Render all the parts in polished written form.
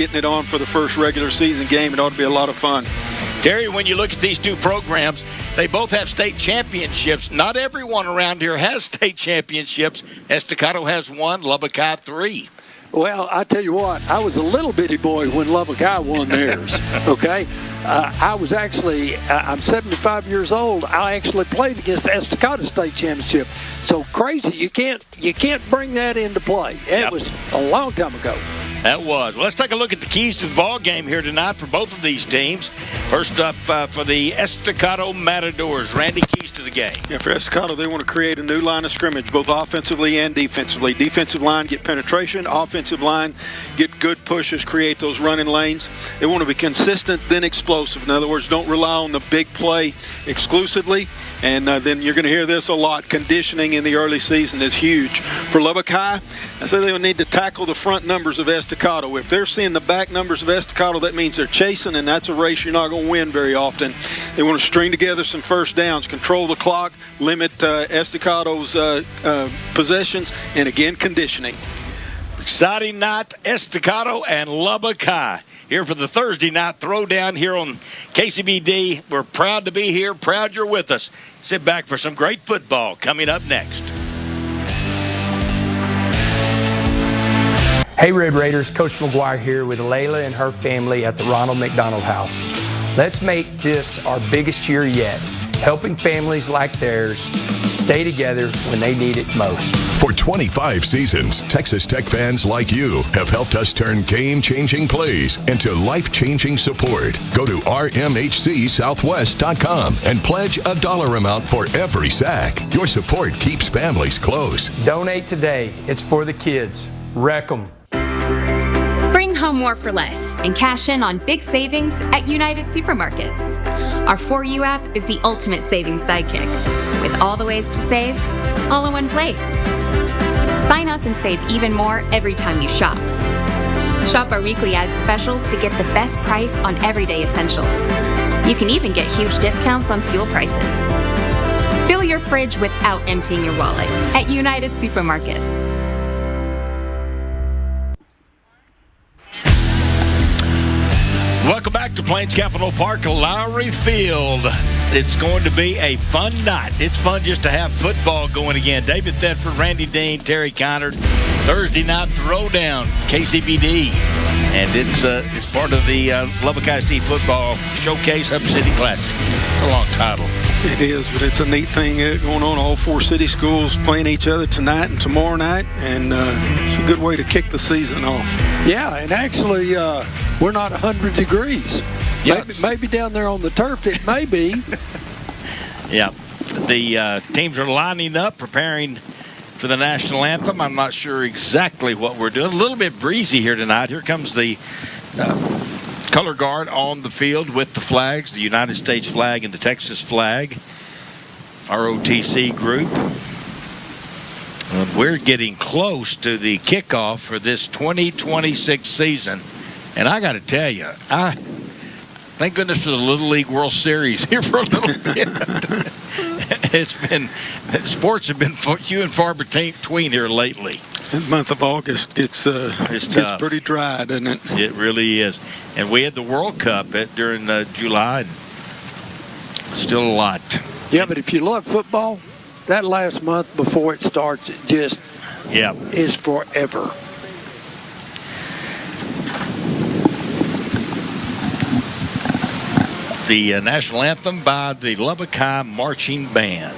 getting it on for the first regular season game. It ought to be a lot of fun. Terry, when you look at these two programs, they both have state championships. Not everyone around here has state championships. Estacado has one, Lubbock High 3. Well, I tell you what, I was a little bitty boy when Lubbock High won theirs, okay? I was actually, I'm 75 years old. I actually played against the Estacado State Championship. So crazy, you can't bring that into play. It was a long time ago. That was. Well, let's take a look at the keys to the ball game here tonight for both of these teams. First up for the Estacado Matadors, Randy, keys to the game. Yeah, for Estacado, they want to create a new line of scrimmage, both offensively and defensively. Defensive line, get penetration. Offensive line, get good pushes, create those running lanes. They want to be consistent, then explosive. In other words, don't rely on the big play exclusively. And then you're going to hear this a lot. Conditioning in the early season is huge. For Lubbock High, I say they will need to tackle the front numbers of Estacado. If they're seeing the back numbers of Estacado, that means they're chasing, and that's a race you're not going to win very often. They want to string together some first downs, control the clock, limit Estacado's possessions, and again, conditioning. Exciting night, Estacado and Lubbock High. Here for the Thursday night throwdown here on KCBD. We're proud to be here, proud you're with us. Sit back for some great football coming up next. Hey Red Raiders, Coach McGuire here with Layla and her family at the Ronald McDonald House. Let's make this our biggest year yet, helping families like theirs stay together when they need it most. For 25 seasons, Texas Tech fans like you have helped us turn game-changing plays into life-changing support. Go to rmhcsouthwest.com and pledge a dollar amount for every sack. Your support keeps families close. Donate today. It's for the kids. Wreck 'em. Bring home more for less and cash in on big savings at United Supermarkets. Our For You app is the ultimate savings sidekick, with all the ways to save, all in one place. Sign up and save even more every time you shop. Shop our weekly ad specials to get the best price on everyday essentials. You can even get huge discounts on fuel prices. Fill your fridge without emptying your wallet at United Supermarkets. Welcome back to Plains Capital Park, Lowry Field. It's going to be a fun night. It's fun just to have football going again. David Thetford, Randy Dean, Terry Connard. Thursday night throwdown, KCBD. And it's part of the Lubbock ISD Football Showcase Hub City Classic. It's a long title. It is, but it's a neat thing going on. All four city schools playing each other tonight and tomorrow night, and it's a good way to kick the season off. Yeah, and actually, we're not 100 degrees. Yes. Maybe down there on the turf it may be. Yeah. The teams are lining up, preparing for the national anthem. I'm not sure exactly what we're doing. A little bit breezy here tonight. Here comes the color guard on the field with the flags, the United States flag and the Texas flag, ROTC group. And we're getting close to the kickoff for this 2026 season. And I got to tell you, thank goodness for the Little League World Series here for a little bit. Sports have been few and far between here lately. The month of August gets pretty dry, doesn't it? It really is. And we had the World Cup during July. And still a lot. Yeah, but if you love football, that last month before it starts, it just is forever. The national anthem by the Lubbock High Marching Band.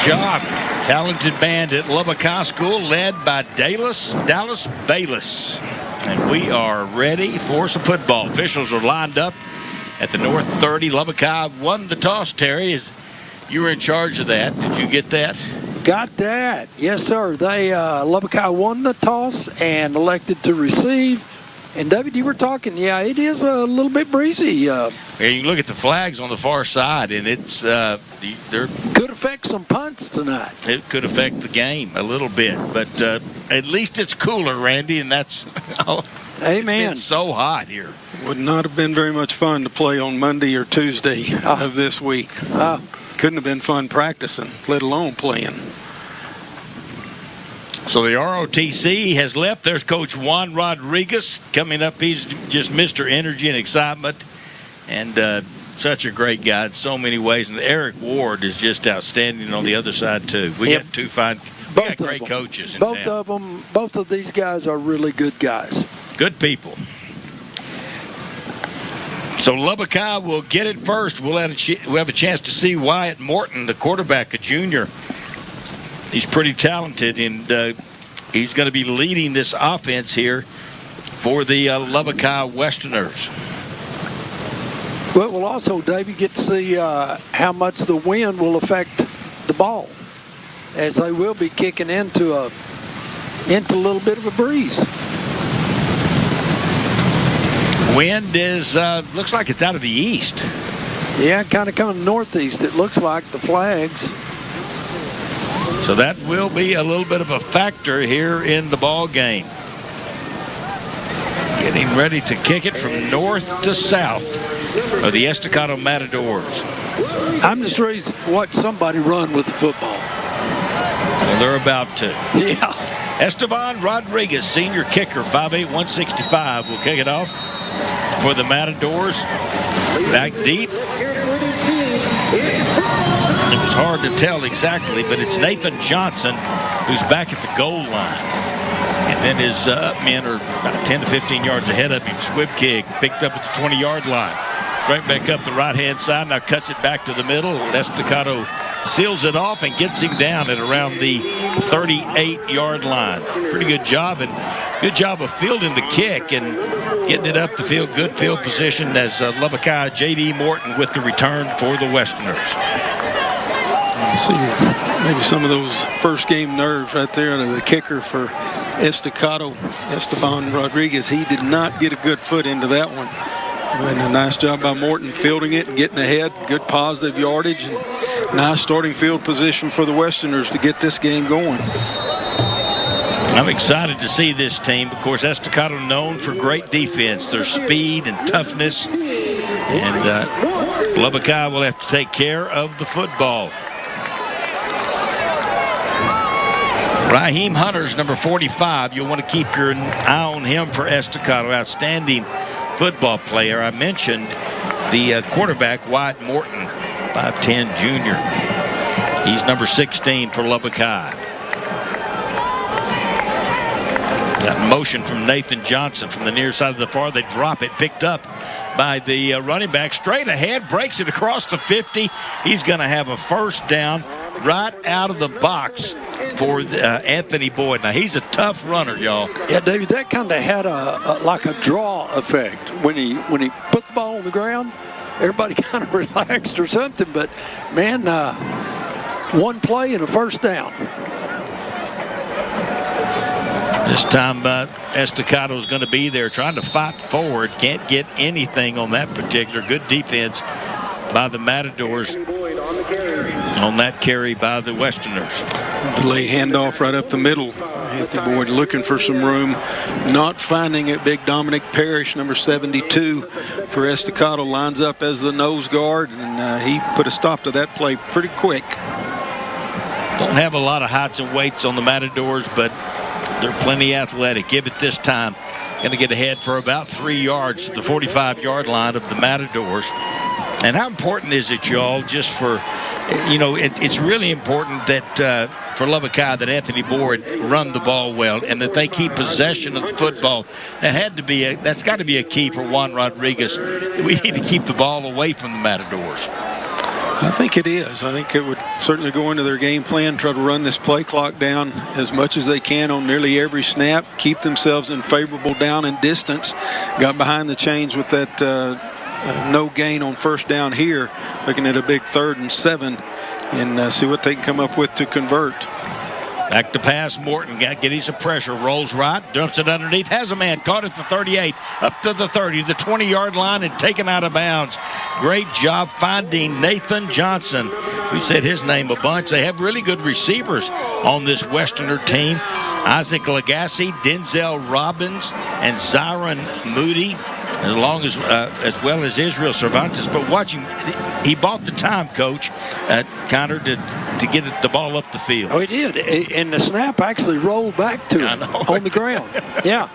job. Talented band at Lubbock High School led by Dallas Bayless. And we are ready for some football. Officials are lined up at the North 30. Lubbock High won the toss, Terry. As you were in charge of that. Did you get that? Got that. Yes, sir. They Lubbock High won the toss and elected to receive. And, David, you were talking, yeah, it is a little bit breezy. Yeah, you can look at the flags on the far side, and it's could affect some punts tonight. It could affect the game a little bit, but at least it's cooler, Randy, and that's Amen. It's been so hot here. Would not have been very much fun to play on Monday or Tuesday of this week. Couldn't have been fun practicing, let alone playing. So the ROTC has left. There's Coach Juan Rodriguez coming up. He's just Mr. Energy and Excitement, and such a great guy in so many ways. And Eric Ward is just outstanding on the other side, too. We got two fine, great coaches in town. Both of these guys are really good guys. Good people. So Lubbock High will get it first. We'll have a chance to see Wyatt Morton, the quarterback, a junior. He's pretty talented, and he's going to be leading this offense here for the Lubbock High Westerners. Well, we'll also, Dave, you get to see how much the wind will affect the ball, as they will be kicking into a little bit of a breeze. Wind is looks like it's out of the east. Yeah, kind of coming northeast. It looks like the flags. So that will be a little bit of a factor here in the ball game. Getting ready to kick it from north to south are the Estacado Matadors. I'm just ready to watch somebody run with the football. Well, they're about to. Yeah. Esteban Rodriguez, senior kicker, 5'8", 165, will kick it off for the Matadors. Back deep. It was hard to tell exactly, but it's Nathan Johnson who's back at the goal line. And then his men are about 10 to 15 yards ahead of him. Squib kick picked up at the 20-yard line. Straight back up the right-hand side. Now cuts it back to the middle. Estacado seals it off and gets him down at around the 38-yard line. Pretty good job, and good job of fielding the kick and getting it up the field. Good field position as Lubbock High, J.D. Morton with the return for the Westerners. See, maybe some of those first game nerves right there out of the kicker for Estacado, Esteban Rodriguez. He did not get a good foot into that one. And a nice job by Morton fielding it and getting ahead. Good positive yardage and nice starting field position for the Westerners to get this game going. I'm excited to see this team. Of course, Estacado known for great defense, their speed and toughness. And Lubbock High will have to take care of the football. Raheem Hunter's number 45. You'll want to keep your eye on him for Estacado. Outstanding football player. I mentioned the quarterback, Wyatt Morton, 5'10", junior. He's number 16 for Lubbock High. That motion from Nathan Johnson from the near side of the far. They drop it, picked up by the running back. Straight ahead, breaks it across the 50. He's going to have a first down right out of the box for Anthony Boyd. Now, he's a tough runner, y'all. Yeah, David, that kind of had like a draw effect. When he put the ball on the ground, everybody kind of relaxed or something. But, man, one play and a first down. This time, Estacado's going to be there trying to fight forward. Can't get anything on that particular. Good defense by the Matadors on that carry by the Westerners. Delay handoff right up the middle. Anthony Boyd looking for some room. Not finding it. Big Dominic Parrish, number 72 for Estacado, lines up as the nose guard. And he put a stop to that play pretty quick. Don't have a lot of heights and weights on the Matadors, but they're plenty athletic. Give it this time. Going to get ahead for about 3 yards to the 45-yard line of the Matadors. And how important is it, y'all, just for, it's really important that for Lubbock High that Anthony Boyd run the ball well and that they keep possession of the football. That's got to be a key for Juan Rodriguez. We need to keep the ball away from the Matadors. I think it is. I think it would certainly go into their game plan, try to run this play clock down as much as they can on nearly every snap, keep themselves in favorable down and distance. Got behind the chains with that no gain on first down here, looking at a big 3rd and 7, and see what they can come up with to convert. Back to pass. Morton getting some pressure. Rolls right. Dumps it underneath. Has a man. Caught at the 38. Up to the 30. The 20-yard line and taken out of bounds. Great job finding Nathan Johnson. We said his name a bunch. They have really good receivers on this Westerner team. Isaac Lagasse, Denzel Robbins, and Zyron Moody, as well as Israel Cervantes. But watching, he bought the time, Coach, Connor, to get the ball up the field. Oh, he did. And the snap actually rolled back to him on the ground. Yeah.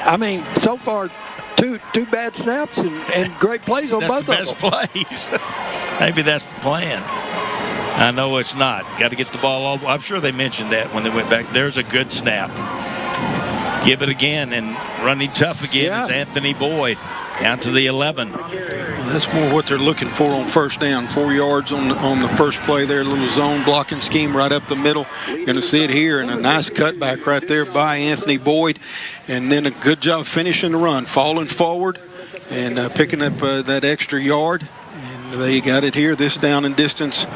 I mean, so far, two bad snaps and great plays on both of them. That's the best plays. Maybe that's the plan. I know it's not. Got to get the ball all. I'm sure they mentioned that when they went back. There's a good snap. Give it again, and running tough again is Anthony Boyd. Down to the 11. That's more what they're looking for on first down. 4 yards on the first play there. A little zone blocking scheme right up the middle. Going to see it here, and a nice cutback right there by Anthony Boyd. And then a good job finishing the run, falling forward and picking up that extra yard. And they got it here. This down and distance,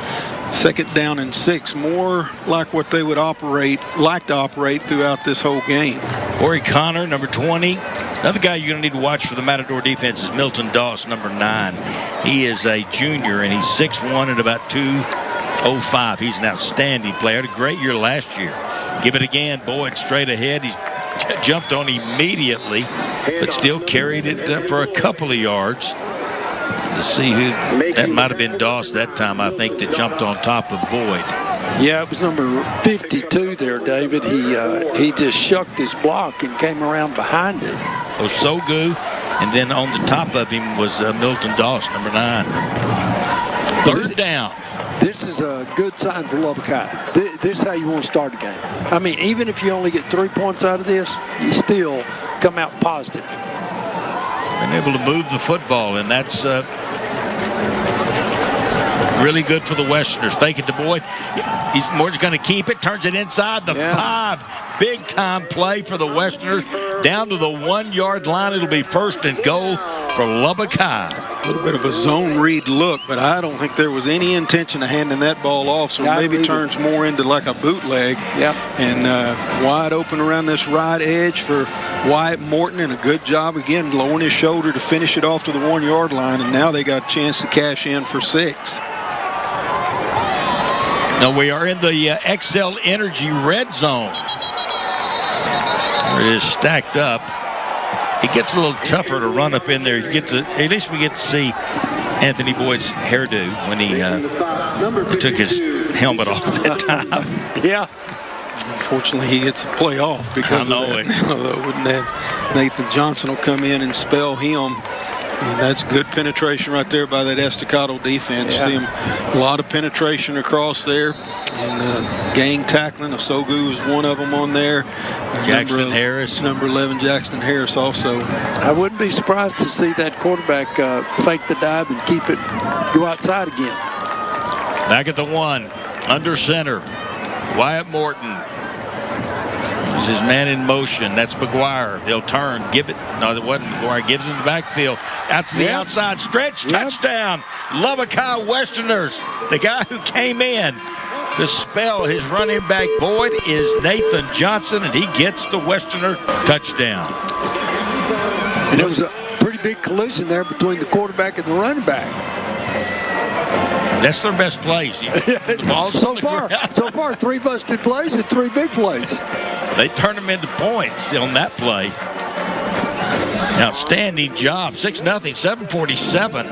2nd down and 6. More like what they would like to operate throughout this whole game. Corey Connor, number 20. Another guy you're going to need to watch for the Matador defense is Milton Doss, number 9. He is a junior, and he's 6'1" and about 205. He's an outstanding player. Had a great year last year. Give it again. Boyd straight ahead. He's jumped on immediately, but still carried it for a couple of yards. To see who that might have been Doss that time, I think, that jumped on top of Boyd. Yeah, it was number 52 there, David. He just shucked his block and came around behind it. Osogu, and then on the top of him was Milton Doss, number 9. 3rd down. This is a good sign for Lubbock High. This is how you want to start a game. I mean, even if you only get 3 points out of this, you still come out positive. Been able to move the football, and that's really good for the Westerners. Fake it to Boyd. Moore's going to keep it. Turns it inside the 5. Big-time play for the Westerners. Down to the 1-yard line. It'll be 1st and goal for Lubbock High. A little bit of a zone read look, but I don't think there was any intention of handing that ball off, so maybe turns more into like a bootleg. Yep. And wide open around this right edge for Wyatt Morton, and a good job again lowering his shoulder to finish it off to the 1-yard line, and now they got a chance to cash in for 6. Now we are in the XL Energy red zone. It is stacked up. It gets a little tougher to run up in there. At least we get to see Anthony Boyd's hairdo when he took his helmet off that time. Yeah. Unfortunately, he gets a play off because of that. Wouldn't that Nathan Johnson will come in and spell him. And that's good penetration right there by that Estacado defense. Yeah. See him, a lot of penetration across there. And gang tackling. Osogu was one of them on there. Jackson Harris. Number 11, Jackson Harris also. I wouldn't be surprised to see that quarterback fake the dive and go outside again. Back at the 1, under center. Wyatt Morton. He's his man in motion. That's McGuire. They'll turn. Give it. No, that wasn't McGuire. Gives it in the backfield. Out to the outside stretch. Touchdown. Lubbock High Westerners. The guy who came in to spell his running back Boyd is Nathan Johnson, and he gets the Westerner touchdown. And it was a pretty big collision there between the quarterback and the running back. That's their best plays. The ball's so far, 3 busted plays and 3 big plays. They turn them into points on that play. Outstanding job. 6-0, 7:47.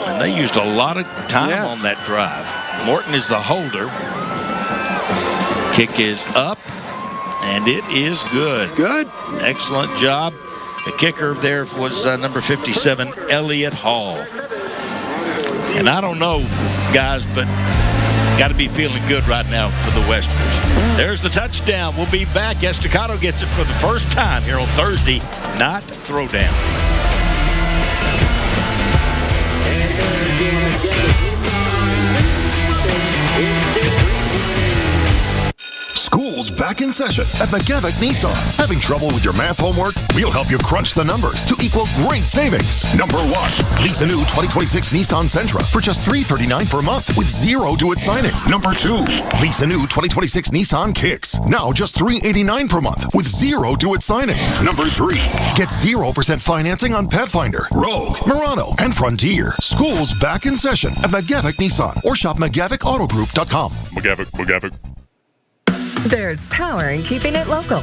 And they used a lot of time on that drive. Morton is the holder. Kick is up, and it is good. It's good. Excellent job. The kicker there was number 57, Elliott Hall. And I don't know, guys, but got to be feeling good right now for the Westerners. There's the touchdown. We'll be back. Estacado gets it for the first time here on Thursday Night Throwdown. back in session at McGavick Nissan. Having trouble with your math homework? We'll help you crunch the numbers to equal great savings. Number 1, lease a new 2026 Nissan Sentra for just $339 per month with zero due at signing. Number 2, lease a new 2026 Nissan Kicks, now just $389 per month with zero due at signing. Number 3, get 0% financing on Pathfinder, Rogue, Murano, and Frontier. School's back in session at McGavick Nissan or shop McGavickAutogroup.com. McGavick. There's power in keeping it local.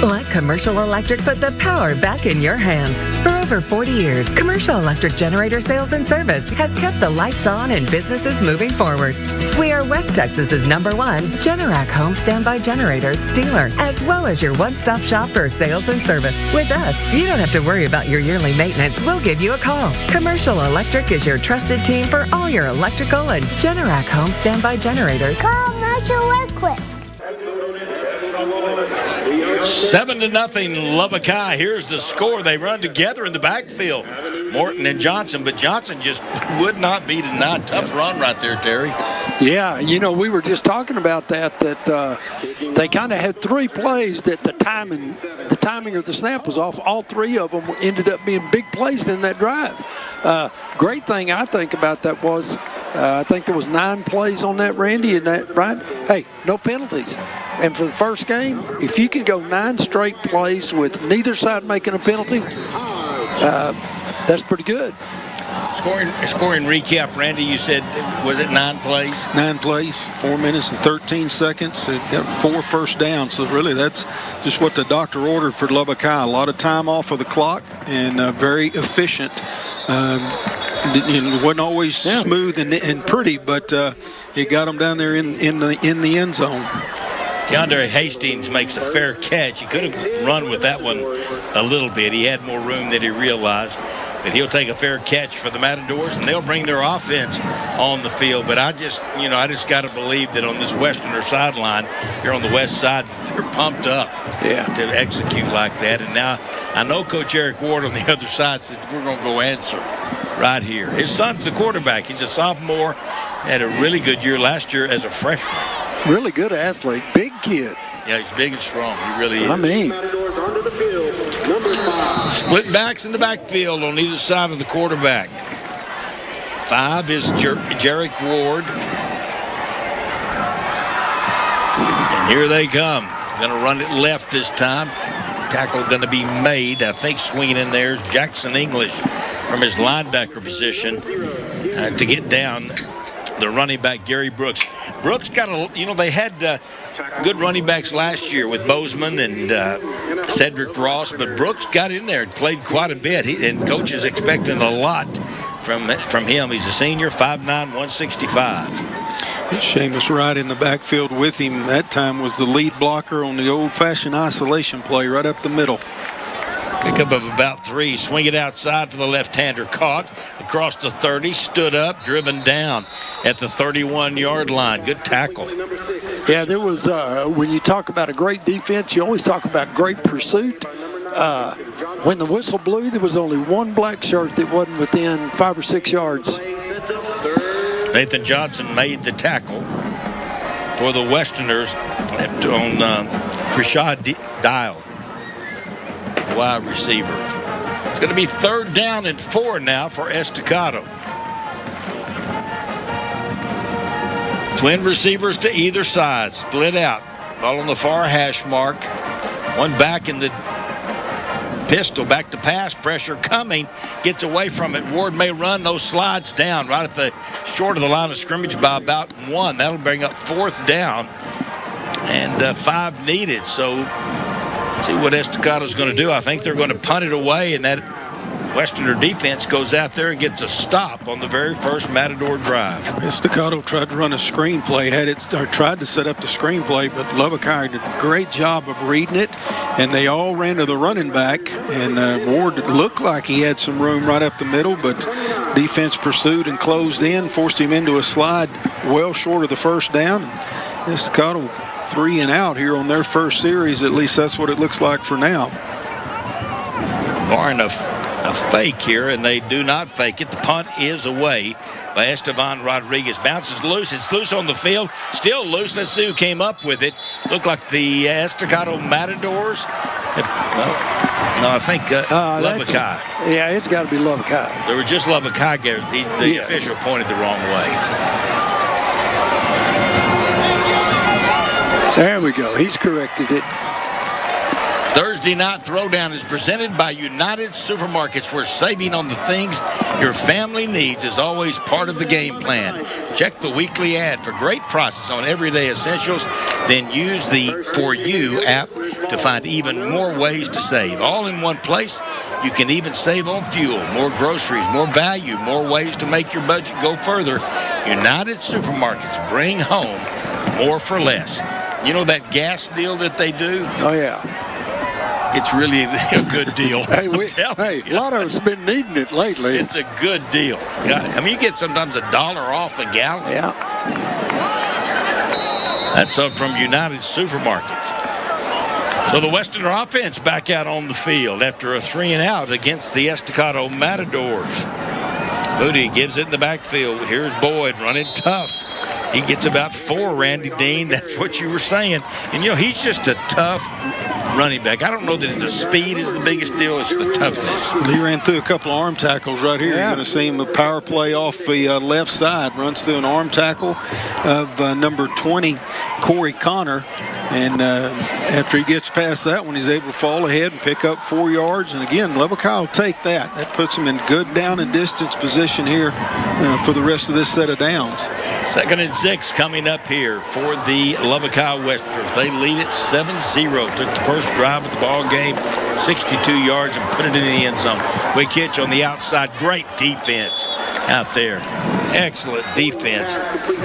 Let Commercial Electric put the power back in your hands. For over 40 years, Commercial Electric Generator Sales and Service has kept the lights on and businesses moving forward. We are West Texas's #1 Generac home standby generators dealer, as well as your one-stop shop for sales and service. With us, you don't have to worry about your yearly maintenance. We'll give you a call. Commercial Electric is your trusted team for all your electrical and Generac home standby generators. Commercial Electric. 7-0 Lubbock High. Here's the score. They run together in the backfield, Morton and Johnson, but Johnson just would not be denied. Tough run right there, Terry. Yeah, we were just talking about that they kind of had 3 plays that the timing of the snap was off. All 3 of them ended up being big plays in that drive. Great thing I think about that was I think there was 9 plays on that, Randy, and that, right? Hey, no penalties. And for the first game, if you can go 9 straight plays with neither side making a penalty, that's pretty good. Scoring recap, Randy, you said, was it 9 plays? 9 plays, 4 minutes and 13 seconds. It got 4 first downs. So really, that's just what the doctor ordered for Lubbock High. A lot of time off of the clock and very efficient. It wasn't always smooth and pretty, but it got them down there in the end zone. DeAndre Hastings makes a fair catch. He could have run with that one a little bit. He had more room than he realized. But he'll take a fair catch for the Matadors, and they'll bring their offense on the field. But I just got to believe that on this Westerner sideline, here on the west side, they're pumped up to execute like that. And now I know Coach Eric Ward on the other side said, we're going to go answer right here. His son's the quarterback. He's a sophomore. Had a really good year last year as a freshman. Really good athlete. Big kid. Yeah, he's big and strong. He really is. I mean. Split backs in the backfield on either side of the quarterback. 5 is Jarek Ward. And here they come. Going to run it left this time. Tackle going to be made. I think swinging in there is Jackson English from his linebacker position to get down the running back, Gary Brooks. Brooks got they had good running backs last year with Bozeman and Cedric Ross, but Brooks got in there and played quite a bit. And coach is expecting a lot from him. He's a senior, 5'9", 165. Seamus right in the backfield with him. That time was the lead blocker on the old-fashioned isolation play right up the middle. Pickup of about 3. Swing it outside for the left-hander. Caught across the 30. Stood up. Driven down at the 31-yard line. Good tackle. Yeah, there was, when you talk about a great defense, you always talk about great pursuit. When the whistle blew, there was only one black shirt that wasn't within 5 or 6 yards. Nathan Johnson made the tackle for the Westerners on Rashad Dial, wide receiver. It's going to be 3rd down and 4 now for Estacado. Twin receivers to either side, split out. Ball on the far hash mark. One back in the pistol, back to pass, pressure coming, gets away from it. Ward may run, those slides down right at the short of the line of scrimmage by about 1. That'll bring up 4th down and 5 needed. So let's see what Estacado's going to do. I think they're going to punt it away, and that Westerner defense goes out there and gets a stop on the very first Matador drive. Estacado tried to run a screenplay, tried to set up the screenplay, but Lubbock High did a great job of reading it, and they all ran to the running back, and Ward looked like he had some room right up the middle, but defense pursued and closed in, forced him into a slide well short of the first down. Estacado 3 and out here on their first series. At least that's what it looks like for now. Barring a a fake here, and they do not fake it. The punt is away by Esteban Rodriguez. Bounces loose. It's loose on the field. Still loose. Let's see who came up with it. Looked like the Estacado Matadors. No, I think Lubbock High. Yeah, it's got to be Lubbock High. There was just Lubbock High. The official pointed the wrong way. There we go. He's corrected it. Thursday Night Throwdown is presented by United Supermarkets, where saving on the things your family needs is always part of the game plan. Check the weekly ad for great prices on everyday essentials. Then use the For You app to find even more ways to save. All in one place. You can even save on fuel, more groceries, more value, more ways to make your budget go further. United Supermarkets, bring home more for less. You know that gas deal that they do? Oh, yeah. It's really a good deal. Hey, a lot of us have been needing it lately. It's a good deal. I mean, you get sometimes $1 off the gallon. Yeah. That's up from United Supermarkets. So the Westerner offense back out on the field after a 3-and-out against the Estacado Matadors. Moody gives it in the backfield. Here's Boyd running tough. He gets about 4, Randy Dean. That's what you were saying. And, you know, he's just a tough running back. I don't know that the speed is the biggest deal. It's the toughness. He ran through a couple of arm tackles right here. Yeah. You're going to see him a power play off the left side. Runs through an arm tackle of number 20, Corey Connor. And after he gets past that one, he's able to fall ahead and pick up 4 yards. And again, Lubbock High will take that. That puts him in good down and distance position here for the rest of this set of downs. 2nd and 6 coming up here for the Lubbock High Westerners. They lead it 7-0. Took the first drive of the ball game, 62 yards, and put it in the end zone. Quick hitch on the outside. Great defense out there. Excellent defense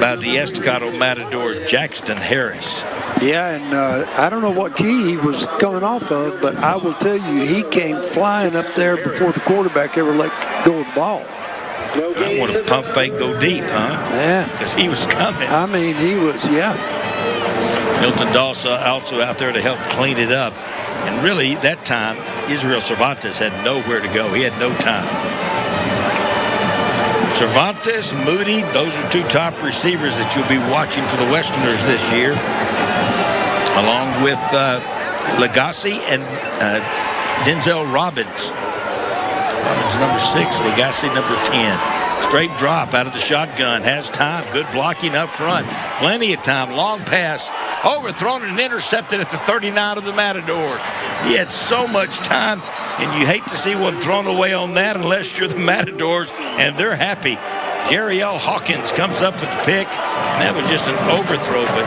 by the Estacado Matadors, Jackson Harris. Yeah, and I don't know what key he was coming off of, but I will tell you, he came flying up there before the quarterback ever let go of the ball. I want to pump fake go deep, huh? Yeah. Because he was coming. I mean, he was, yeah. Milton Dawson also out there to help clean it up. And really, that time, Israel Cervantes had nowhere to go. He had no time. Cervantes, Moody, those are 2 top receivers that you'll be watching for the Westerners this year, along with Lagasse and Denzel Robbins. Robbins number 6, Lagasse number 10. Straight drop out of the shotgun. Has time. Good blocking up front. Plenty of time. Long pass. Overthrown and intercepted at the 39 of the Matadors. He had so much time, and you hate to see one thrown away on that unless you're the Matadors, and they're happy. Jerry L. Hawkins comes up with the pick, and that was just an overthrow, but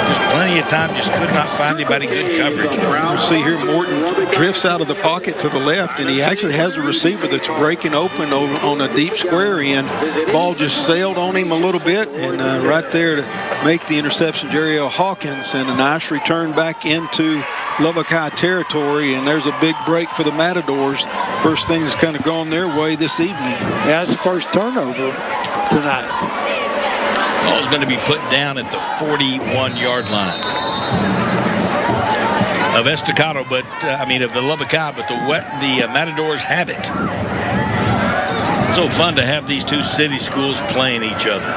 just plenty of time, just could not find anybody good coverage. You see here Morton drifts out of the pocket to the left, and he actually has a receiver that's breaking open on a deep square end. Ball just sailed on him a little bit, and right there to make the interception, Jerry L. Hawkins, and a nice return back into Lubbock High territory, and there's a big break for the Matadors. First thing that's kind of gone their way this evening. Yeah, that's the first turnover tonight. Ball's going to be put down at the 41-yard line of Estacado, but of the Lubbock High, but the Matadors have it. It's so fun to have these 2 city schools playing each other.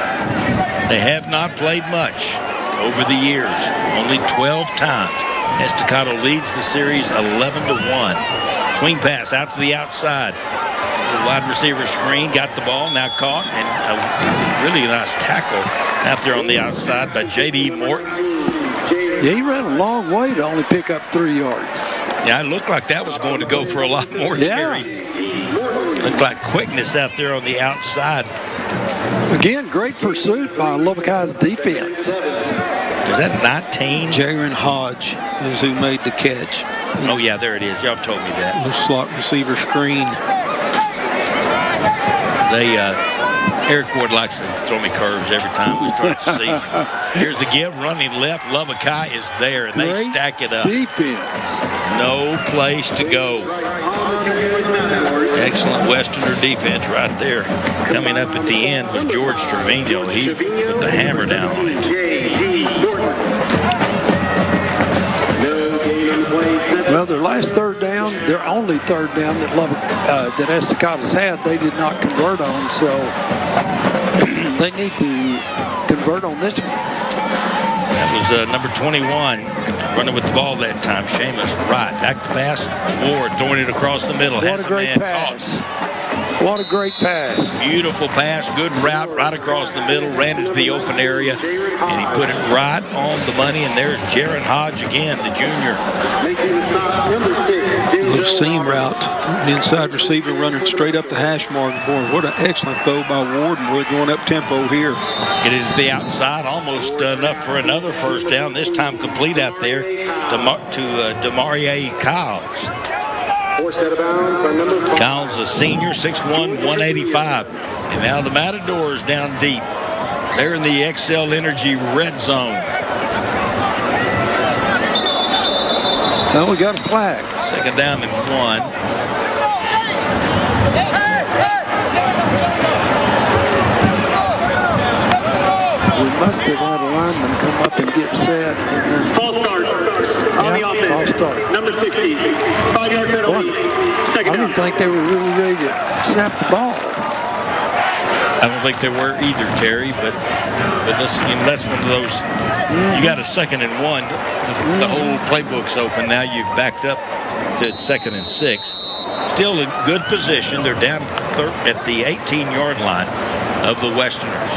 They have not played much over the years, only 12 times. Estacado leads the series 11-1. Swing pass out to the outside. The wide receiver screen, got the ball, now caught, and a really nice tackle out there on the outside by J.D. Morton. Yeah, he ran a long way to only pick up 3 yards. Yeah, it looked like that was going to go for a lot more, Terry. Looked like quickness out there on the outside. Again, great pursuit by Lubbock High's defense. Is that 19? Jaron Hodge is who made the catch. Oh, yeah, there it is. Y'all told me that. The slot receiver screen. Eric Ward likes to throw me curves every time we start the season. Here's the give, running left. Lubbock High is there, and they stack it up. Defense. No place to go. Excellent Westerner defense right there. Coming up at the end was George Trevino. He put the hammer down on it. Well, their last third down, their only third down that that Estacado's had, they did not convert on. So they need to convert on this one. That was number 21 running with the ball that time. Seamus Wright. Back to pass. Ward throwing it across the middle. What a great pass. What a great pass. Beautiful pass. Good route right across the middle. Ran into the open area, and he put it right on the money. And there's Jaron Hodge again, the junior. Little seam route. Inside receiver running straight up the hash mark. Boy, what an excellent throw by Ward. And we're going up tempo here. Get it to the outside. Almost enough for another first down. This time complete out there to Demarie Kyles. Kyles, a senior, 6'1", 185. And now the Matadors down deep. They're in the XL Energy red zone. Well, we got a flag. Second down and 1. We must have had a lineman come up and get set. And then False start on the offense. False start. Number 60, 5-yard penalty. I didn't think they were really ready to snap the ball. I don't think they were either, Terry, but that's one of those. You got a 2nd and 1. The whole playbook's open. Now you've backed up to 2nd and 6. Still in good position. They're down at the 18-yard line of the Westerners.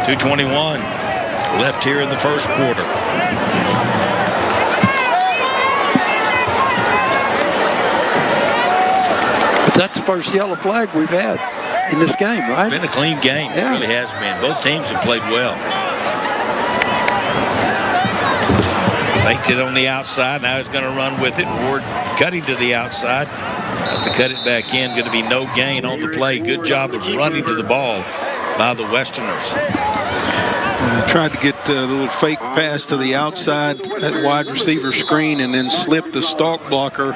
2:21 left here in the first quarter. But that's the first yellow flag we've had in this game, right? It's been a clean game. Yeah. It really has been. Both teams have played well. Faked it on the outside. Now he's going to run with it. Ward cutting to the outside. Has to cut it back in. Going to be no gain on the play. Good job of running to the ball by the Westerners. Tried to get the little fake pass to the outside, that wide receiver screen, and then slip the stalk blocker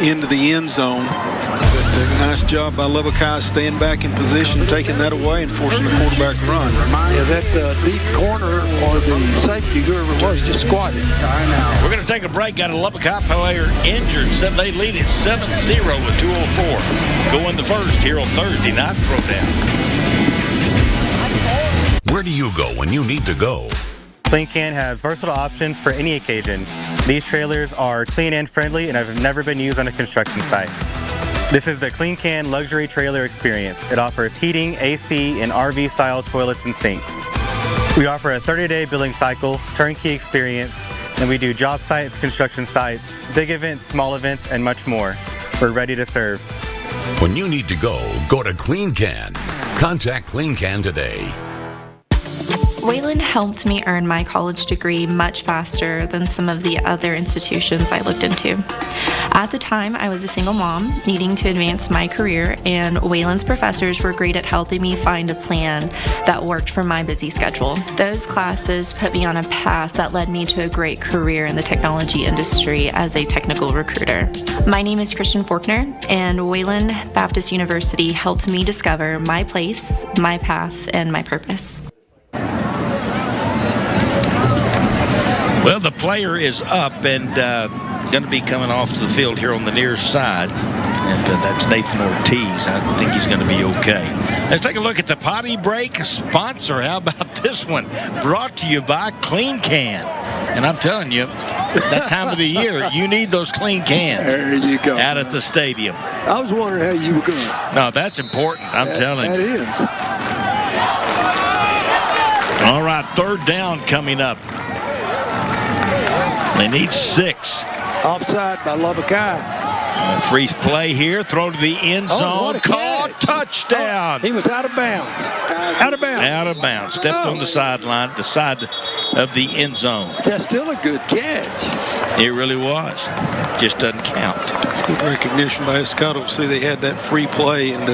into the end zone. But nice job by Lubbock High staying back in position, taking that away, and forcing the quarterback to run. Yeah, that deep corner or the safety, whoever it was, just squatted. We're going to take a break. Got a Lubbock High player injured. They lead it 7-0 with 2:04. Going the first here on Thursday Night Throwdown. Where do you go when you need to go? CleanCan has versatile options for any occasion. These trailers are clean and friendly and have never been used on a construction site. This is the CleanCan Luxury Trailer Experience. It offers heating, AC, and RV-style toilets and sinks. We offer a 30-day billing cycle, turnkey experience, and we do job sites, construction sites, big events, small events, and much more. We're ready to serve. When you need to go to CleanCan. Contact CleanCan today. Wayland helped me earn my college degree much faster than some of the other institutions I looked into. At the time, I was a single mom needing to advance my career, and Wayland's professors were great at helping me find a plan that worked for my busy schedule. Those classes put me on a path that led me to a great career in the technology industry as a technical recruiter. My name is Christian Faulkner, and Wayland Baptist University helped me discover my place, my path, and my purpose. Well, the player is up and going to be coming off to the field here on the near side. And that's Nathan Ortiz. I think he's going to be okay. Let's take a look at the Potty Break sponsor. How about this one? Brought to you by CleanCan. And I'm telling you, that time of the year, you need those clean cans. There you go. Out at the stadium. I was wondering how you were going to. No, that's important. I'm telling you. That is. All right, third down coming up. They need 6. Offside by Lubbock High. Freeze play here. Throw to the end zone. What a Caught. Touchdown. Oh, he was out of bounds. Out of bounds. Out of bounds. Stepped on the sideline, the side of the end zone. That's still a good catch. It really was. Just doesn't count. Good recognition by Estacado. See, they had that free play and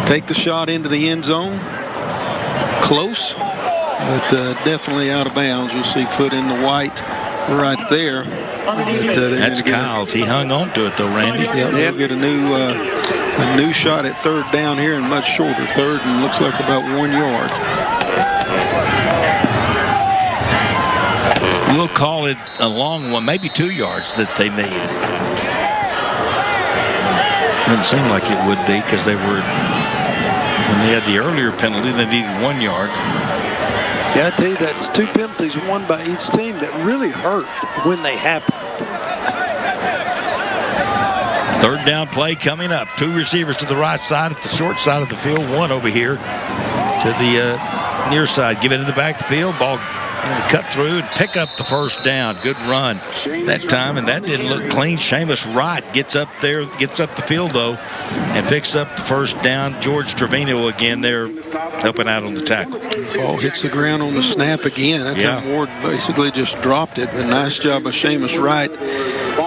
take the shot into the end zone. Close, but definitely out of bounds. You'll see foot in the white right there. That's Kyles. He hung on to it, though, Randy. Yeah, they'll get a new shot at third down here and much shorter. Third and looks like about 1 yard. We'll call it a long one, maybe 2 yards that they need. Doesn't seem like it would be because when they had the earlier penalty, they needed 1 yard. Yeah, I tell you, that's 2 penalties, one by each team, that really hurt when they happen. Third down play coming up. 2 receivers to the right side at the short side of the field. 1 over here to the near side. Give it in the backfield. Ball cut through and pick up the first down. Good run that time, and that didn't look clean. Seamus Wright gets up there, gets up the field, though, and picks up the first down. George Trevino again there helping out on the tackle. Ball hits the ground on the snap again. That time Ward basically just dropped it, but nice job by Seamus Wright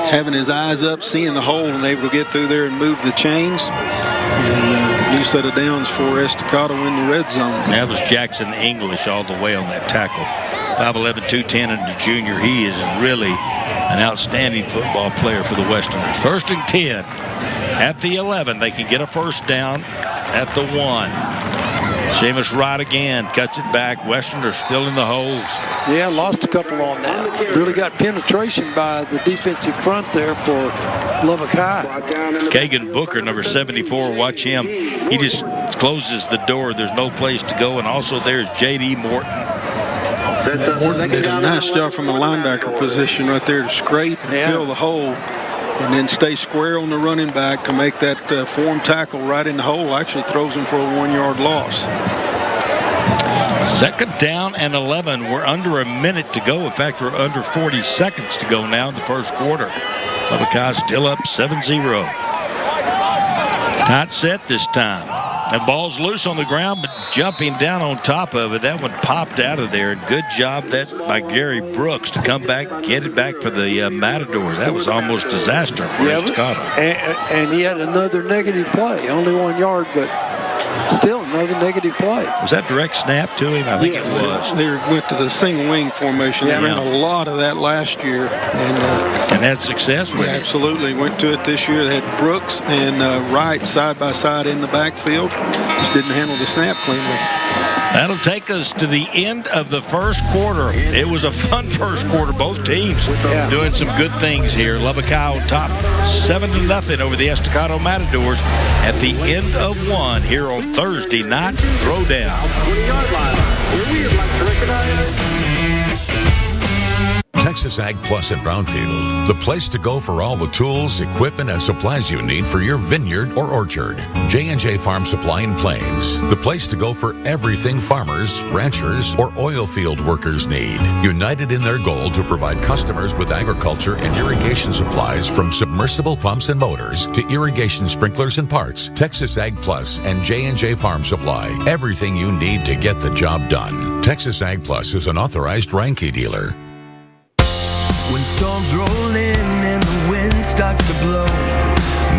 having his eyes up, seeing the hole, and able to get through there and move the chains. And new set of downs for Estacado in the red zone. That was Jackson English all the way on that tackle. 5'11", 210, and the junior. He is really an outstanding football player for the Westerners. 1st and 10 at the 11. They can get a first down at the 1. Seamus Wright again cuts it back. Westerners still in the holes. Yeah, lost a couple on that. Really got penetration by the defensive front there for Lubbock High. Kagan Booker, number 74, watch him. He just closes the door. There's no place to go. And also there's J.D. Morton. Morton did a nice job from the linebacker position right there to scrape and fill the hole, and then stay square on the running back to make that form tackle right in the hole. Actually throws him for a 1-yard loss. 2nd down and 11. We're under a minute to go. In fact, we're under 40 seconds to go now in the first quarter. Lubbock High still up 7-0. Tight set this time. And ball's loose on the ground, but jumping down on top of it, that one popped out of there. Good job by Gary Brooks to come back, get it back for the Matadors. That was almost disaster for Estacado. And he had another negative play, only 1 yard, but still another negative play. Was that direct snap to him? I think it was. They went to the single wing formation. They ran a lot of that last year. And had success with it. Absolutely. Went to it this year. They had Brooks and Wright side by side in the backfield. Just didn't handle the snap cleanly. That'll take us to the end of the first quarter. It was a fun first quarter. Both teams doing some good things here. Lubbock High on top 7-0 over the Estacado Matadors at the end of 1 here on Thursday night throwdown. Texas Ag Plus in Brownfield, the place to go for all the tools, equipment, and supplies you need for your vineyard or orchard. J&J Farm Supply in Plains, the place to go for everything farmers, ranchers, or oil field workers need. United in their goal to provide customers with agriculture and irrigation supplies from submersible pumps and motors to irrigation sprinklers and parts, Texas Ag Plus and J&J Farm Supply, everything you need to get the job done. Texas Ag Plus is an authorized Ranke dealer. When storms roll in and the wind starts to blow,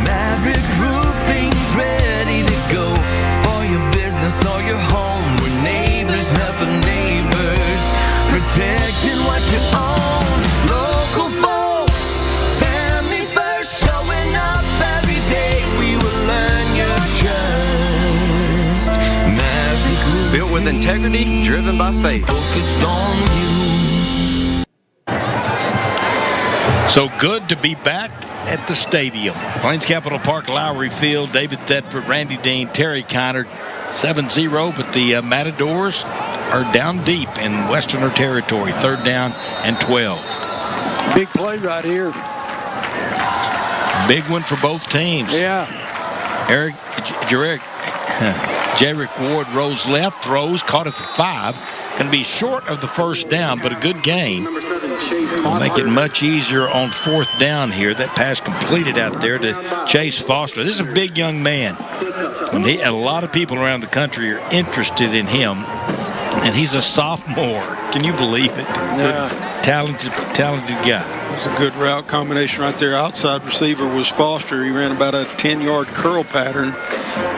Maverick Roofing's ready to go. For your business or your home, we're neighbors helping neighbors, protecting what you own. Local folks, family first, showing up every day. We will earn your trust. Maverick Roofing, built with integrity, driven by faith. Focused on you. So good to be back at the stadium. Plains Capital Park, Lowry Field, David Thetford, Randy Dean, Terry Kiner, 7-0, but the Matadors are down deep in Westerner territory, 3rd down and 12. Big play right here. Big one for both teams. Yeah. Jarek Ward rolls left, throws, caught at the 5. Going to be short of the first down, but a good gain. Will make it much easier on 4th down here. That pass completed out there to Chase Foster. This is a big young man. And a lot of people around the country are interested in him. And he's a sophomore. Can you believe it? Yeah. Talented guy. It was a good route combination right there. Outside receiver was Foster. He ran about a 10-yard curl pattern.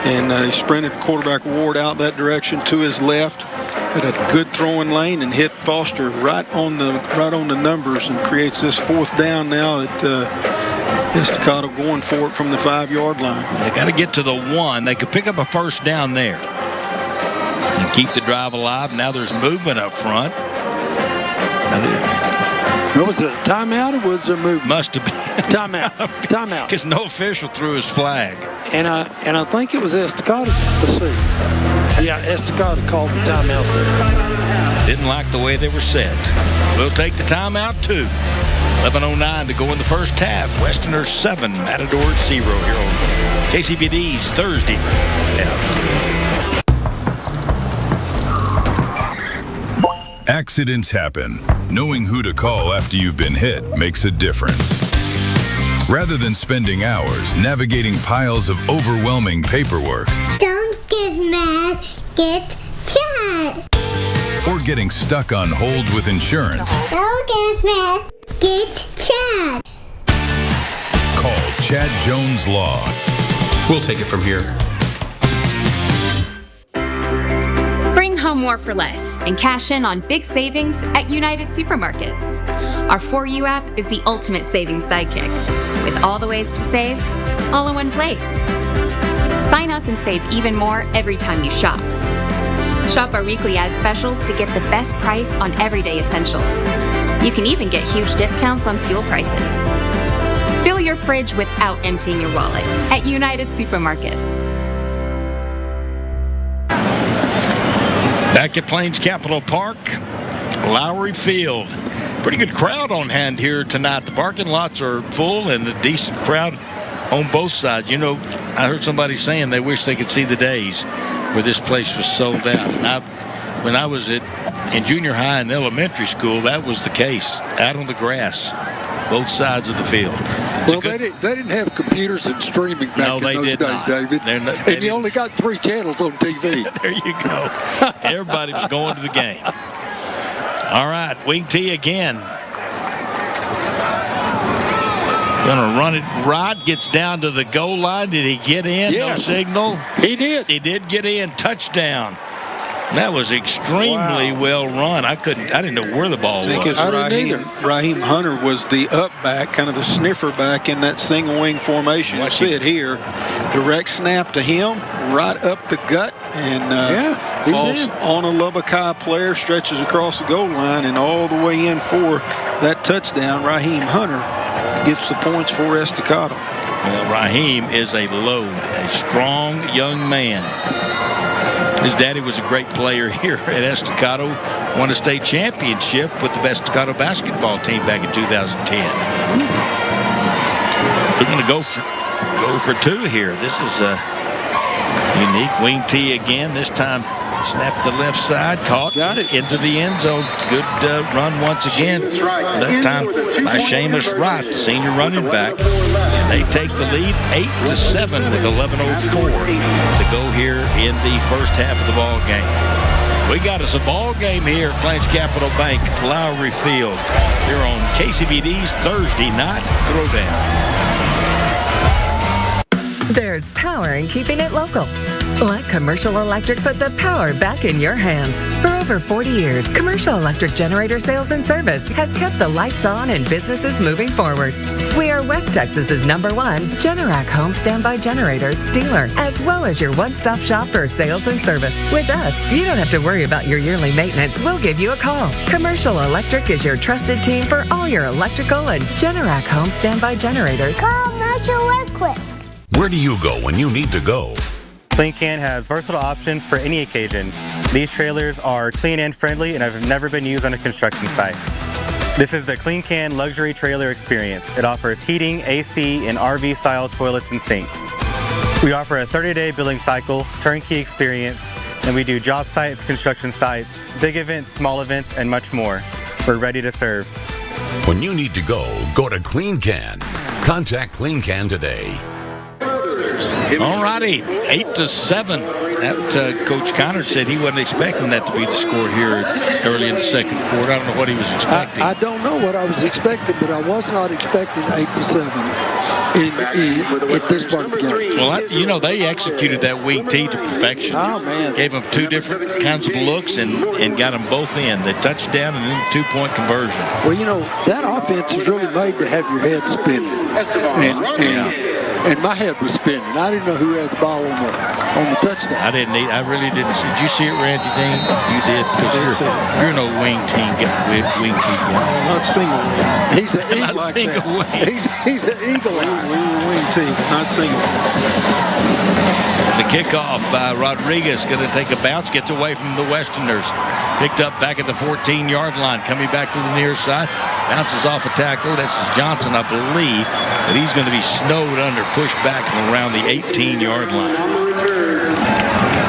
And he sprinted quarterback Ward out that direction to his left. Had a good throwing lane and hit Foster right on the numbers, and creates this 4th down now that Estacado going for it from the 5-yard line. They got to get to the 1. They could pick up a first down there and keep the drive alive. Now there's movement up front. Was it a timeout or was there movement? Must have been. Timeout. Because no official threw his flag. I think it was Estacado. Let's see. Yeah, Estacado called the timeout there. Didn't like the way they were set. We'll take the timeout, too. 11:09 to go in the first half. Westerners 7, Matadors 0 here on KCBD's Thursday. Accidents happen. Knowing who to call after you've been hit makes a difference. Rather than spending hours navigating piles of overwhelming paperwork, don't get mad, get Chad. Or getting stuck on hold with insurance, Don't get mad, get Chad. call Chad Jones Law. We'll take it from here. Bring home more for less and cash in on big savings at United Supermarkets. Our 4U app is the ultimate savings sidekick, with all the ways to save, all in one place. Sign up and save even more every time you shop. Shop our weekly ad specials to get the best price on everyday essentials. You can even get huge discounts on fuel prices. Fill your fridge without emptying your wallet at United Supermarkets. Back at Plains Capital Park, Lowry Field. Pretty good crowd on hand here tonight. The parking lots are full and a decent crowd on both sides. You know, I heard somebody saying they wish they could see the days where this place was sold out. And when I was in junior high and elementary school, that was the case. Out on the grass, both sides of the field. Well, they didn't have computers and streaming back in those days, David. And you only got 3 channels on TV. There you go. Everybody was going to the game. All right, wing tee again. Gonna run it. Rod gets down to the goal line. Did he get in? Yes. No signal. He did. He did get in. Touchdown. That was extremely well run. I didn't know where the ball was. I think it's Raheem Hunter was the up back, kind of the sniffer back in that single wing formation. You see it here. Direct snap to him, right up the gut, and falls on a Lubbock High player, stretches across the goal line, and all the way in for that touchdown. Raheem Hunter gets the points for Estacado. Well, Raheem is a load, a strong young man. His daddy was a great player here at Estacado, won a state championship with the Estacado basketball team back in 2010. We're going to go for 2 here. This is a unique wing tee again. This time, snap to the left side, caught into the end zone. Good run once again. That time by Seamus Wright, the senior running back. And they take the lead 8-7 with 11:04 to go here in the first half of the ball game. We got us a ball game here at Plains Capital Bank, Lowry Field, here on KCBD's Thursday Night Throwdown. There's power in keeping it local. Let Commercial Electric put the power back in your hands. For over 40 years, Commercial Electric Generator Sales and Service has kept the lights on and businesses moving forward. We are West Texas's #1 Generac home standby generators dealer, as well as your one-stop shop for sales and service. With us, you don't have to worry about your yearly maintenance. We'll give you a call. Commercial Electric is your trusted team for all your electrical and Generac home standby generators. Call Commercial Electric. Where do you go when you need to go? Clean Can has versatile options for any occasion. These trailers are clean and friendly and have never been used on a construction site. This is the Clean Can luxury trailer experience. It offers heating, AC, and RV-style toilets and sinks. We offer a 30-day billing cycle, turnkey experience, and we do job sites, construction sites, big events, small events, and much more. We're ready to serve. When you need to go to Clean Can. Contact Clean Can today. All righty, 8-7. That Coach Connor said he wasn't expecting that to be the score here early in the second quarter. I don't know what he was expecting. I don't know what I was expecting, but I was not expecting 8-7 at this part of the game. Well, they executed that wing tee to perfection. Oh, man. Gave them 2 different kinds of looks and got them both in. The touchdown and then the 2-point conversion. Well, that offense is really made to have your head spinning. And and my head was spinning. I didn't know who had the ball on the touchdown. I really didn't see. Did you see it, Randy Dean? You did, because you're no wing team guy. Not single wing. He's an eagle. Not single wing. He's an eagle. We were wing team, not single. The kickoff by Rodriguez, going to take a bounce, gets away from the Westerners. Picked up back at the 14-yard line, coming back to the near side. Bounces off a tackle. This is Johnson, I believe, but he's going to be snowed under, pushed back from around the 18-yard line.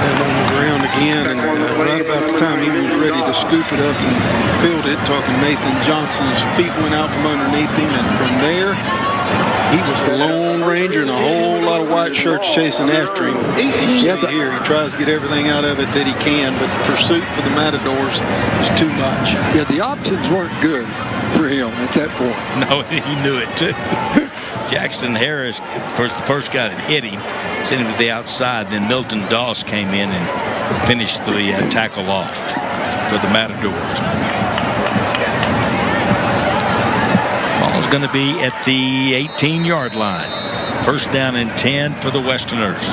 And on the ground again, and right about the time he was ready to scoop it up and field it, talking Nathan Johnson's feet went out from underneath him, and from there, he was the Lone Ranger and a whole lot of white shirts chasing after him. Here, he tries to get everything out of it that he can, but the pursuit for the Matadors is too much. Yeah, the options weren't good for him at that point. No, he knew it too. Jackson Harris was the first guy that hit him, sent him to the outside. Then Milton Doss came in and finished the tackle off for the Matadors. Ball's going to be at the 18-yard line. First down and 10 for the Westerners.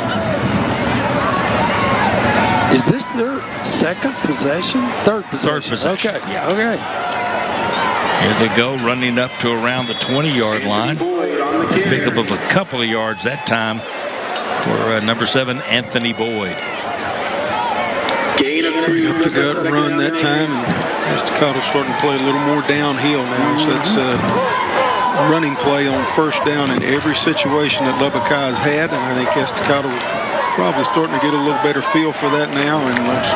Is this their second possession? Third possession. Third possession. Okay. Yeah. Okay. Here they go, running up to around the 20-yard line. Pick up of a couple of yards that time for number 7, Anthony Boyd. Turned up the gut run that time, and Estacado starting to play a little more downhill now. So it's a running play on first down in every situation that Lubbock has had, and I think Estacado probably starting to get a little better feel for that now, and those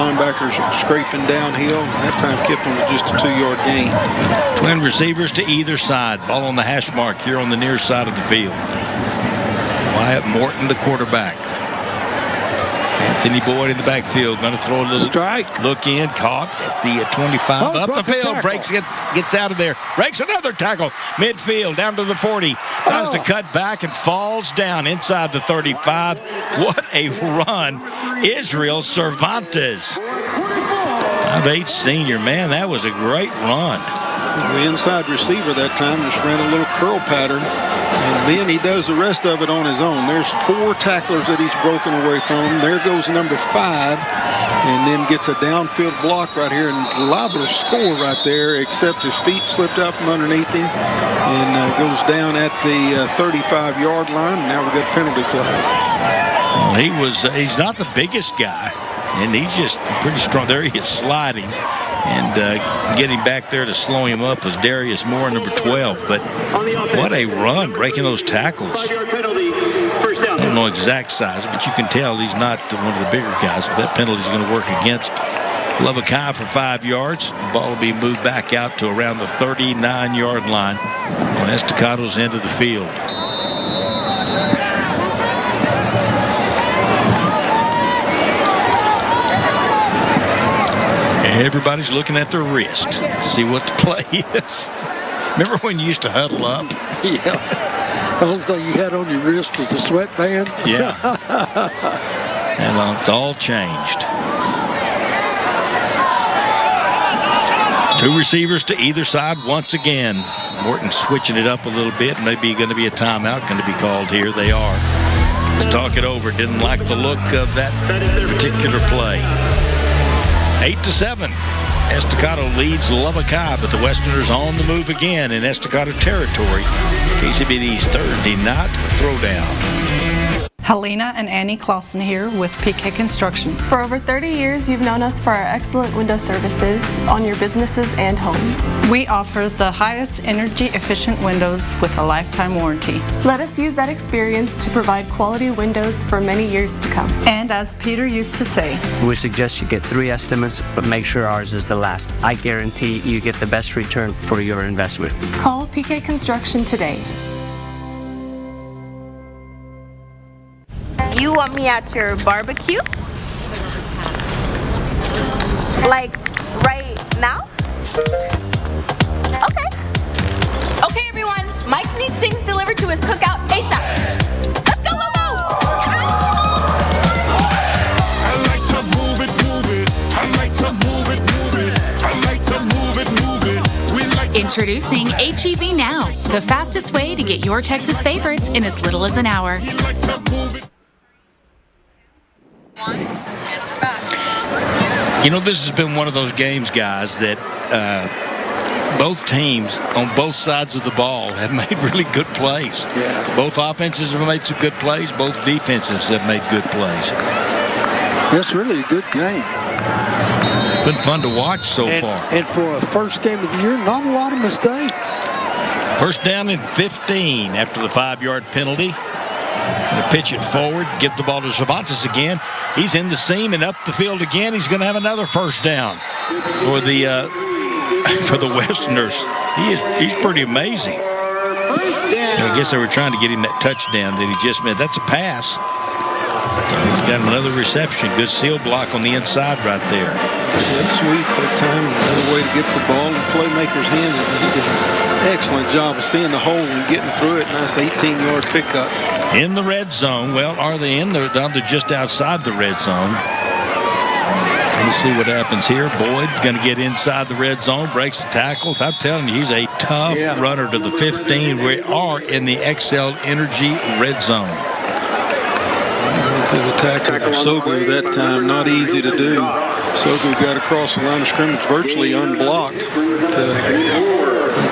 linebackers are scraping downhill. That time kept them with just a 2-yard gain. Twin receivers to either side. Ball on the hash mark here on the near side of the field. Wyatt Morton, the quarterback. Anthony Boyd in the backfield, going to throw a little strike. Look in, caught at the 25, up the field, breaks, gets out of there, breaks another tackle, midfield, down to the 40, tries to cut back and falls down inside the 35. What a run, Israel Cervantes. 5'8" senior, man, that was a great run. The inside receiver that time just ran a little curl pattern, and then he does the rest of it on his own. There's 4 tacklers that he's broken away from him. There goes number 5, and then gets a downfield block right here, and liable to score right there, except his feet slipped out from underneath him, and goes down at the 35-yard line. Now we've got a penalty flag. Well, he's not the biggest guy, and he's just pretty strong. There he is sliding. And getting back there to slow him up was Darius Moore, number 12. But what a run, breaking those tackles. I don't know exact size, but you can tell he's not one of the bigger guys. That penalty is going to work against Lubbock High for 5 yards. The ball will be moved back out to around the 39-yard line on Estacado's end of the field. Everybody's looking at their wrist to see what the play is. Remember when you used to huddle up? Yeah. The only thing you had on your wrist was the sweatband. Yeah. And it's all changed. 2 receivers to either side once again. Morton switching it up a little bit. Maybe going to be a timeout going to be called here. They are. Let's talk it over. Didn't like the look of that particular play. 8-7. Estacado leads Lubbock High, but the Westerners on the move again in Estacado territory. KCBD's Thursday night throwdown. Helena and Annie Clausen here with PK Construction. For over 30 years, you've known us for our excellent window services on your businesses and homes. We offer the highest energy efficient windows with a lifetime warranty. Let us use that experience to provide quality windows for many years to come. And as Peter used to say, we suggest you get 3 estimates, but make sure ours is the last. I guarantee you get the best return for your investment. Call PK Construction today. You want me at your barbecue? Like right now? Okay. Okay, everyone. Mike needs things delivered to his cookout ASAP. Let's go, go, go! I like to move it, move it. I like to move it, move it. I like to move it, move it. We like to Introducing HEB Now, the fastest way to get your Texas favorites in as little as an hour. You know, this has been one of those games, guys, that both teams on both sides of the ball have made really good plays. Yeah. Both offenses have made some good plays. Both defenses have made good plays. That's really a good game. It's been fun to watch so far. And for a first game of the year, not a lot of mistakes. First down and 15 after the 5-yard penalty. Going to pitch it forward, give the ball to Cervantes again. He's in the seam and up the field again. He's going to have another first down for the Westerners. He's pretty amazing. I guess they were trying to get him that touchdown that he just made. That's a pass. He's got another reception. Good seal block on the inside right there. That sweep that time, another way to get the ball in the playmaker's hands. He did an excellent job of seeing the hole and getting through it. Nice 18-yard pickup. In the red zone. Well, are they in there? They're just outside the red zone. Let me see what happens here. Boyd going to get inside the red zone, breaks the tackles. I'm telling you, he's a tough runner to the 15. We are in the XL Energy red zone. The tackle for Sogu that time, not easy to do. Sogu got across the line of scrimmage virtually unblocked. He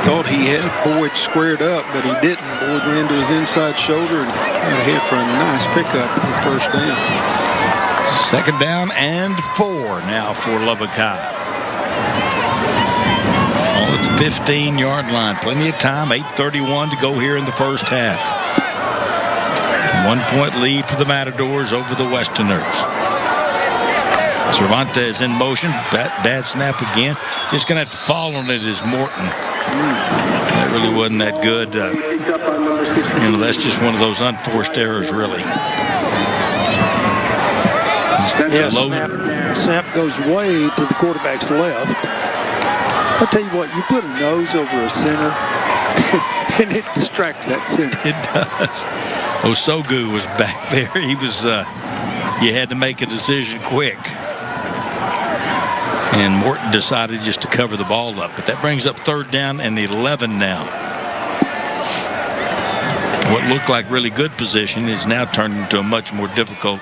thought he had Boyd squared up, but he didn't. Boyd ran to his inside shoulder and got ahead for a nice pickup for the first down. Second down and 4 now for Lubbock High. Oh, it's a 15-yard line. Plenty of time. 8:31 to go here in the first half. 1-point lead for the Matadors over the Westerners. Cervantes in motion. Bad snap again. Just going to have to fall on it is Morton. That really wasn't that good. That's just one of those unforced errors, really. Snap goes way to the quarterback's left. I'll tell you what, you put a nose over a center, and it distracts that center. It does. Osogu was back there. He was, you had to make a decision quick. And Morton decided just to cover the ball up. But that brings up 3rd down and 11 now. What looked like really good position is now turned into a much more difficult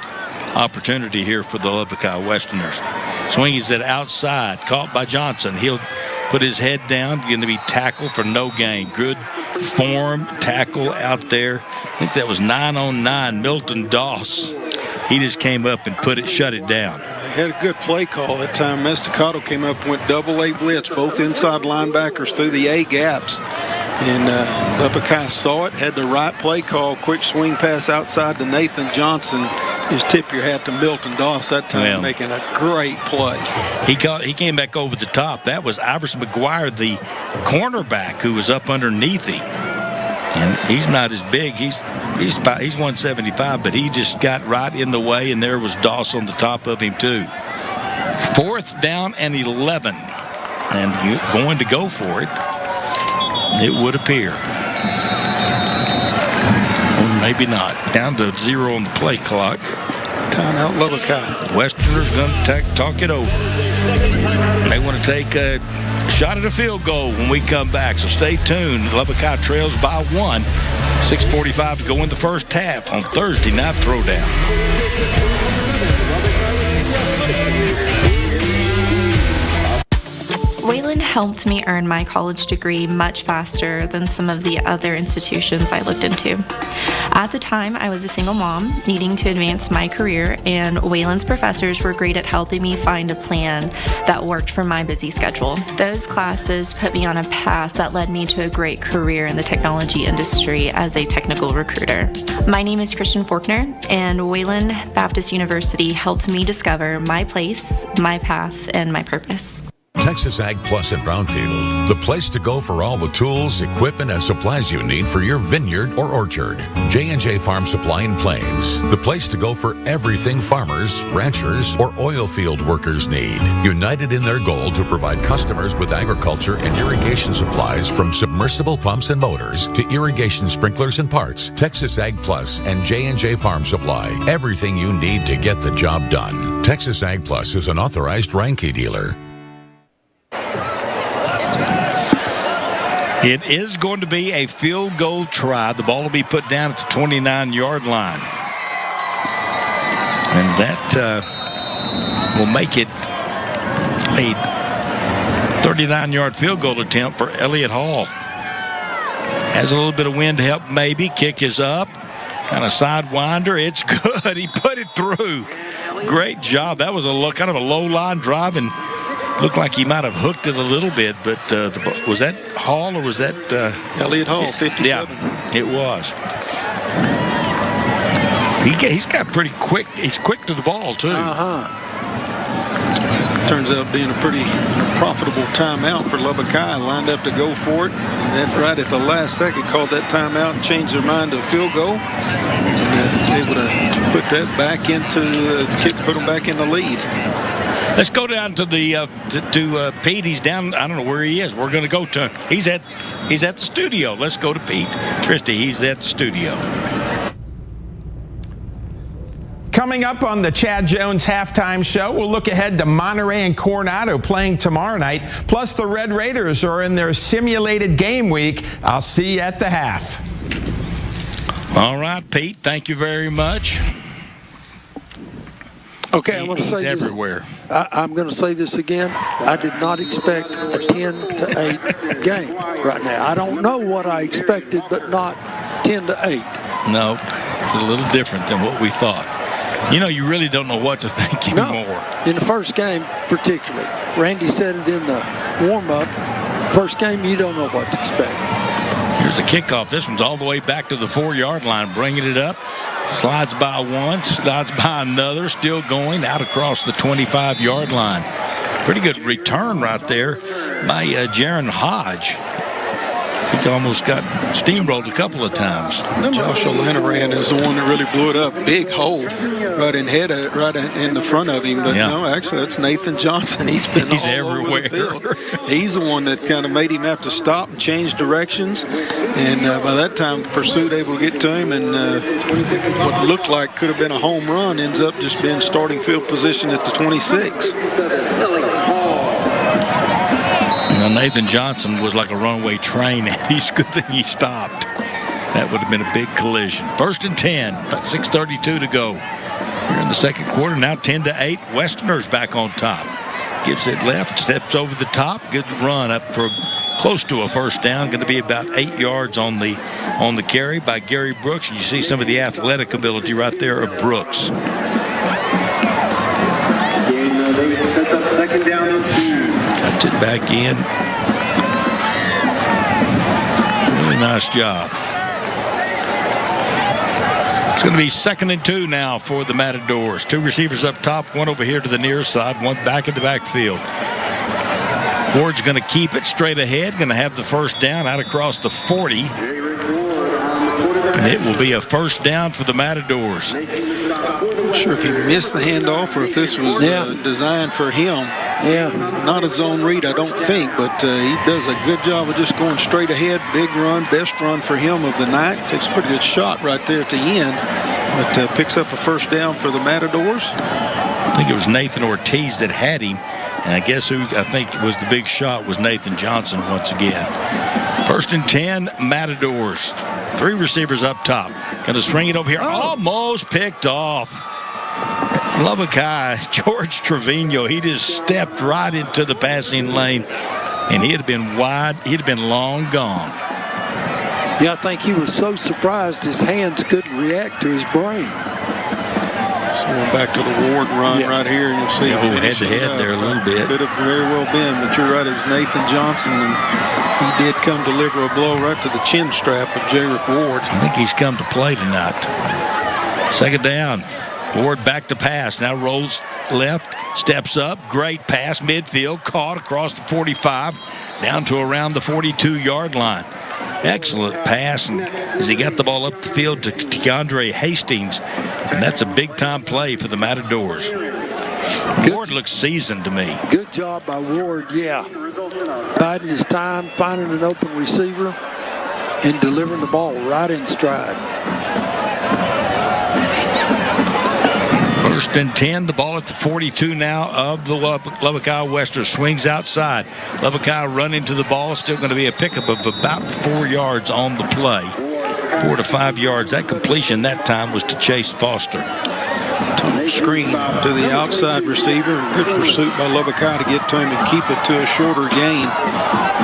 opportunity here for the Lubbock High Westerners. Swing is at outside, caught by Johnson. He'll put his head down, going to be tackled for no gain. Good form tackle out there. I think that was 9-on-9. Milton Doss. He just came up and shut it down. Had a good play call that time. Estacado came up, went double-A blitz, both inside linebackers through the A gaps. And Lubbock High saw it, had the right play call, quick swing pass outside to Nathan Johnson. Just tip your hat to Milton Doss that time, making a great play. He came back over the top. That was Iverson McGuire, the cornerback, who was up underneath him. And he's not as big. He's 175, but he just got right in the way, and there was Doss on the top of him too. 4th down and 11, and going to go for it. It would appear, or maybe not. Down to 0 on the play clock. Timeout, Lubbock High. Westerners going to talk it over. They want to take a shot at a field goal when we come back, so stay tuned. Lubbock High trails by 1. 6:45 to go in the first half on Thursday Night Throwdown. Wayland helped me earn my college degree much faster than some of the other institutions I looked into. At the time, I was a single mom needing to advance my career, and Wayland's professors were great at helping me find a plan that worked for my busy schedule. Those classes put me on a path that led me to a great career in the technology industry as a technical recruiter. My name is Christian Faulkner, and Wayland Baptist University helped me discover my place, my path, and my purpose. Texas Ag Plus in Brownfield, the place to go for all the tools, equipment, and supplies you need for your vineyard or orchard. J&J Farm Supply in Plains, the place to go for everything farmers, ranchers, or oil field workers need. United in their goal to provide customers with agriculture and irrigation supplies from submersible pumps and motors to irrigation sprinklers and parts. Texas Ag Plus and J&J Farm Supply, everything you need to get the job done. Texas Ag Plus is an authorized Ranke dealer. It is going to be a field goal try. The ball will be put down at the 29-yard line. And that will make it a 39-yard field goal attempt for Elliott Hall. Has a little bit of wind to help maybe. Kick is up. Kind of sidewinder. It's good. He put it through. Great job. That was kind of a low line drive, and looked like he might have hooked it a little bit, but was that Hall or was that Elliott Hall, 57? Yeah, it was. He's got pretty quick. He's quick to the ball too. Turns out being a pretty profitable timeout for Lubbock High. Lined up to go for it, and then right at the last second called that timeout and changed their mind to a field goal, and able to put that back into the kick, put them back in the lead. Let's go down to the to Pete. He's down. I don't know where he is. We're going to go to. He's at the studio. Let's go to Pete Christie. He's at the studio. Coming up on the Chad Jones halftime show, we'll look ahead to Monterey and Coronado playing tomorrow night. Plus, the Red Raiders are in their simulated game week. I'll see you at the half. All right, Pete. Thank you very much. Okay, I'm going to say everywhere. This. I'm going to say this again. I did not expect a 10-8 game right now. I don't know what I expected, but not 10-8. No, it's a little different than what we thought. You know, you really don't know what to think anymore. No, in the first game particularly. Randy said it in the warm-up. First game, you don't know what to expect. Here's a kickoff. This one's all the way back to the 4-yard line, bringing it up. Slides by one, slides by another, still going out across the 25-yard line. Pretty good return right there by Jaron Hodge. He almost got steamrolled a couple of times. Josh O'Lanaran is the one that really blew it up. Big hole right in the front of him. But no, actually, that's Nathan Johnson. He's been all everywhere. Over the field. He's the one that kind of made him have to stop and change directions. And by that time, Pursuit able to get to him. And what looked like could have been a home run ends up just being starting field position at the 26. Now, Nathan Johnson was like a runaway train, and he's good that he stopped. That would have been a big collision. 1st and 10, 6:32 to go. We're in the second quarter, now 10-8. Westerner's back on top. Gives it left, steps over the top. Good run up for close to a first down. Going to be about 8 yards on the carry by Gary Brooks. And you see some of the athletic ability right there of Brooks. Sets up second down and 2. Cuts it back in. Really nice job. It's going to be 2nd and 2 now for the Matadors. 2 receivers up top, one over here to the near side, one back in the backfield. Ward's going to keep it straight ahead, going to have the first down out across the 40. And it will be a first down for the Matadors. I'm not sure if he missed the handoff or if this was designed for him. Not a zone read, I don't think, but he does a good job of just going straight ahead. Big run, best run for him of the night. Takes a pretty good shot right there at the end, but picks up a first down for the Matadors. I think it was Nathan Ortiz that had him, and I guess who I think was the big shot was Nathan Johnson once again. 1st and 10, Matadors. 3 receivers up top. Going to string it over here. Almost picked off. Lubbock High, George Trevino, he just stepped right into the passing lane, and he'd have been wide. He'd have been long gone. Yeah, I think he was so surprised his hands couldn't react to his brain. So we're back to the Ward run right here, and you'll see head-to-head there a little bit. Could have very well been, but you're right, it was Nathan Johnson, and he did come deliver a blow right to the chin strap of J-Rick Ward. I think he's come to play tonight. 2nd down. Ward back to pass. Now rolls left, steps up. Great pass, midfield, caught across the 45, down to around the 42-yard line. Excellent pass, and as he got the ball up the field to Keandre Hastings, and that's a big-time play for the Matadors. Ward looks seasoned to me. Good job by Ward, biding his time, finding an open receiver, and delivering the ball right in stride. 1st 1st and 10. The ball at the 42 now of the Lubbock Western. Swings outside. Lubbock running to the ball. Still going to be a pickup of about 4 yards on the play. 4 to 5 yards. That completion that time was to Chase Foster. Screen to the outside receiver. Good pursuit by Lubbock to get to him and keep it to a shorter gain.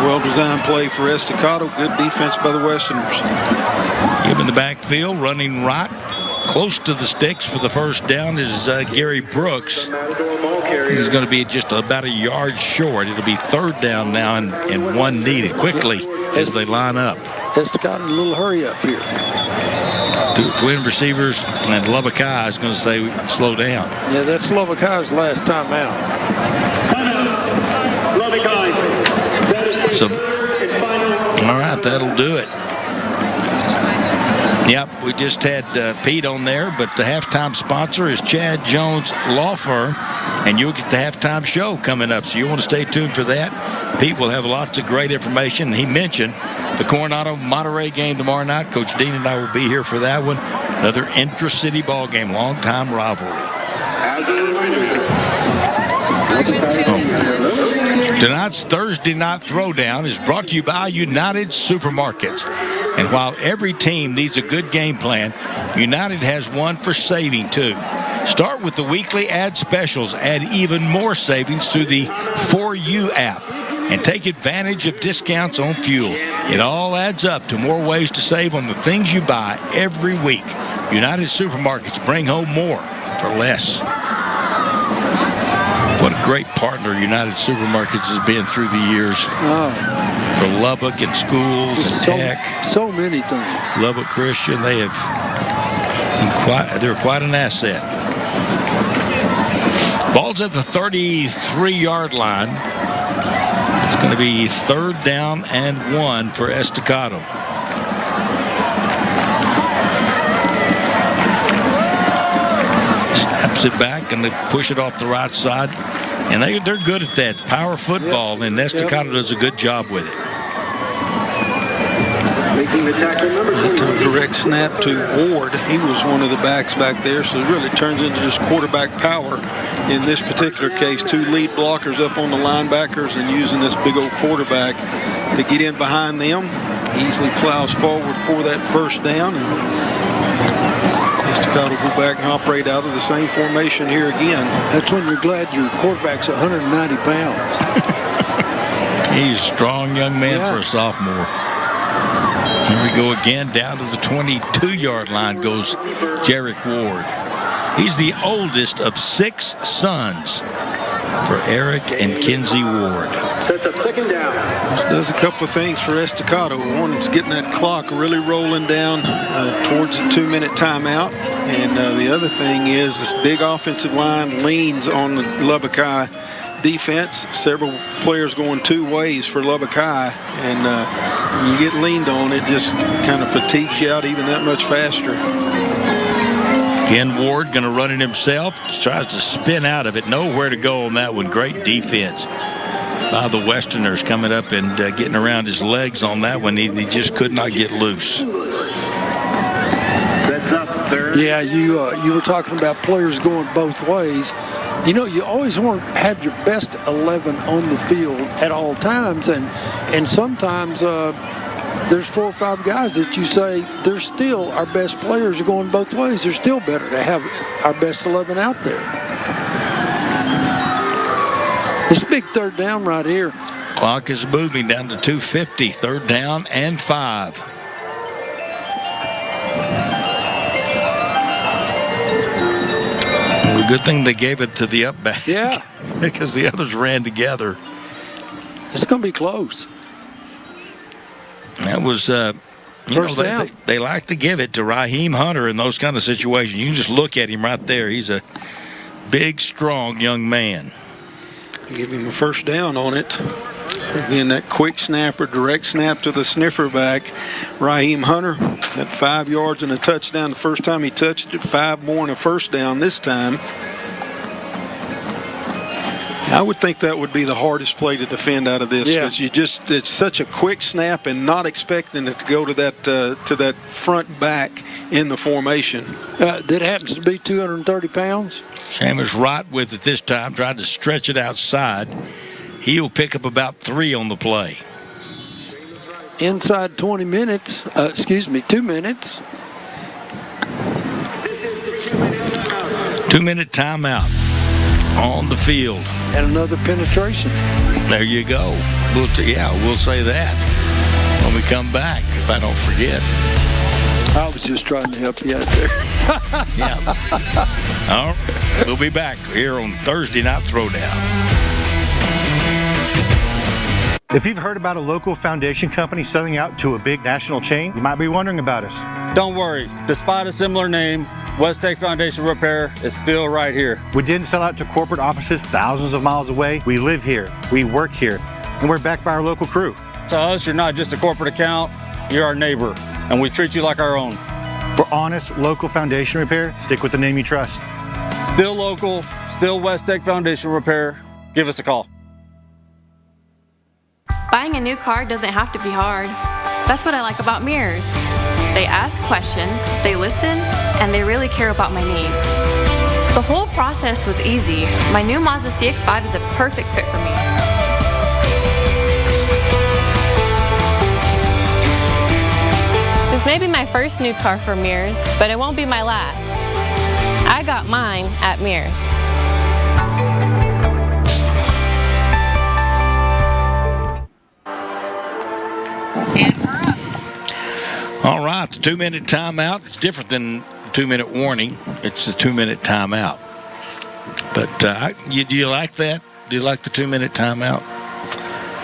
Well-designed play for Estacado. Good defense by the Westerners. Given the backfield, running right, close to the sticks for the first down is Gary Brooks. He's going to be just about a yard short. It'll be 3rd down now and 1 needed quickly as they line up. Estacado in a little hurry up here. 2 twin receivers, and Lubbock is going to say slow down. Yeah, that's Lubbock's last time out. So, all right, that'll do it. Yep, we just had Pete on there, but the halftime sponsor is Chad Jones Law Firm, and you'll get the halftime show coming up, so you want to stay tuned for that. Pete will have lots of great information. He mentioned the Coronado-Monterey game tomorrow night. Coach Dean and I will be here for that one. Another intra-city ball game, long-time rivalry. Tonight's Thursday Night Throwdown is brought to you by United Supermarkets. And while every team needs a good game plan, United has one for saving, too. Start with the weekly ad specials. Add even more savings through the For You app. And take advantage of discounts on fuel. It all adds up to more ways to save on the things you buy every week. United Supermarkets bring home more for less. What a great partner United Supermarkets has been through the years. Oh. For Lubbock and schools and tech. So many things. Lubbock Christian, they're quite an asset. Ball's at the 33-yard line. It's going to be 3rd down and 1 for Estacado. Snaps it back and they push it off the right side. And they're good at that. Power football, and Estacado does a good job with it. Direct snap to Ward. He was one of the backs back there, so it really turns into just quarterback power. In this particular case, 2 lead blockers up on the linebackers and using this big old quarterback to get in behind them. Easily plows forward for that 1st down. Estacado go back and operate out of the same formation here again. That's when you're glad your quarterback's 190 pounds. He's a strong young man for a sophomore. Here we go again. Down to the 22-yard line goes Jarek Ward. He's the oldest of 6 sons for Eric and Kinsey Ward. Sets up 2nd down. This does a couple of things for Estacado. One, it's getting that clock really rolling down towards the 2-minute timeout. And the other thing is this big offensive line leans on the Lubbock High defense. Several players going 2 ways for Lubbock High. And when you get leaned on, it just kind of fatigues you out even that much faster. Again, Ward going to run it himself. Tries to spin out of it. Nowhere to go on that one. Great defense by the Westerners coming up and getting around his legs on that one. He just could not get loose. Yeah, you were talking about players going both ways. You know, you always want to have your best 11 on the field at all times, and sometimes there's 4 or 5 guys that you say they're still our best players are going both ways. They're still better to have our best 11 out there. It's a big 3rd down right here. Clock is moving down to 2:50. 3rd down and 5. Well, good thing they gave it to the up back. Yeah. Because the others ran together. It's going to be close. That was, they like to give it to Raheem Hunter in those kind of situations. You can just look at him right there. He's a big, strong young man. Give him a 1st down on it. Again, that quick snap or direct snap to the sniffer back. Raheem Hunter had 5 yards and a touchdown the first time he touched it. 5 more and a 1st down this time. I would think that would be the hardest play to defend out of this, because it's such a quick snap and not expecting it to go to that front back in the formation. That happens to be 230 pounds. Seamus right with it this time, tried to stretch it outside. He'll pick up about 3 on the play. Inside 2 minutes. 2 minutes. 2-minute timeout on the field. And another penetration. There you go. We'll say that when we come back, if I don't forget. I was just trying to help you out there. Yeah. All right. We'll be back here on Thursday Night Throwdown. If you've heard about a local foundation company selling out to a big national chain, you might be wondering about us. Don't worry. Despite a similar name, West Tech Foundation Repair is still right here. We didn't sell out to corporate offices thousands of miles away. We live here, we work here, and we're backed by our local crew. To us, you're not just a corporate account, you're our neighbor, and we treat you like our own. For honest local foundation repair, stick with the name you trust. Still local, still West Tech Foundation Repair. Give us a call. Buying a new car doesn't have to be hard. That's what I like about Mirrors. They ask questions, they listen, and they really care about my needs. The whole process was easy. My new Mazda CX-5 is a perfect fit for me. This may be my first new car for Mirrors, but it won't be my last. I got mine at Mirrors. All right, the 2-minute timeout. It's different than 2-minute warning. It's a 2-minute timeout. But do you like that? Do you like the 2-minute timeout?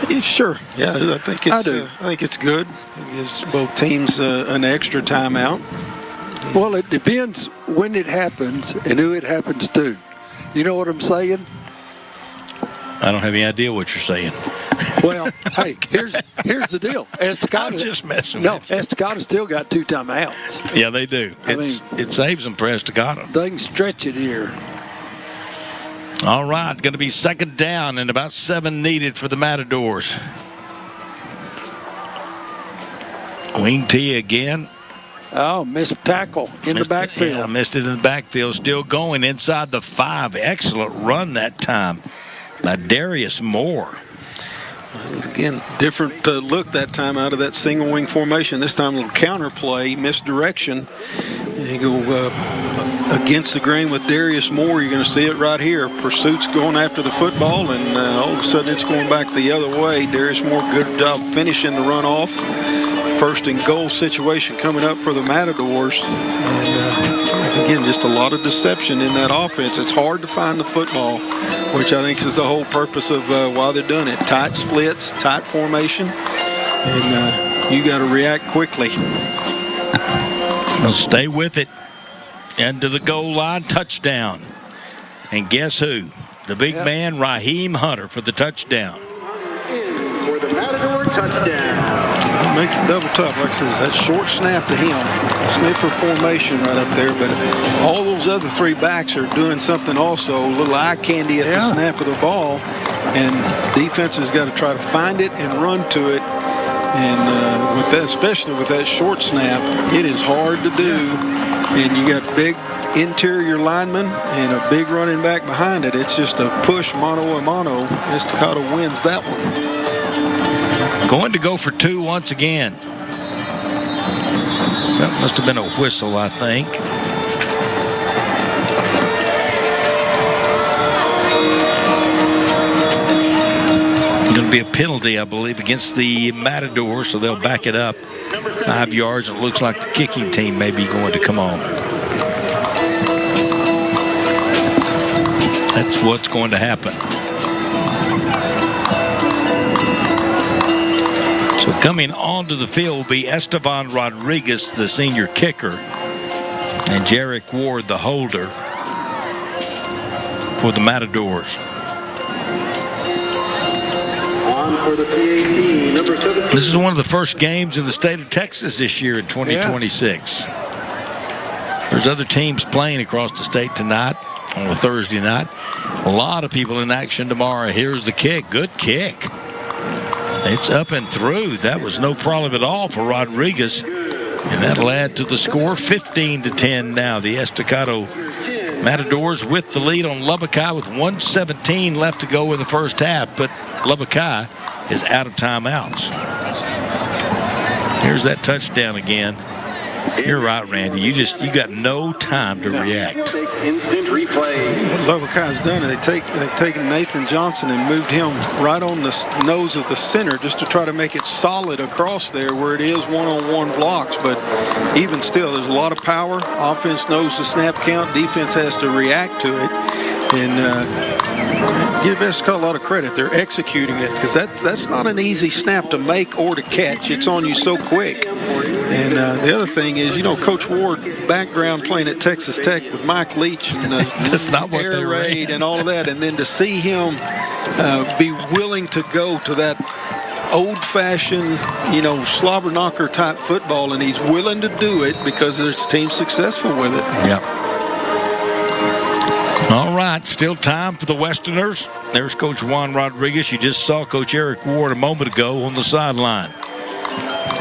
Yeah, sure. Yeah, I think it's. I do. I think it's good. It gives both teams an extra timeout. Well, it depends when it happens and who it happens to. You know what I'm saying? I don't have any idea what you're saying. Well, hey, here's the deal. Estacado. I'm just messing with you. Estacado still got 2 timeouts. Yeah, they do. It saves them for Estacado. They can stretch it here. All right, going to be 2nd down and about 7 needed for the Matadors. Wing T again. Oh, missed tackle in the backfield. Yeah, missed it in the backfield. Still going inside the 5. Excellent run that time by Darius Moore. Again, different look that time out of that single wing formation. This time a little counter play, misdirection. And you go against the grain with Darius Moore. You're going to see it right here. Pursuit's going after the football, and all of a sudden it's going back the other way. Darius Moore, good job finishing the run off. 1st and goal situation coming up for the Matadors. And again, just a lot of deception in that offense. It's hard to find the football, which I think is the whole purpose of why they're doing it. Tight splits, tight formation, and you got to react quickly. They'll stay with it. Into the goal line, touchdown. And guess who? The big man, Raheem Hunter, for the touchdown. For the Matador touchdown. It makes it double tough. Like I said, that short snap to him. Sniffer formation right up there. But all those other 3 backs are doing something also. A little eye candy at the snap of the ball. And defense has got to try to find it and run to it. And with that, especially with that short snap, it is hard to do. And you got big interior linemen and a big running back behind it. It's just a push mano a mano. Estacado wins that one. Going to go for 2 once again. That must have been a whistle, I think. Going to be a penalty, I believe, against the Matadors, so they'll back it up 5 yards. It looks like the kicking team may be going to come on. That's what's going to happen. So coming onto the field will be Esteban Rodriguez, the senior kicker, and Jarek Ward, the holder, for the Matadors. This is one of the first games in the state of Texas this year in 2026. There's other teams playing across the state tonight. on a Thursday night. A lot of people in action tomorrow. Here's the kick. Good kick. It's up and through. That was no problem at all for Rodriguez. And that'll add to the score, 15-10 now. The Estacado Matadors with the lead on Lubbock High with 1:17 left to go in the first half. But Lubbock High is out of timeouts. Here's that touchdown again. You're right, Randy. You got no time to react. Instant replay. What Lubbock High's done, they've taken Nathan Johnson and moved him right on the nose of the center just to try to make it solid across there where it is one-on-one blocks. But even still, there's a lot of power. Offense knows the snap count. Defense has to react to it. And give Estacado a lot of credit. They're executing it because that's not an easy snap to make or to catch. It's on you so quick. And the other thing is, Coach Ward background playing at Texas Tech with Mike Leach and that's not what air raid and all of that, and then to see him be willing to go to that old-fashioned, slobber knocker type football, and he's willing to do it because his team's successful with it. Yep. All right, still time for the Westerners. There's Coach Juan Rodriguez. You just saw Coach Eric Ward a moment ago on the sideline.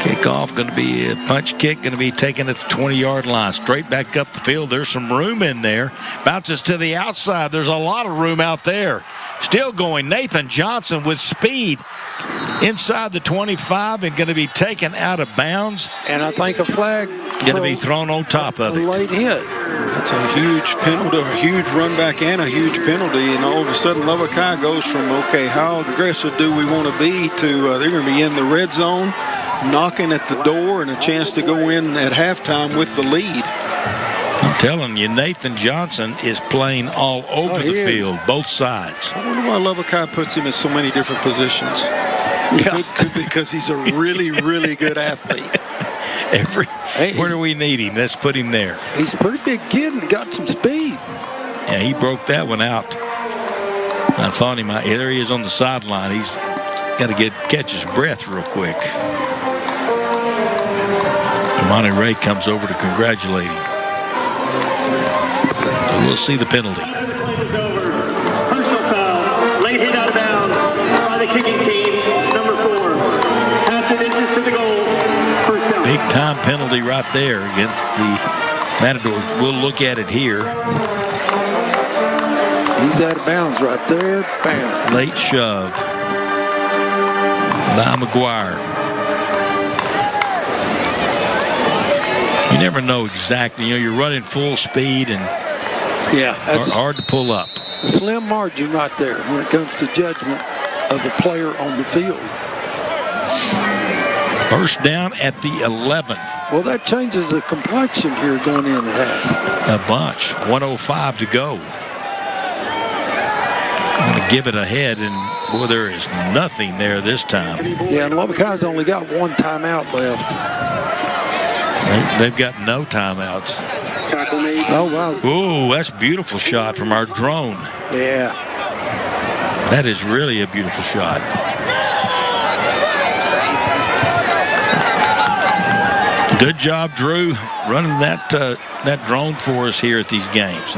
Kickoff going to be a punch kick, going to be taken at the 20-yard line. Straight back up the field. There's some room in there. Bounces to the outside. There's a lot of room out there. Still going. Nathan Johnson with speed inside the 25 and going to be taken out of bounds. And I think a flag going to be thrown on top of it. A late hit. That's a huge penalty, a huge run back and a huge penalty. And all of a sudden, Lubbock High goes from, okay, how aggressive do we want to be to they're going to be in the red zone, knocking at the door, and a chance to go in at halftime with the lead. I'm telling you, Nathan Johnson is playing all over the field, both sides. I wonder why Lubbock High puts him in so many different positions. Yeah. Could because he's a really, really good athlete. Where do we need him? Let's put him there. He's a pretty big kid and got some speed. Yeah, he broke that one out. I thought he might. There he is on the sideline. He's got to catch his breath real quick. Monty Ray comes over to congratulate him. So we'll see the penalty. Personal foul. Late hit out of bounds by the kicking team. Number 4. Pass it into the goal. First down. Big time penalty right there against the Matadors. We'll look at it here. He's out of bounds right there. Bam. Late shove by McGuire. You never know exactly. You're running full speed and that's hard to pull up. A slim margin right there when it comes to judgment of the player on the field. First down at the 11. Well, that changes the complexion here going in at half. A bunch. 1:05 to go. I'm going to give it ahead, and boy, there is nothing there this time. Yeah, and Lubbock High's only got one timeout left. They've got no timeouts. Tackle made. Oh, wow. Ooh, that's a beautiful shot from our drone. Yeah. That is really a beautiful shot. Good job, Drew, running that drone for us here at these games.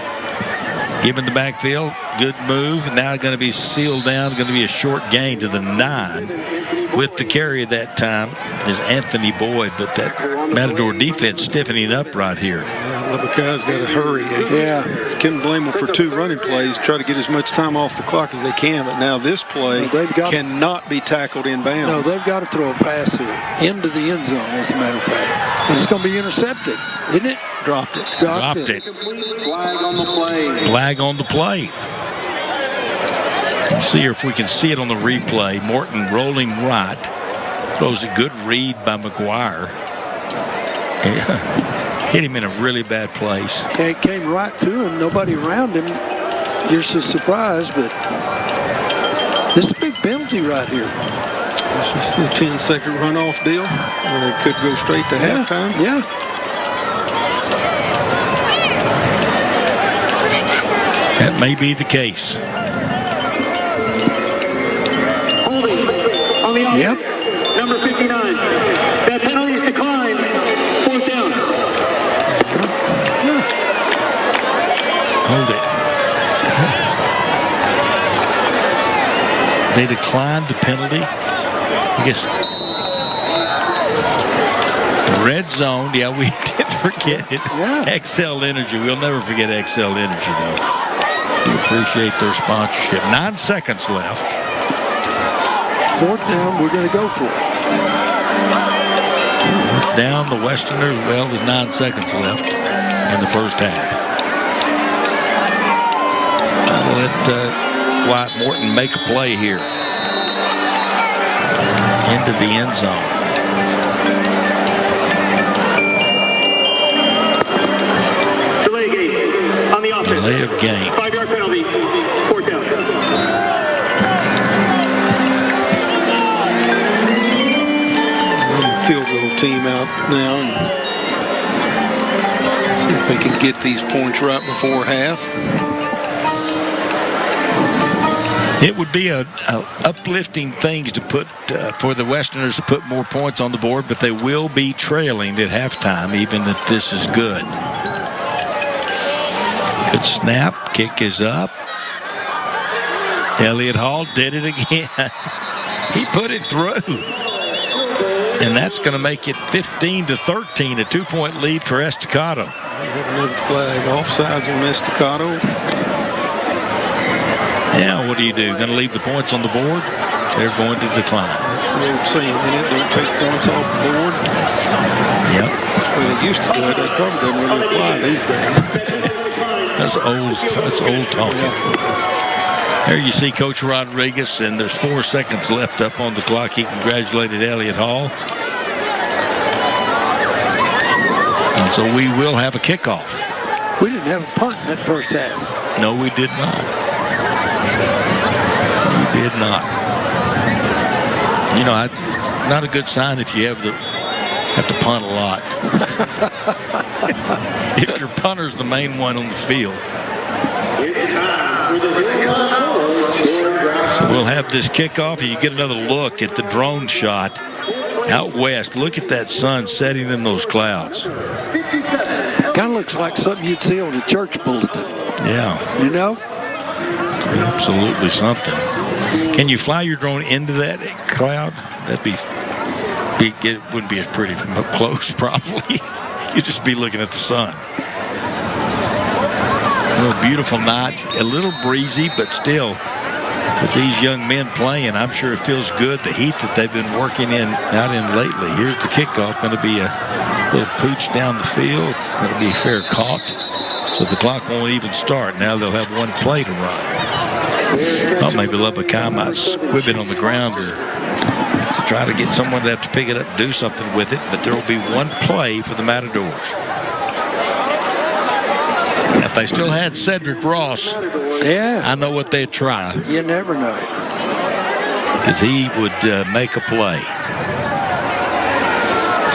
Given the backfield, good move. Now going to be sealed down. Going to be a short gain to the 9. With the carry at that time is Anthony Boyd, but that Matador defense stiffening up right here. Yeah, Lubbock High's got to hurry. Yeah. Can't blame them for 2 running plays. Try to get as much time off the clock as they can. But now this play cannot be tackled in bounds. No, they've got to throw a pass here into the end zone, as a matter of fact. And it's going to be intercepted, isn't it? Dropped it. Dropped it. Flag on the play. Flag on the play. Let's see if we can see it on the replay. Morton rolling right. Throws a good read by McGuire. Yeah. Hit him in a really bad place. Yeah, it came right to him. Nobody around him. You're so surprised, but this is a big penalty right here. It's just the 10-second runoff deal. Where it could go straight to halftime. Yeah. That may be the case. On the offense, Yep. number 59. That penalty is declined. 4th down. Hold it. They declined the penalty. I guess red zone. Yeah, we did forget it. Yeah. XL Energy. We'll never forget XL Energy, though. We appreciate their sponsorship. 9 seconds left. 4th down, we're going to go for it. Down the Westerners, well, with 9 seconds left in the first half. I'll let Wyatt Morton make a play here. Into the end zone. Delay game on the offense. Delay of game. 5-yard penalty. 4th down. Field goal team out now and see if they can get these points right before half. It would be a uplifting thing to put for the Westerners to put more points on the board, but they will be trailing at halftime, even if this is good. Good snap. Kick is up. Elliott Hall did it again. He put it through. And that's going to make it 15-13, a 2-point lead for Estacado. We have another flag offsides on Estacado. Now what do? Going to leave the points on the board? They're going to decline. That's the old saying, don't take points off the board. Yep. That's the way they used to do it. That probably doesn't really apply these days. That's old talking. Yeah. There you see Coach Rodriguez, and there's 4 seconds left up on the clock. He congratulated Elliott Hall. And so we will have a kickoff. We didn't have a punt in that first half. No, we did not. We did not. You know, it's not a good sign if you have to punt a lot. If your punter's the main one on the field. So we'll have this kickoff, and you get another look at the drone shot out west. Look at that sun setting in those clouds. Kind of looks like something you'd see on a church bulletin. Yeah. You know? It's absolutely something. Can you fly your drone into that cloud? That'd be it wouldn't be as pretty from up close, probably. You'd just be looking at the sun. A beautiful night, a little breezy, but still, with these young men playing, I'm sure it feels good, the heat that they've been working out in lately. Here's the kickoff, going to be a little pooch down the field, going to be fair caught, so the clock won't even start. Now they'll have one play to run. Thought maybe Lubbock might squib it on the ground or to try to get someone to have to pick it up and do something with it, but there will be one play for the Matadors. If they still had Cedric Ross, I know what they'd try. You never know. Because he would make a play.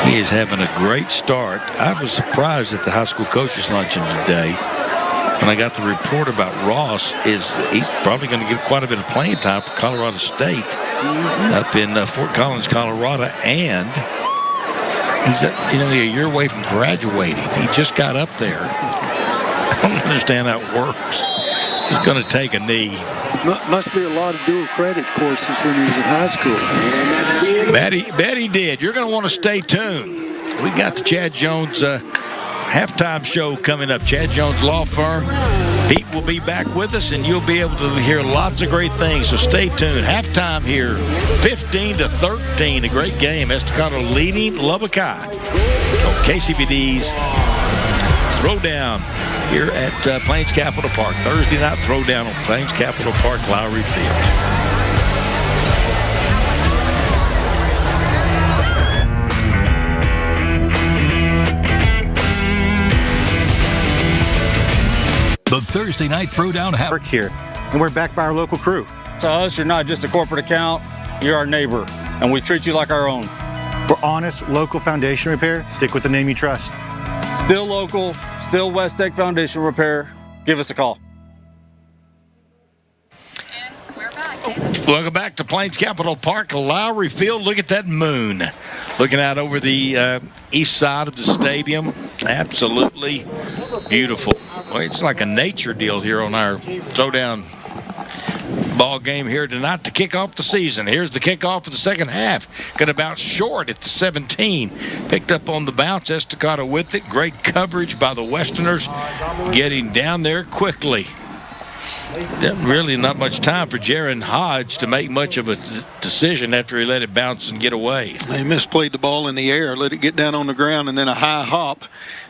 He is having a great start. I was surprised at the high school coaches luncheon today when I got the report about Ross. He's probably going to get quite a bit of playing time for Colorado State up in Fort Collins, Colorado, and he's only a year away from graduating. He just got up there. I don't understand how it works. He's going to take a knee. Must be a lot of dual credit courses when he was in high school. Bet he did. You're going to want to stay tuned. We got the Chad Jones halftime show coming up. Chad Jones Law Firm. Pete will be back with us, and you'll be able to hear lots of great things. So stay tuned. Halftime here, 15-13. A great game. Estacado leading Lubbock High. KCBD's Throwdown here at Plains Capital Park. Thursday night throwdown on Plains Capital Park, Lowry Field. The Thursday night throwdown work here, and we're backed by our local crew. To us, you're not just a corporate account, you're our neighbor, and we treat you like our own. For honest local foundation repair, stick with the name you trust. Still local, still West Tech Foundation Repair. Give us a call. Welcome back to Plains Capital Park, Lowry Field. Look at that moon. Looking out over the east side of the stadium. Absolutely beautiful. Well, it's like a nature deal here on our throwdown ball game here tonight to kick off the season. Here's the kickoff of the second half. Going to bounce short at the 17. Picked up on the bounce. Estacado with it. Great coverage by the Westerners. Getting down there quickly. Really not much time for Jaron Hodge to make much of a decision after he let it bounce and get away. He misplayed the ball in the air, let it get down on the ground, and then a high hop.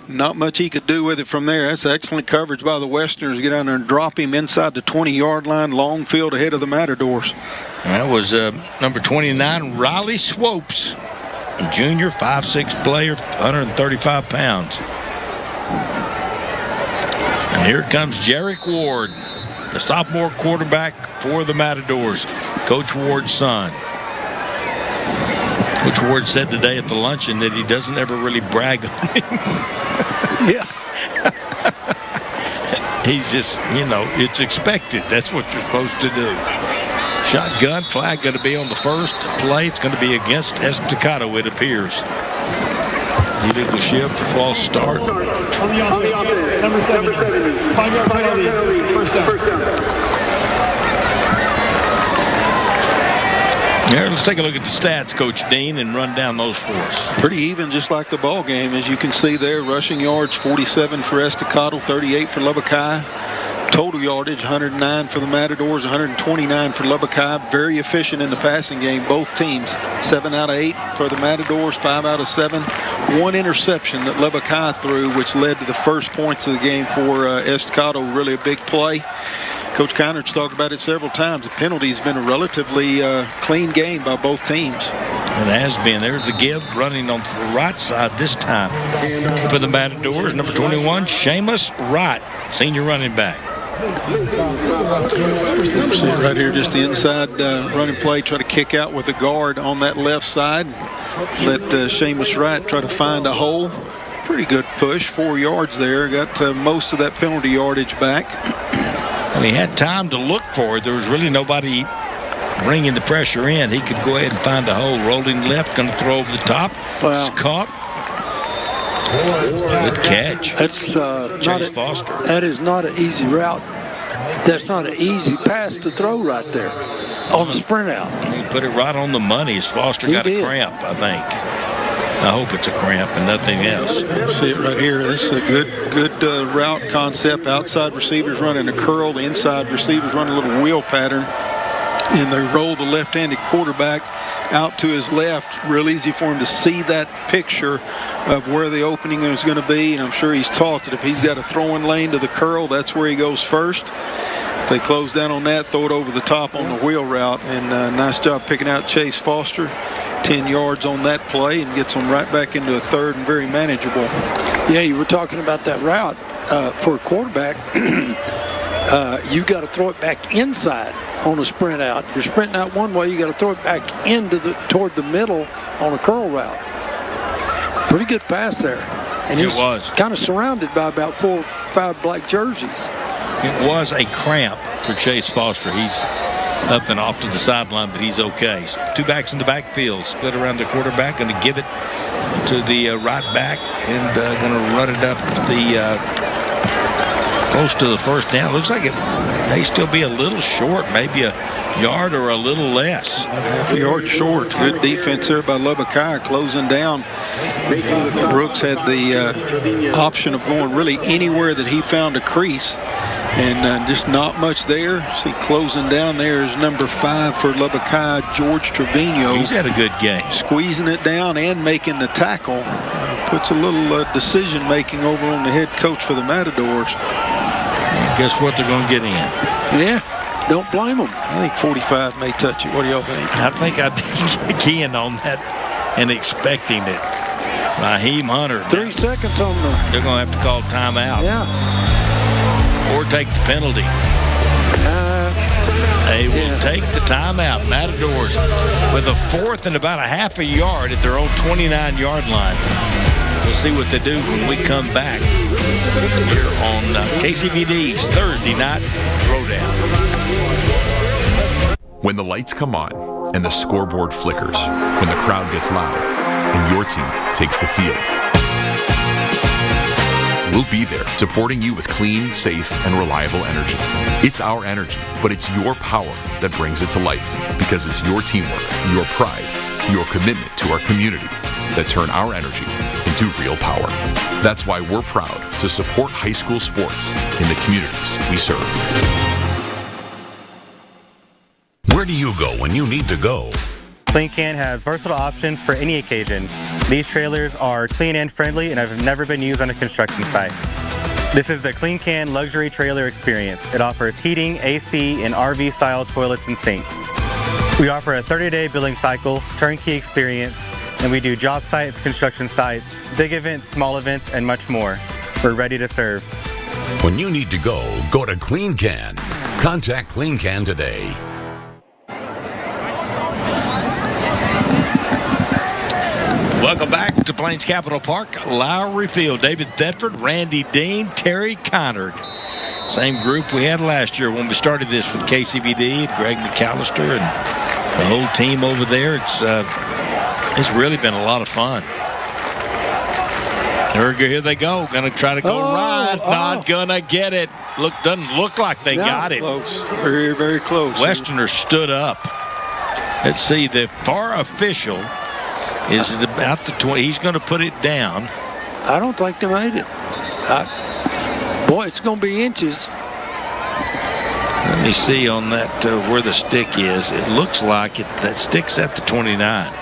Not much he could do with it from there. That's excellent coverage by the Westerners. Get down there and drop him inside the 20-yard line, long field ahead of the Matadors. That was number 29, Riley Swopes, a junior, 5'6" player, 135 pounds. And here comes Jarek Ward, the sophomore quarterback for the Matadors, Coach Ward's son. Coach Ward said today at the luncheon that he doesn't ever really brag on him. Yeah. He's just, it's expected. That's what you're supposed to do. Shotgun flag going to be on the first play. It's going to be against Estacado, it appears. Illegal shift or false start. On the offense, number 70. 5-yard penalty, first down. Here, let's take a look at the stats, Coach Dean, and run down those for us. Pretty even, just like the ball game, as you can see there. Rushing yards, 47 for Estacado, 38 for Lubbock High. Total yardage, 109 for the Matadors, 129 for Lubbock High. Very efficient in the passing game, both teams. 7 out of 8 for the Matadors, 5 out of 7. One interception that Lubbock High threw, which led to the first points of the game for Estacado. Really a big play. Coach Connert's talked about it several times. The penalty has been a relatively clean game by both teams. It has been. There's the give running on the right side this time for the Matadors. Number 21, Seamus Wright, senior running back. See it right here, just the inside running play. Try to kick out with a guard on that left side. Let Seamus Wright try to find a hole. Pretty good push, 4 yards there. Got most of that penalty yardage back. And he had time to look for it. There was really nobody bringing the pressure in. He could go ahead and find a hole. Rolling left, going to throw over the top. Wow. It's caught. Good catch. That's Chase Foster. That is not an easy route. That's not an easy pass to throw right there on the sprint out. He put it right on the money as Foster got a cramp, I think. I hope it's a cramp and nothing else. See it right here. This is a good route concept. Outside receivers running a curl. The inside receivers running a little wheel pattern. And they roll the left-handed quarterback out to his left. Real easy for him to see that picture of where the opening is going to be. And I'm sure he's taught that if he's got a throwing lane to the curl, that's where he goes first. If they close down on that, throw it over the top on the wheel route. And nice job picking out Chase Foster. 10 yards on that play and gets them right back into a third and very manageable. Yeah, you were talking about that route for a quarterback. You've got to throw it back inside on a sprint out. You're sprinting out one way, you got to throw it back toward the middle on a curl route. Pretty good pass there. And he was kind of surrounded by about 4 or 5 black jerseys. It was a cramp for Chase Foster. He's up and off to the sideline, but he's okay. 2 backs in the backfield, split around the quarterback, going to give it to the right back and going to run it up the close to the first down. Looks like it may still be a little short, maybe a yard or a little less. Half a yard short. Good defense there by Lubbock High, closing down. Brooks had the option of going really anywhere that he found a crease. And just not much there. See, closing down there is number 5 for Lubbock High, George Trevino. He's had a good game. Squeezing it down and making the tackle. Puts a little decision-making over on the head coach for the Matadors. And guess what they're going to get in? Yeah, don't blame them. I think 45 may touch it. What do y'all think? I think I'd be keying on that and expecting it. Raheem Hunter. 3 seconds on the... They're going to have to call timeout. Yeah. Or take the penalty. They will take the timeout. Matadors with a 4th and about a half a yard at their own 29-yard line. We'll see what they do when we come back here on KCBD's Thursday Night Throwdown. When the lights come on and the scoreboard flickers, when the crowd gets loud and your team takes the field. We'll be there, supporting you with clean, safe, and reliable energy. It's our energy, but it's your power that brings it to life, because it's your teamwork, your pride, your commitment to our community that turn our energy into real power. That's why we're proud to support high school sports in the communities we serve. Where do you go when you need to go? Clean Can has versatile options for any occasion. These trailers are clean and friendly and have never been used on a construction site. This is the Clean Can luxury trailer experience. It offers heating, AC, and RV-style toilets and sinks. We offer a 30-day billing cycle, turnkey experience, and we do job sites, construction sites, big events, small events, and much more. We're ready to serve. When you need to go to Clean Can. Contact Clean Can today. Welcome back to Plains Capital Park, Lowry Field. David Thetford, Randy Dean, Terry Conard. Same group we had last year when we started this with KCBD, Greg McAllister, and the whole team over there. It's really been a lot of fun. Here they go. Going to try to go right. Not going to get it. Doesn't look like they got it. Close. Very, very close. Westerner stood up. Let's see. The far official is about the 20. He's going to put it down. I don't think they made it. Boy, it's going to be inches. Let me see on that where the stick is. It looks like that stick's at the 29.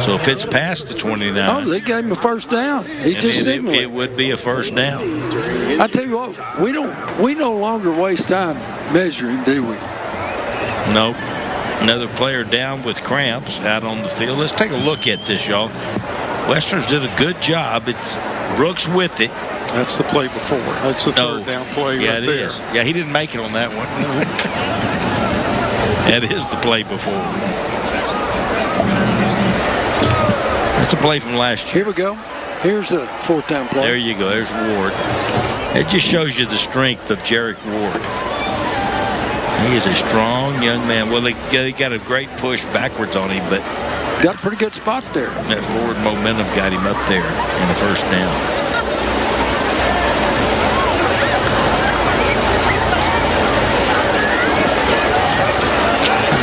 So if it's past the 29. Oh, they gave him a first down. He just signaled it would be a first down. I tell you what, we no longer waste time measuring, do we? Nope. Another player down with cramps out on the field. Let's take a look at this, y'all. Westerners did a good job. It's Brooks with it. That's the play before. That's the third down play right there. Is. Yeah, he didn't make it on that one. That is the play before. That's a play from last year. Here we go. Here's the fourth down play. There you go. There's Ward. It just shows you the strength of Jarek Ward. He is a strong young man. Well, they got a great push backwards on him, but got a pretty good spot there. That forward momentum got him up there in the first down.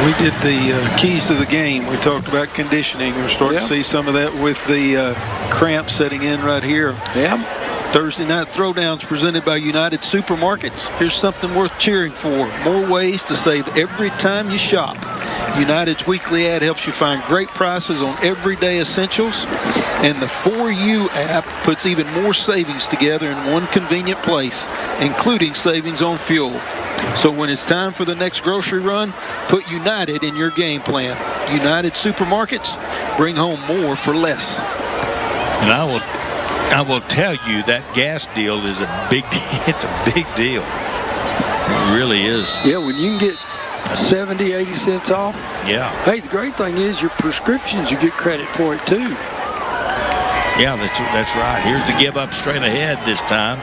We did the keys to the game. We talked about conditioning. We're starting to see some of that with the cramp setting in right here. Yeah. Thursday night throwdowns presented by United Supermarkets. Here's something worth cheering for. More ways to save every time you shop. United's weekly ad helps you find great prices on everyday essentials. And the For You app puts even more savings together in one convenient place, including savings on fuel. So when it's time for the next grocery run, put United in your game plan. United Supermarkets, bring home more for less. And I will tell you that gas deal is a big it's a big deal. It really is. Yeah, when you can get 70, 80 cents off. Yeah. Hey, the great thing is your prescriptions, you get credit for it too. Yeah, that's right. Here's the give up straight ahead this time.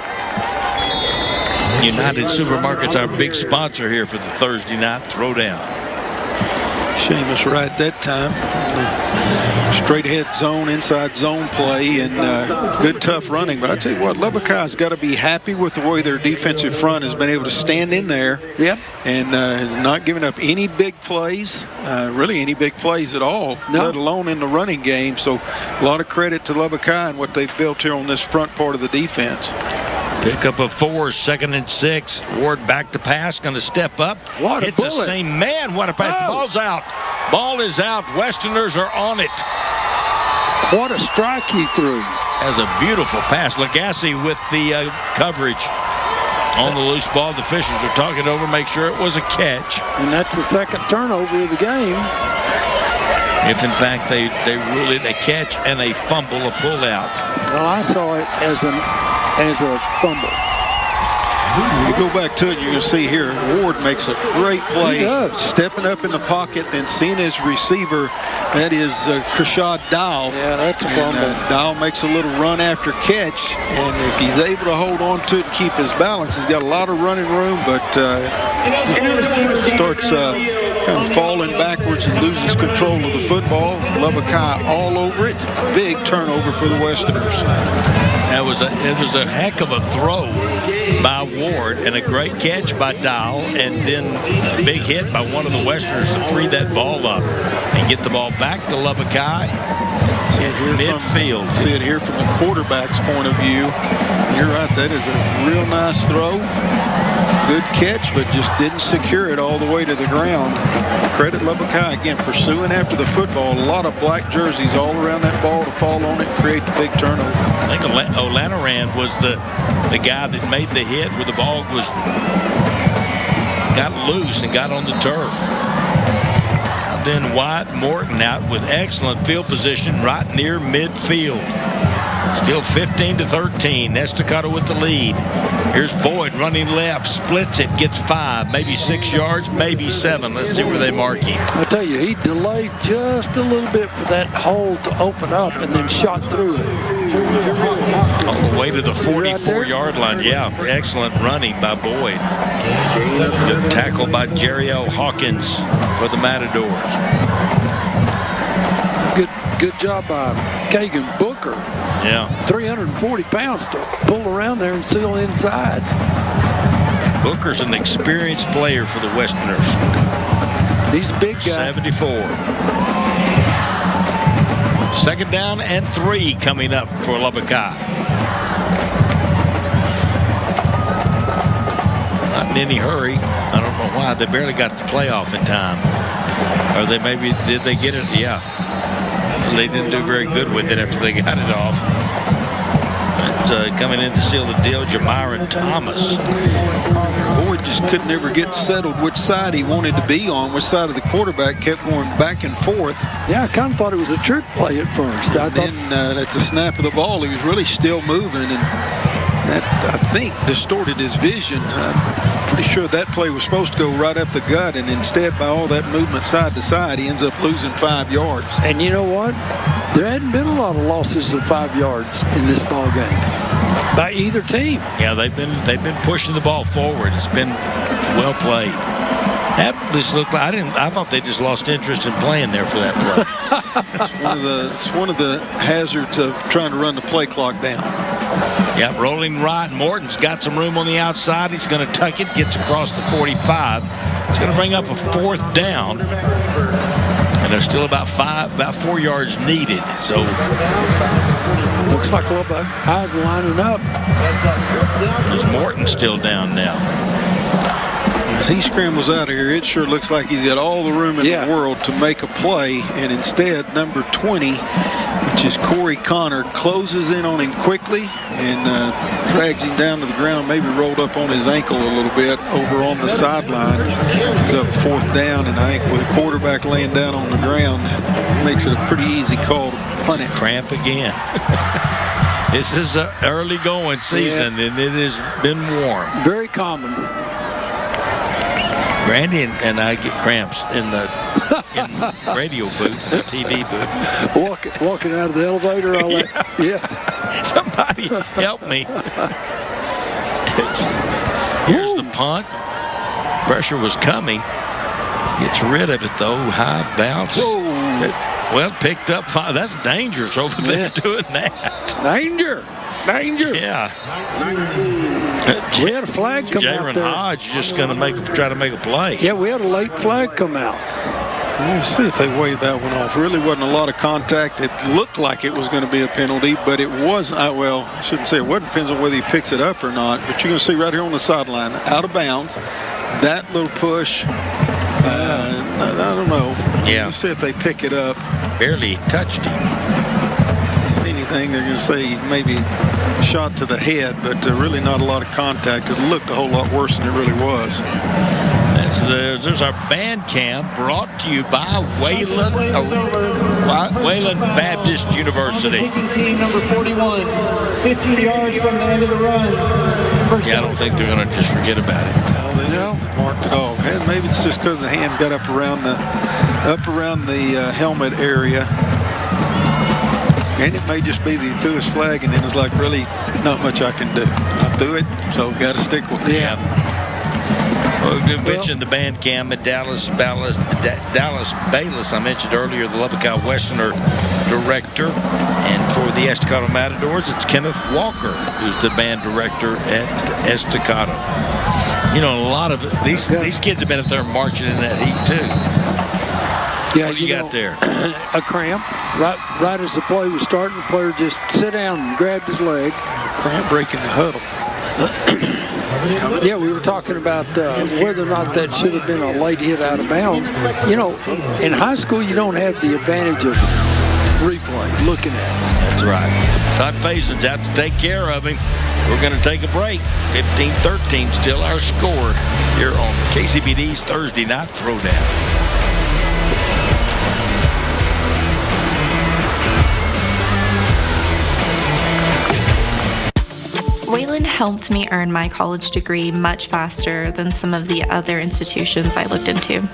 United Supermarkets, our big sponsor here for the Thursday night throwdown. Seamus right that time. Straight ahead zone, inside zone play, and good tough running. But I tell you what, Lubbock High's got to be happy with the way their defensive front has been able to stand in there. Yep. And not giving up any big plays, really any big plays at all, let alone in the running game. So a lot of credit to Lubbock High and what they've built here on this front part of the defense. Pickup of 4, 2nd and 6. Ward back to pass, going to step up. What a hit bullet. The same man. What a pass. The ball's out. Ball is out. Westerners are on it. What a strike he threw. As a beautiful pass. Lagasse with the coverage on the loose ball. The officials are talking over, make sure it was a catch. And that's the second turnover of the game. If, in fact, they rule it a catch and a fumble, a pull-out. Well, I saw it as a fumble. You go back to it, you're going to see here, Ward makes a great play. He does. Stepping up in the pocket, then seeing his receiver, that is Krishad Dial. Yeah, that's a fumble. Dial makes a little run after catch, and if he's able to hold on to it and keep his balance, he's got a lot of running room, but starts kind of falling backwards and loses control of the football. Lubbock High all over it. Big turnover for the Westerners. It was a heck of a throw by Ward and a great catch by Dial, and then a big hit by one of the Westerners to free that ball up and get the ball back to Lubbock High. See it here midfield. See it here from the quarterback's point of view. You're right, that is a real nice throw. Good catch, but just didn't secure it all the way to the ground. Credit Lubbock High, again, pursuing after the football. A lot of black jerseys all around that ball to fall on it and create the big turnover. I think O'Lanaran was the guy that made the hit where the ball got loose and got on the turf. Then Wyatt Morton out with excellent field position right near midfield. Still 15-13. Estacado with the lead. Here's Boyd running left, splits it, gets 5, maybe 6 yards, maybe 7. Let's see where they mark him. I tell you, he delayed just a little bit for that hole to open up and then shot through it. All the way to the 44-yard line. Yeah, excellent running by Boyd. Good tackle by Jerry L. Hawkins for the Matadors. Good job by Kagan Booker. Yeah. 340 pounds to pull around there and seal inside. Booker's an experienced player for the Westerners. He's a big guy. 74. Second down and 3 coming up for Lubbock High. Not in any hurry. I don't know why. They barely got the playoff in time. Or did they get it? Yeah. They didn't do very good with it after they got it off. But, coming in to seal the deal, Jamiron Thomas. Boyd just couldn't ever get settled which side he wanted to be on, which side of the quarterback, kept going back and forth. Yeah, I kind of thought it was a trick play at first. Then at the snap of the ball, he was really still moving, and that, I think, distorted his vision. I'm pretty sure that play was supposed to go right up the gut, and instead, by all that movement side to side, he ends up losing 5 yards. And you know what? There hadn't been a lot of losses of 5 yards in this ball game by either team. Yeah, they've been pushing the ball forward. It's been well played. This looked like I thought they just lost interest in playing there for that play. It's one of the hazards of trying to run the play clock down. Yeah, rolling right. Morton's got some room on the outside. He's going to tuck it, gets across the 45. It's going to bring up a 4th down. And there's still about 4 yards needed. So looks like Lubbock High's lining up. Is Morton still down now? As he scrambles out of here, it sure looks like he's got all the room in the world to make a play, and instead, number 20, which is Corey Connor, closes in on him quickly and drags him down to the ground, maybe rolled up on his ankle a little bit over on the sideline. He's up 4th down, and I think with a quarterback laying down on the ground, it makes it a pretty easy call to punt it. Cramp again. This is an early going season, and it has been warm. Very common. Randy and I get cramps in the radio booth, the TV booth. Walking out of the elevator, all that. Yeah. Somebody help me. Here's the punt. Pressure was coming. Gets rid of it, though. High bounce. Well, picked up 5. That's dangerous over there doing that. Danger. Yeah. We had a flag come out there. Jaron Hodge just going to try to make a play. Yeah, we had a late flag come out. Let's see if they wave that one off. Really wasn't a lot of contact. It looked like it was going to be a penalty, but it wasn't. Well, I shouldn't say it wasn't. Depends on whether he picks it up or not. But you're going to see right here on the sideline, out of bounds, that little push. I don't know. Yeah. Let's see if they pick it up. Barely touched him. If anything, they're going to say maybe shot to the head, but really not a lot of contact. It looked a whole lot worse than it really was. There's our band camp brought to you by Wayland Baptist University. Team number 41, 50 yards from the end of the run. Yeah, I don't think they're going to just forget about it. No, marked it off. And maybe it's just because the hand got up around the helmet area. And it may just be that he threw his flag and then it's like, really not much I can do. I threw it, so got to stick with it. Yeah. Well, we mentioned the band cam at Dallas Bayless. I mentioned earlier the Lubbock Westerner director. And for the Estacado Matadors, it's Kenneth Walker, who's the band director at Estacado. You know, a lot of these kids have been up there marching in that heat, too. Yeah, what you got there? A cramp. Right as the play was starting, the player just sit down and grabbed his leg. Cramp breaking the huddle. Yeah, we were talking about whether or not that should have been a late hit out of bounds. You know, in high school, you don't have the advantage of replay, looking at it. That's right. Todd Faison's out to take care of him. We're going to take a break. 15-13 still our score here on KCBD's Thursday Night Throwdown. Wayland helped me earn my college degree much faster than some of the other institutions I looked into.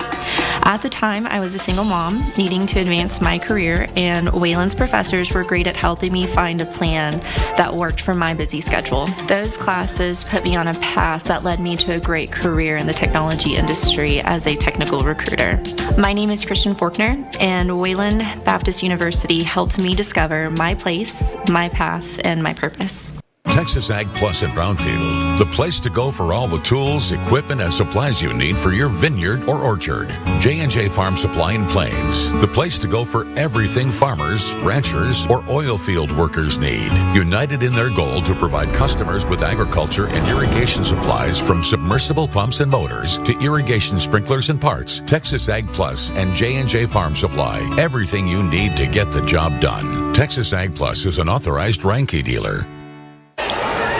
At the time, I was a single mom needing to advance my career, and Wayland's professors were great at helping me find a plan that worked for my busy schedule. Those classes put me on a path that led me to a great career in the technology industry as a technical recruiter. My name is Christian Faulkner, and Wayland Baptist University helped me discover my place, my path, and my purpose. Texas Ag Plus in Brownfield, the place to go for all the tools, equipment, and supplies you need for your vineyard or orchard. J&J Farm Supply in Plains, the place to go for everything farmers, ranchers, or oil field workers need. United in their goal to provide customers with agriculture and irrigation supplies, from submersible pumps and motors to irrigation sprinklers and parts. Texas Ag Plus and J&J Farm Supply, everything you need to get the job done. Texas Ag Plus is an authorized Ranke dealer.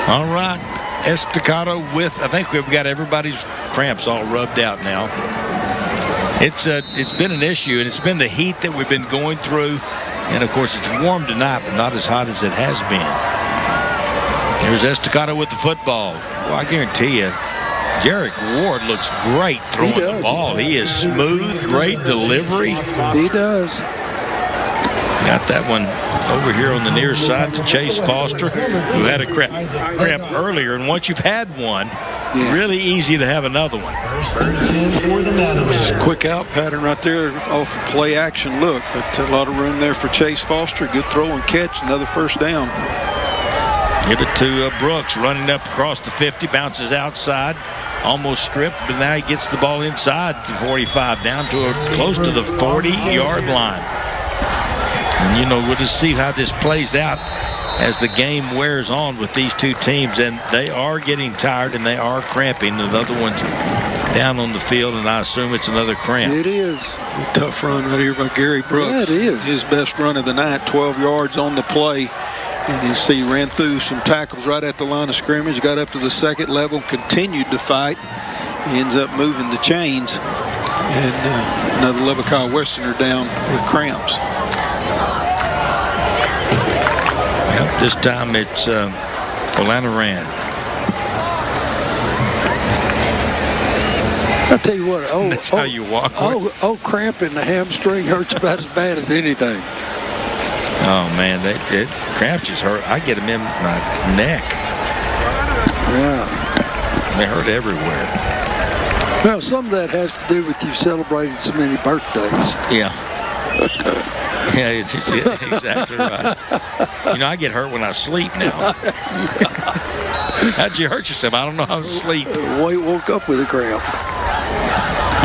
All right, Estacado with, I think we've got everybody's cramps all rubbed out now. It's been an issue, and it's been the heat that we've been going through. And, of course, it's warm tonight, but not as hot as it has been. Here's Estacado with the football. Well, I guarantee you, Jarek Ward looks great throwing the ball. He is smooth, great delivery. He does. Got that one over here on the near side to Chase Foster, who had a cramp earlier. And once you've had one, really easy to have another one. Just a quick out pattern right there off a play action look, but a lot of room there for Chase Foster. Good throw and catch, another first down. Give it to Brooks, running up across the 50, bounces outside, almost stripped, but now he gets the ball inside the 45, down to close to the 40-yard line. And, you know, we'll just see how this plays out as the game wears on with these two teams. And they are getting tired, and they are cramping. Another one's down on the field, and I assume it's another cramp. It is. A tough run right here by Gary Brooks. Yeah, it is. His best run of the night, 12 yards on the play. And you see he ran through some tackles right at the line of scrimmage, got up to the second level, continued to fight. He ends up moving the chains. And another Lubbock Westerner down with cramps. This time it's Olanaran. I'll tell you what. That's how you walk. Cramp in the hamstring hurts about as bad as anything. Oh, man, cramps just hurt. I get them in my neck. Yeah. They hurt everywhere. Well, some of that has to do with you celebrating so many birthdays. Yeah. Yeah, it's exactly right. You know, I get hurt when I sleep now. How'd you hurt yourself? I don't know how to sleep. Woke up with a cramp.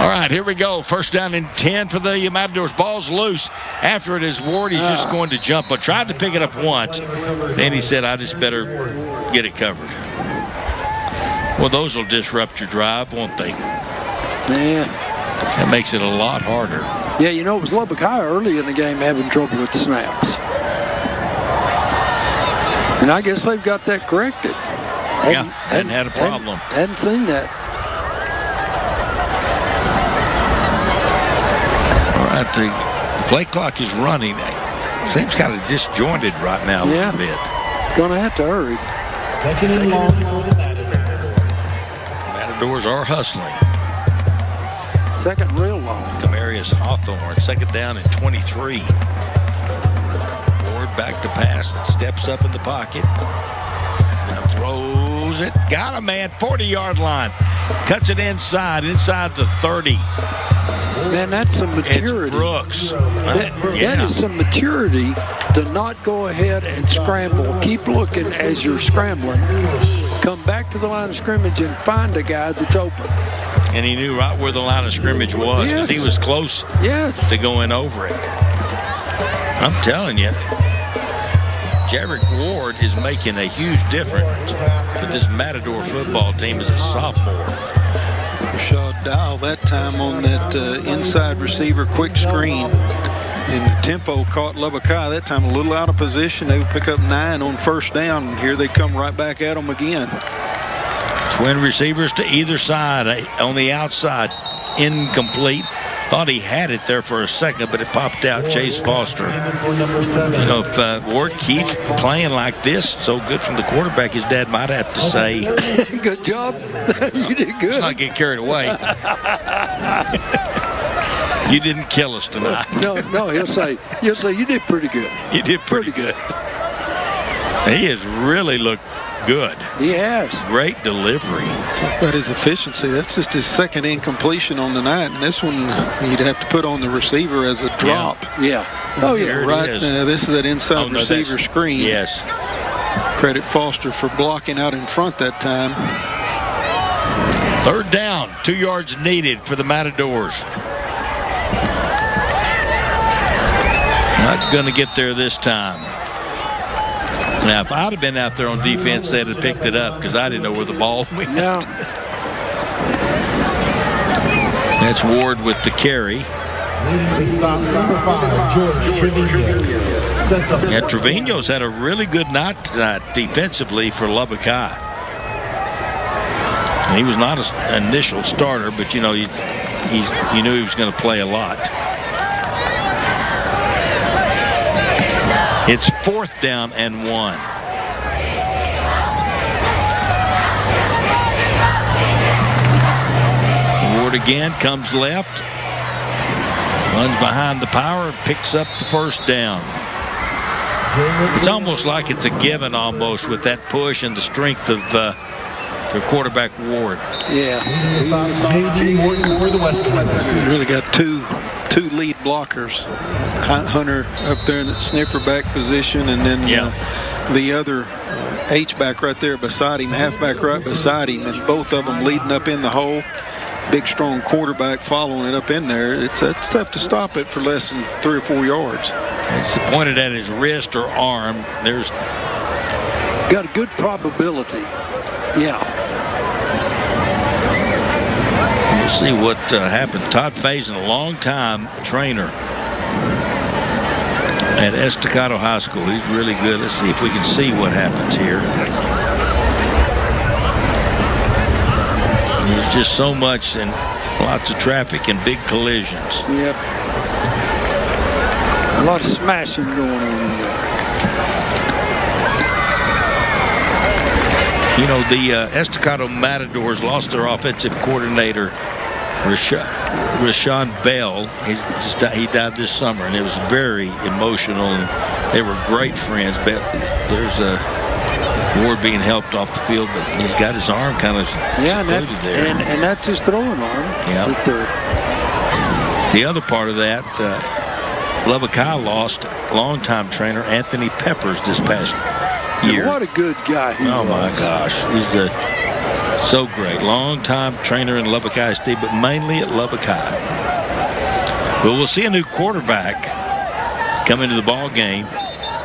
All right, here we go. First down and 10 for the Matadors. Ball's loose. After it is Ward, he's just going to jump. I tried to pick it up once. Then he said, I just better get it covered. Well, those will disrupt your drive, won't they? Yeah. That makes it a lot harder. Yeah, you know, it was Lubbock High early in the game having trouble with the snaps. And I guess they've got that corrected. Hadn't had a problem. Hadn't seen that. All right, the play clock is running. Seems kind of disjointed right now a little bit. Gonna have to hurry. Second and long for the Matadors are hustling. Second real long. Demarius Hawthorne, second down and 23. Ward back to pass, steps up in the pocket. Now throws it. Got a man, 40-yard line. Cuts it inside the 30. Man, that's some maturity. It's Brooks. That is some maturity to not go ahead and scramble. Keep looking as you're scrambling. Come back to the line of scrimmage and find a guy that's open. And he knew right where the line of scrimmage was. Yes. He was close to going over it. I'm telling you, Jarek Ward is making a huge difference for this Matador football team as a sophomore. Rashad Dial that time on that inside receiver quick screen. And the tempo caught Lubbock High that time a little out of position. They would pick up 9 on first down. And here they come right back at them again. Twin receivers to either side. On the outside, incomplete. Thought he had it there for a second, but it popped out. Chase Foster. You know, if Ward keeps playing like this, so good from the quarterback, his dad might have to say, good job. You did good. Let's not get carried away. You didn't kill us tonight. No, he'll say you did pretty good. You did pretty good. He has really looked good. He has. Great delivery. But his efficiency, that's just his second incompletion on the night. And this one, you'd have to put on the receiver as a drop. Yeah. Oh, yeah. Here Right. it is. This is that inside receiver screen. Yes. Credit Foster for blocking out in front that time. 3rd down, 2 yards needed for the Matadors. Not going to get there this time. Now, if I'd have been out there on defense, they'd have picked it up because I didn't know where the ball went. No. That's Ward with the carry. Yeah, Trevino's had a really good night tonight defensively for Lubbock High. And he was not an initial starter, but, you know, you knew he was going to play a lot. It's 4th down and 1. Ward again comes left. Runs behind the power, picks up the 1st down. It's almost like it's a given almost with that push and the strength of the quarterback Ward. Yeah. You really got two lead blockers. Hunter up there in the sniffer back position, and then the other H-back right there beside him, halfback right beside him, and both of them leading up in the hole. Big, strong quarterback following it up in there. It's tough to stop it for less than 3 or 4 yards. It's pointed at his wrist or arm. There's got a good probability. Yeah. We'll see what happens. Todd Faison, a long-time trainer at Estacado High School. He's really good. Let's see if we can see what happens here. There's just so much and lots of traffic and big collisions. Yep. A lot of smashing going on in there. You know, the Estacado Matadors lost their offensive coordinator, Rashawn Bell. He died this summer, and it was very emotional. And they were great friends. But there's Ward being helped off the field, but he's got his arm kind of secluded there. And that's his throwing arm. Yeah. The other part of that, Lubbock High lost longtime trainer Anthony Peppers this past year. What a good guy he was. Oh my gosh, he's so great. Long-time trainer in Lubbock High State, but mainly at Lubbock High. Well, we'll see a new quarterback come into the ball game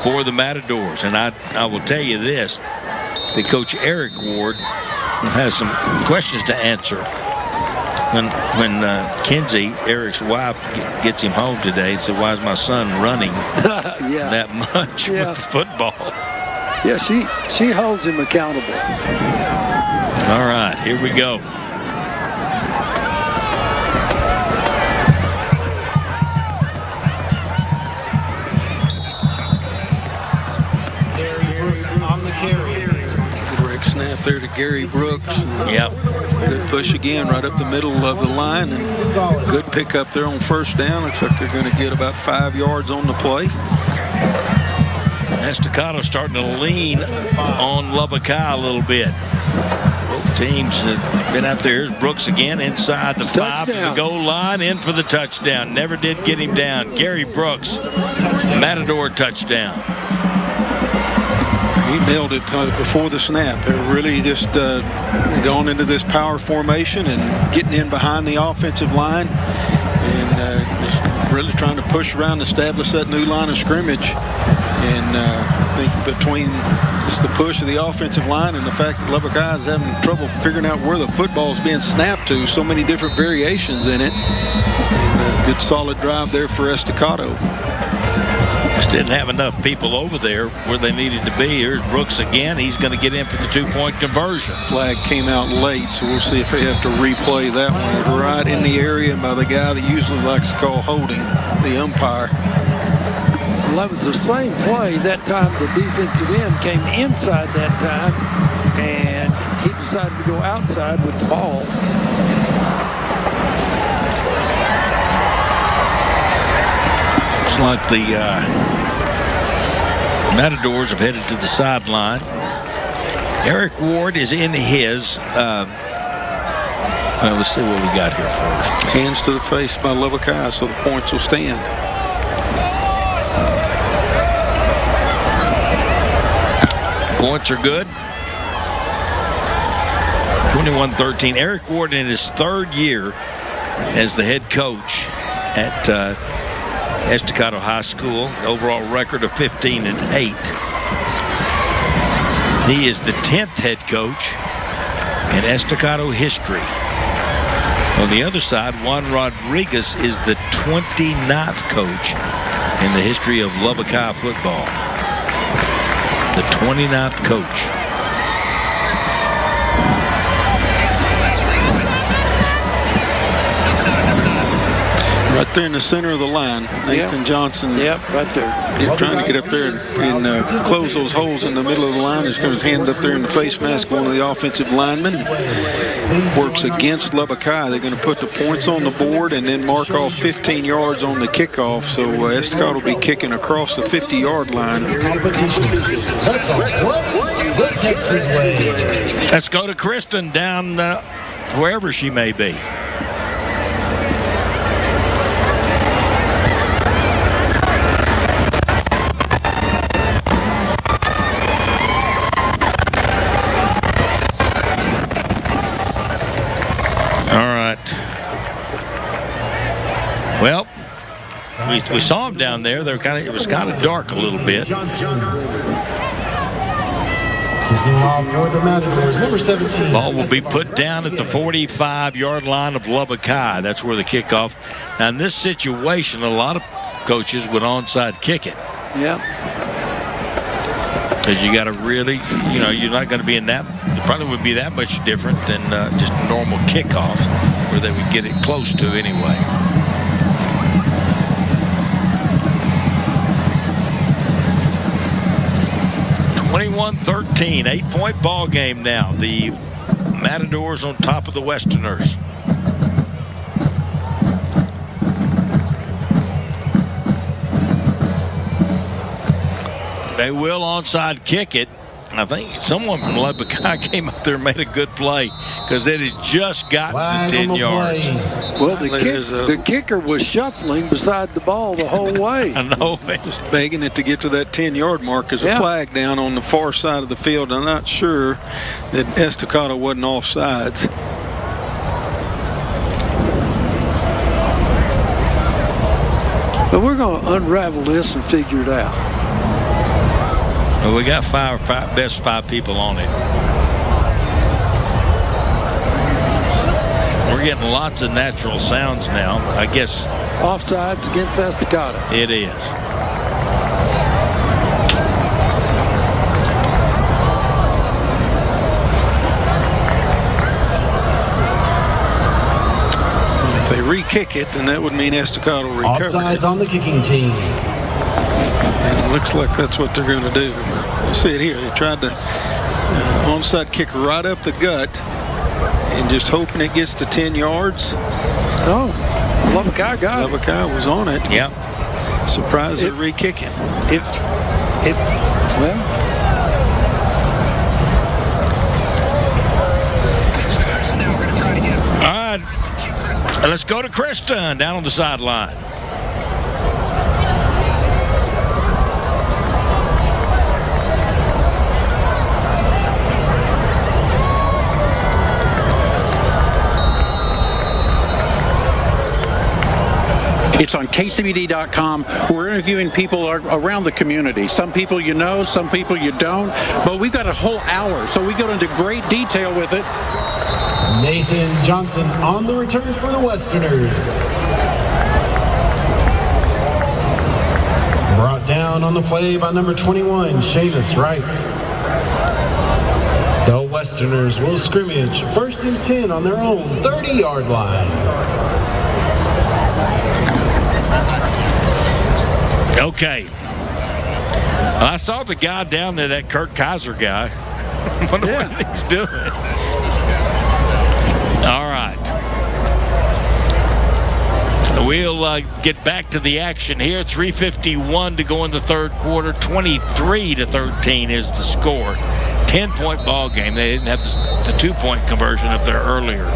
for the Matadors, and I will tell you this: that Coach Eric Ward has some questions to answer. When Kinsey, Eric's wife, gets him home today and said, "Why is my son running that much with the football?" Yeah, she holds him accountable. All right, here we go. Direct snap there to Gary Brooks. Yep. Good push again right up the middle of the line, and good pick up there on 1st down. Looks like they're going to get about 5 yards on the play. Estacado starting to lean on Lubbock High a little bit. teams have been out there. Here's Brooks again inside the 5 to the goal line, in for the touchdown. Never did get him down. Gary Brooks, Matador touchdown. He nailed it before the snap. They're really just going into this power formation and getting in behind the offensive line and just really trying to push around, establish that new line of scrimmage. And I think between just the push of the offensive line and the fact that Lubbock High is having trouble figuring out where the football is being snapped to, so many different variations in it. And good solid drive there for Estacado. Just didn't have enough people over there where they needed to be. Here's Brooks again. He's going to get in for the 2-point conversion. Flag came out late, so we'll see if they have to replay that one. Right in the area by the guy that usually likes to call holding, the umpire. Well, that was the same play. That time the defensive end came inside that time, and he decided to go outside with the ball. Looks like the Matadors have headed to the sideline. Eric Ward is in his. Well, let's see what we got here first. Hands to the face by Lubbock High, so the points will stand. Points are good. 21-13. Eric Ward in his 3rd year as the head coach at Estacado High School. Overall record of 15-8. He is the 10th head coach in Estacado history. On the other side, Juan Rodriguez is the 29th coach in the history of Lubbock High football. The 29th coach. Right there in the center of the line, Nathan Johnson. Yep, right there. He's trying to get up there and close those holes in the middle of the line. He's got his hand up there in the face mask, one of the offensive linemen. Works against Lubbock High. They're going to put the points on the board and then mark off 15 yards on the kickoff. So Estacado will be kicking across the 50-yard line. Let's go to Kristen down wherever she may be. Well, we saw them down there. It was kind of dark a little bit. Ball will be put down at the 45-yard line of Lubbock High. That's where the kickoff. Now, in this situation, a lot of coaches would onside kick it. Yeah. Because you got to really, you're not going to be in that. It probably would be that much different than just a normal kickoff, where they would get it close to anyway. 21-13, 8-point ball game now. The Matadors on top of the Westerners. They will onside kick it. I think someone from Lubbock High came up there and made a good play because it had just gotten to 10 yards. Well, the kicker was shuffling beside the ball the whole way. I know. Just begging it to get to that 10-yard mark. There's a flag down on the far side of the field. I'm not sure that Estacado wasn't offsides. But we're going to unravel this and figure it out. Well, we got best five people on it. We're getting lots of natural sounds now. I guess. Offsides against Estacado. It is. If they re-kick it, then that would mean Estacado recovered. Offsides on the kicking team. And it looks like that's what they're going to do. You see it here. They tried to onside kick right up the gut and just hoping it gets to 10 yards. Oh, Lubbock High got it. Lubbock High was on it. Yep. Surprised they're re-kicking. Let's go to Kristen down on the sideline. It's on KCBD.com. We're interviewing people around the community. Some people you know, some people you don't. But we've got a whole hour, so we go into great detail with it. Nathan Johnson on the return for the Westerners. Brought down on the play by number 21, Seamus Wright. The Westerners will scrimmage 1st and 10 on their own 30-yard line. Okay. I saw the guy down there, that Kurt Kaiser guy. I wonder what he's doing. All right. We'll get back to the action here. 3:51 to go in the third quarter. 23-13 is the score. 10-point ball game. They didn't have the 2-point conversion up there earlier.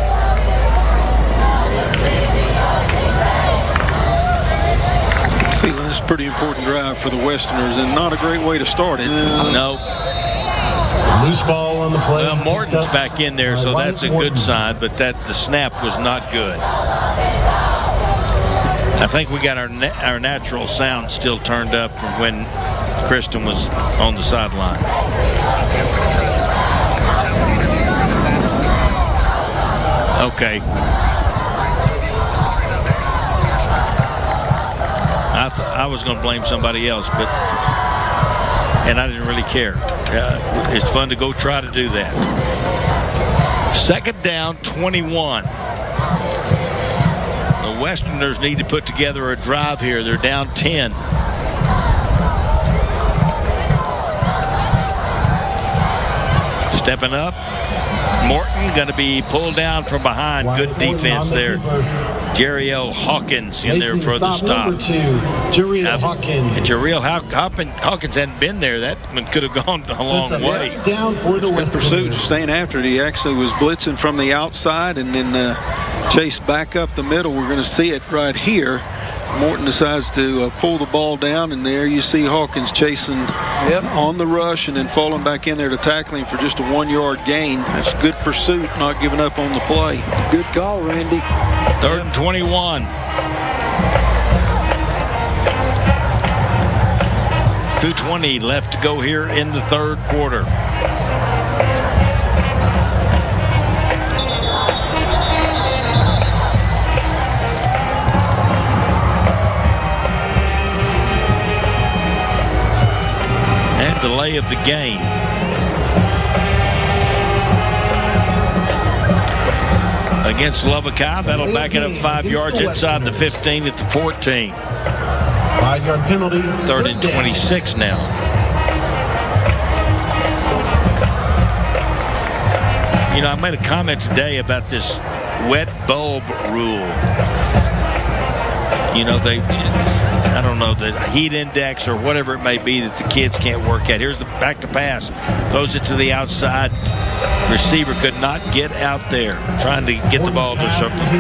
Feeling this pretty important drive for the Westerners, and not a great way to start it. No. Loose ball on the play. Well, Morton's back in there, so that's a good sign, but the snap was not good. I think we got our natural sound still turned up from when Kristen was on the sideline. Okay. I was going to blame somebody else, and I didn't really care. It's fun to go try to do that. 2nd down, 21. The Westerners need to put together a drive here. They're down 10. Stepping up. Morton going to be pulled down from behind. Good defense there. Jerry L. Hawkins in there for the stop. Jerry Hawkins. Jerry Hawkins hadn't been there. That one could have gone a long way. Down for the good pursuit, staying after it. He actually was blitzing from the outside and then chased back up the middle. We're going to see it right here. Morton decides to pull the ball down, and there you see Hawkins chasing on the rush and then falling back in there to tackle him for just a 1-yard gain. That's good pursuit, not giving up on the play. Good call, Randy. 3rd and 21. 2:20 left to go here in the third quarter. Delay of the game. Against Lubbock High, that'll back it up 5 yards inside the 15 at the 14. 5-yard penalty. 3rd and 26 now. You know, I made a comment today about this wet bulb rule. You know, I don't know, the heat index or whatever it may be that the kids can't work at. Here's the back to pass. Throws it to the outside. Receiver could not get out there. Trying to get the ball to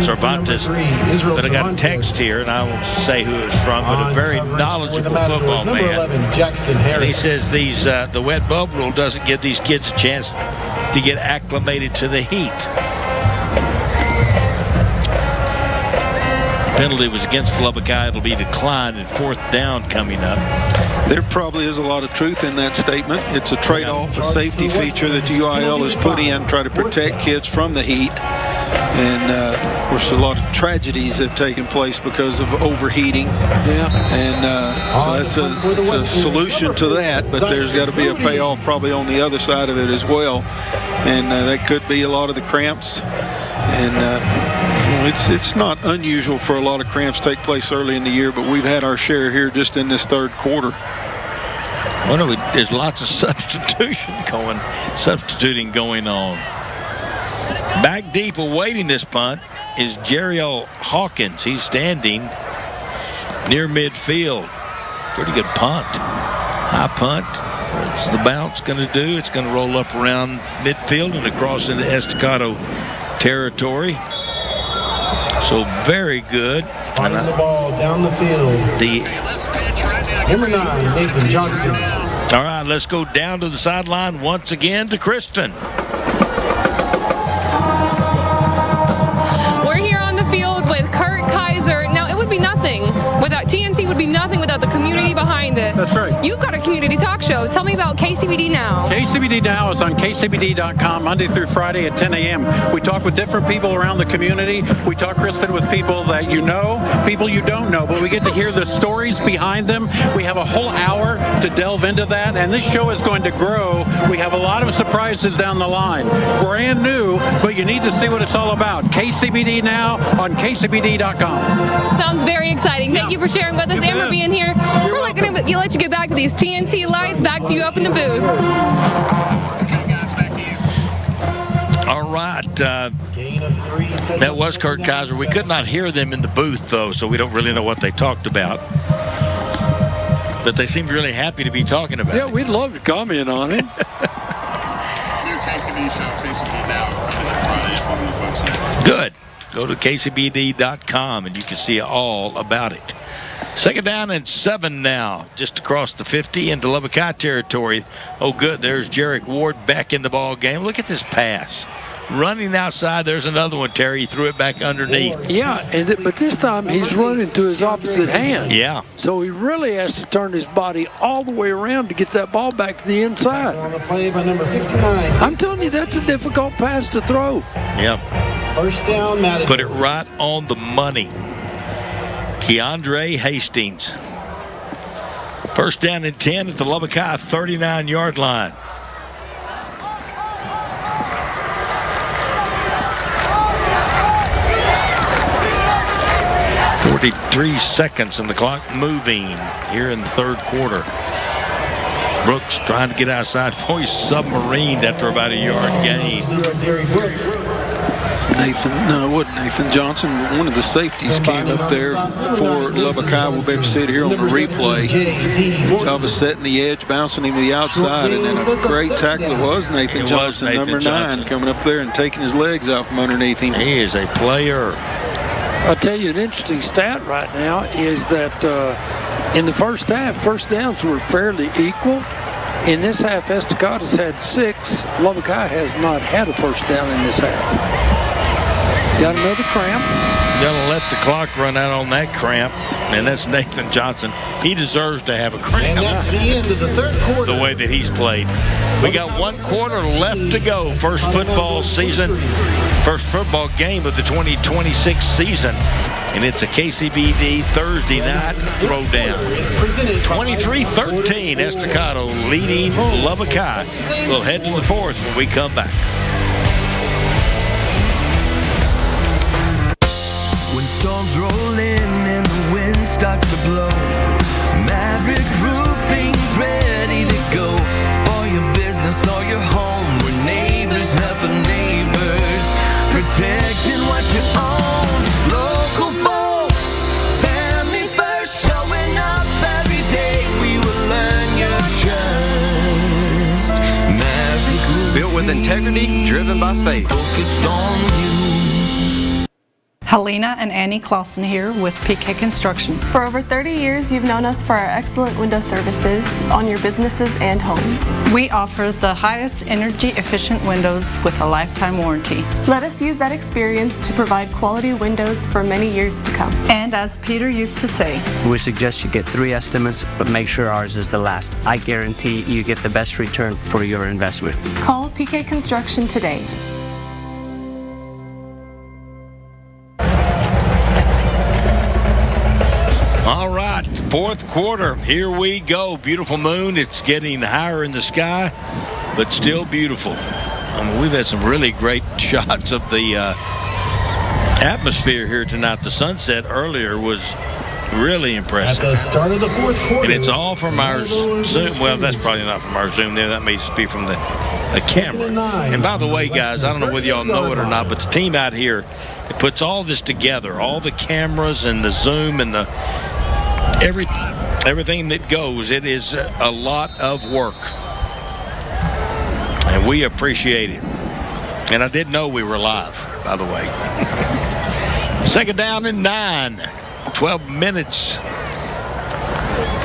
Cervantes. But I got a text here, and I won't say who it's from, but a very knowledgeable football man. And he says the wet bulb rule doesn't give these kids a chance to get acclimated to the heat. Penalty was against Lubbock High. It'll be declined in 4th down coming up. There probably is a lot of truth in that statement. It's a trade-off, a safety feature that the UIL has put in, try to protect kids from the heat. And, of course, a lot of tragedies have taken place because of overheating. And so that's a solution to that, but there's got to be a payoff probably on the other side of it as well. And that could be a lot of the cramps. And it's not unusual for a lot of cramps to take place early in the year, but we've had our share here just in this third quarter. Well, there's lots of substituting going on. Back deep awaiting this punt is Jerry L. Hawkins. He's standing near midfield. Pretty good punt. High punt. What's the bounce going to do? It's going to roll up around midfield and across into Estacado territory. So very good. Finding the ball down the field. Number 9, Nathan Johnson. All right, let's go down to the sideline once again to Kristen. We're here on the field with Kurt Kaiser. Now, it would be nothing without TNT, would be nothing without the community behind it. That's right. You've got a community talk show. Tell me about KCBD Now. KCBD Now is on KCBD.com Monday through Friday at 10 a.m. We talk with different people around the community. We talk, Kristen, with people that you know, people you don't know, but we get to hear the stories behind them. We have a whole hour to delve into that, and this show is going to grow. We have a lot of surprises down the line. Brand new, but you need to see what it's all about. KCBD Now on KCBD.com. Sounds very exciting. Thank you for sharing with us and for being here. We're going to let you get back to these TNT lights. Back to you up in the booth. All right. That was Kurt Kaiser. We could not hear them in the booth, though, so we don't really know what they talked about. But they seemed really happy to be talking about it. Yeah, we'd love to comment on it. Good. Go to KCBD.com and you can see all about it. Second down and 7 now, just across the 50 into Lubbock High territory. Oh, good. There's Jarek Ward back in the ball game. Look at this pass. Running outside, there's another one, Terry. He threw it back underneath. Yeah, but this time he's running to his opposite hand. Yeah. So he really has to turn his body all the way around to get that ball back to the inside. On the play by number 59. I'm telling you, that's a difficult pass to throw. Yep. First down, Madison. Put it right on the money. Keandre Hastings. First down and 10 at the Lubbock High 39-yard line. .43 seconds and the clock moving here in the third quarter. Brooks trying to get outside. Boy, submarined after about a yard gain. It wasn't Nathan Johnson. One of the safeties came up there for Lubbock High. We'll be able to see it here on the replay. Talbot setting the edge, bouncing him to the outside, and then a great tackle. It was Nathan Johnson, number 9, coming up there and taking his legs out from underneath him. He is a player. I'll tell you an interesting stat right now is that in the first half, first downs were fairly equal. In this half, Estacato's had 6. Lubbock High has not had a first down in this half. Got another cramp. Gonna let the clock run out on that cramp, and that's Nathan Johnson. He deserves to have a cramp. And that's the end of the third quarter. The way that he's played. We got 1 quarter left to go. First football game of the 2026 season. And it's a KCBD Thursday night throwdown. 23-13, Estacado leading Lubbock High. We'll head to the fourth when we come back. When storms roll in and the wind starts to blow, Maverick Roofing's ready to go. For your business or your home, we're neighbors helping neighbors, protecting what you own. Local folks, family first, showing up every day. We will earn your trust. Maverick Roofing, built with integrity, driven by faith. Focused on you. Helena and Annie Clausen here with PK Construction. For over 30 years, you've known us for our excellent window services on your businesses and homes. We offer the highest energy efficient windows with a lifetime warranty. Let us use that experience to provide quality windows for many years to come. And as Peter used to say, We suggest you get 3 estimates, but make sure ours is the last. I guarantee you get the best return for your investment. Call PK Construction today. All right, fourth quarter. Here we go. Beautiful moon. It's getting higher in the sky, but still beautiful. I mean, we've had some really great shots of the atmosphere here tonight. The sunset earlier was really impressive. At the start of the fourth quarter. And it's all from our Zoom. Well, that's probably not from our Zoom there. That may just be from the camera. And by the way, guys, I don't know whether y'all know it or not, but the team out here, it puts all this together, all the cameras and the Zoom and the everything that goes. It is a lot of work, and we appreciate it. And I didn't know we were live, by the way. Second down and 9. 12 minutes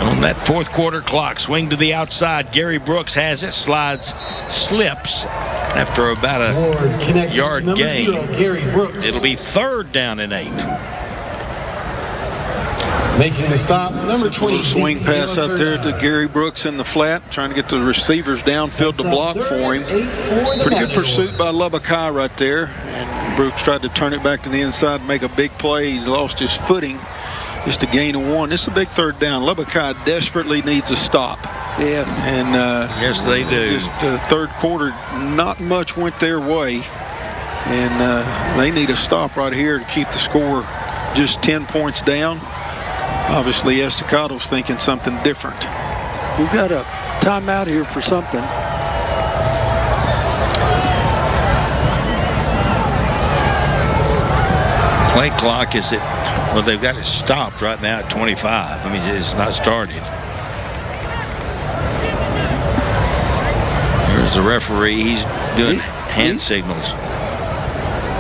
on that fourth quarter clock. Swing to the outside. Gary Brooks has it. Slips after about a yard gain. It'll be third down and 8. Making the stop, number 20. Swing pass out there to Gary Brooks in the flat, trying to get the receivers downfield to block for him. Pretty good pursuit by Lubbock High right there. And Brooks tried to turn it back to the inside and make a big play. He lost his footing. Just a gain of 1. This is a big third down. Lubbock High desperately needs a stop. Yes. And yes, they do. Just third quarter, not much went their way. And they need a stop right here to keep the score just 10 points down. Obviously, Estacado's thinking something different. We've got a timeout here for something. Play clock is at, well, they've got it stopped right now at 25. I mean, it's not started. Here's the referee. He's doing hand signals.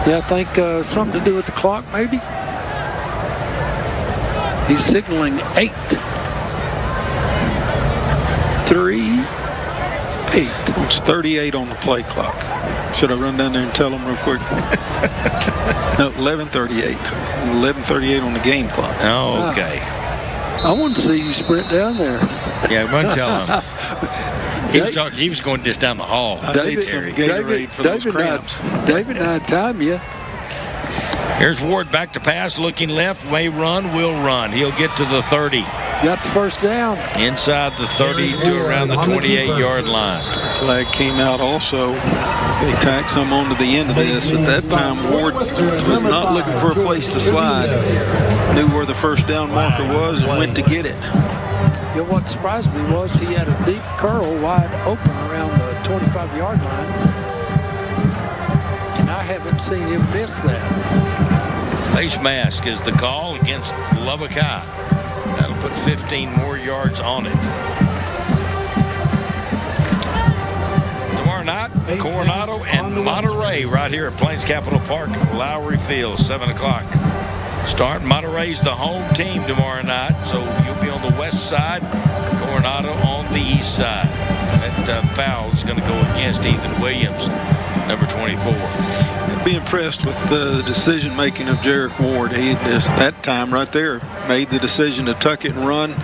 Yeah, I think something to do with the clock, maybe. He's signaling 8, 3, 8. It's 38 on the play clock. Should I run down there and tell them real quick? No, 11:38. 11:38 on the game clock. Oh, okay. I want to see you sprint down there. Yeah, run tell him. He was going just down the hall. David and I time you. Here's Ward back to pass, looking left, may run, will run. He'll get to the 30. Got the first down. Inside the 30 to around the 28-yard line. Flag came out also. They tacked some onto the end of this. At that time, Ward was not looking for a place to slide. Knew where the first down marker was and went to get it. You know, what surprised me was he had a deep curl wide open around the 25-yard line. And I haven't seen him miss that. Face mask is the call against Lubbock High. That'll put 15 more yards on it. Tomorrow night, Coronado and Monterey right here at Plains Capital Park, Lowry Field, 7 o'clock. Start. Monterey's the home team tomorrow night, so you'll be on the west side, Coronado on the east side. That foul is going to go against Ethan Williams, number 24. Be impressed with the decision-making of Jarek Ward. He just that time right there made the decision to tuck it and run,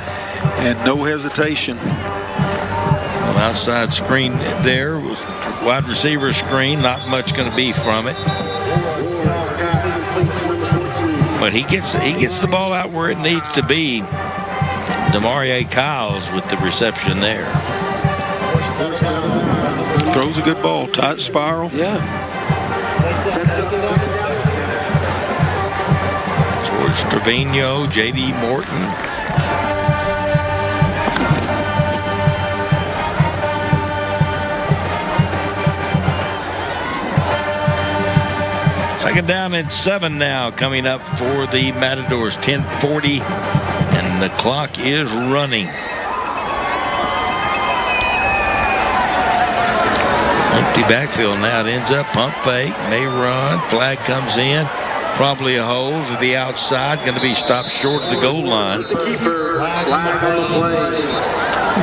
and no hesitation. Well, outside screen there, wide receiver screen, not much going to be from it. But he gets the ball out where it needs to be. Demarie Kyles with the reception there. Throws a good ball, tight spiral. Yeah. George Trevino, J.D. Morton. Second down and 7 now coming up for the Matadors. 10:40 and the clock is running. Empty backfield now. It ends up pump fake, may run, flag comes in, probably a hold to the outside, going to be stopped short of the goal line.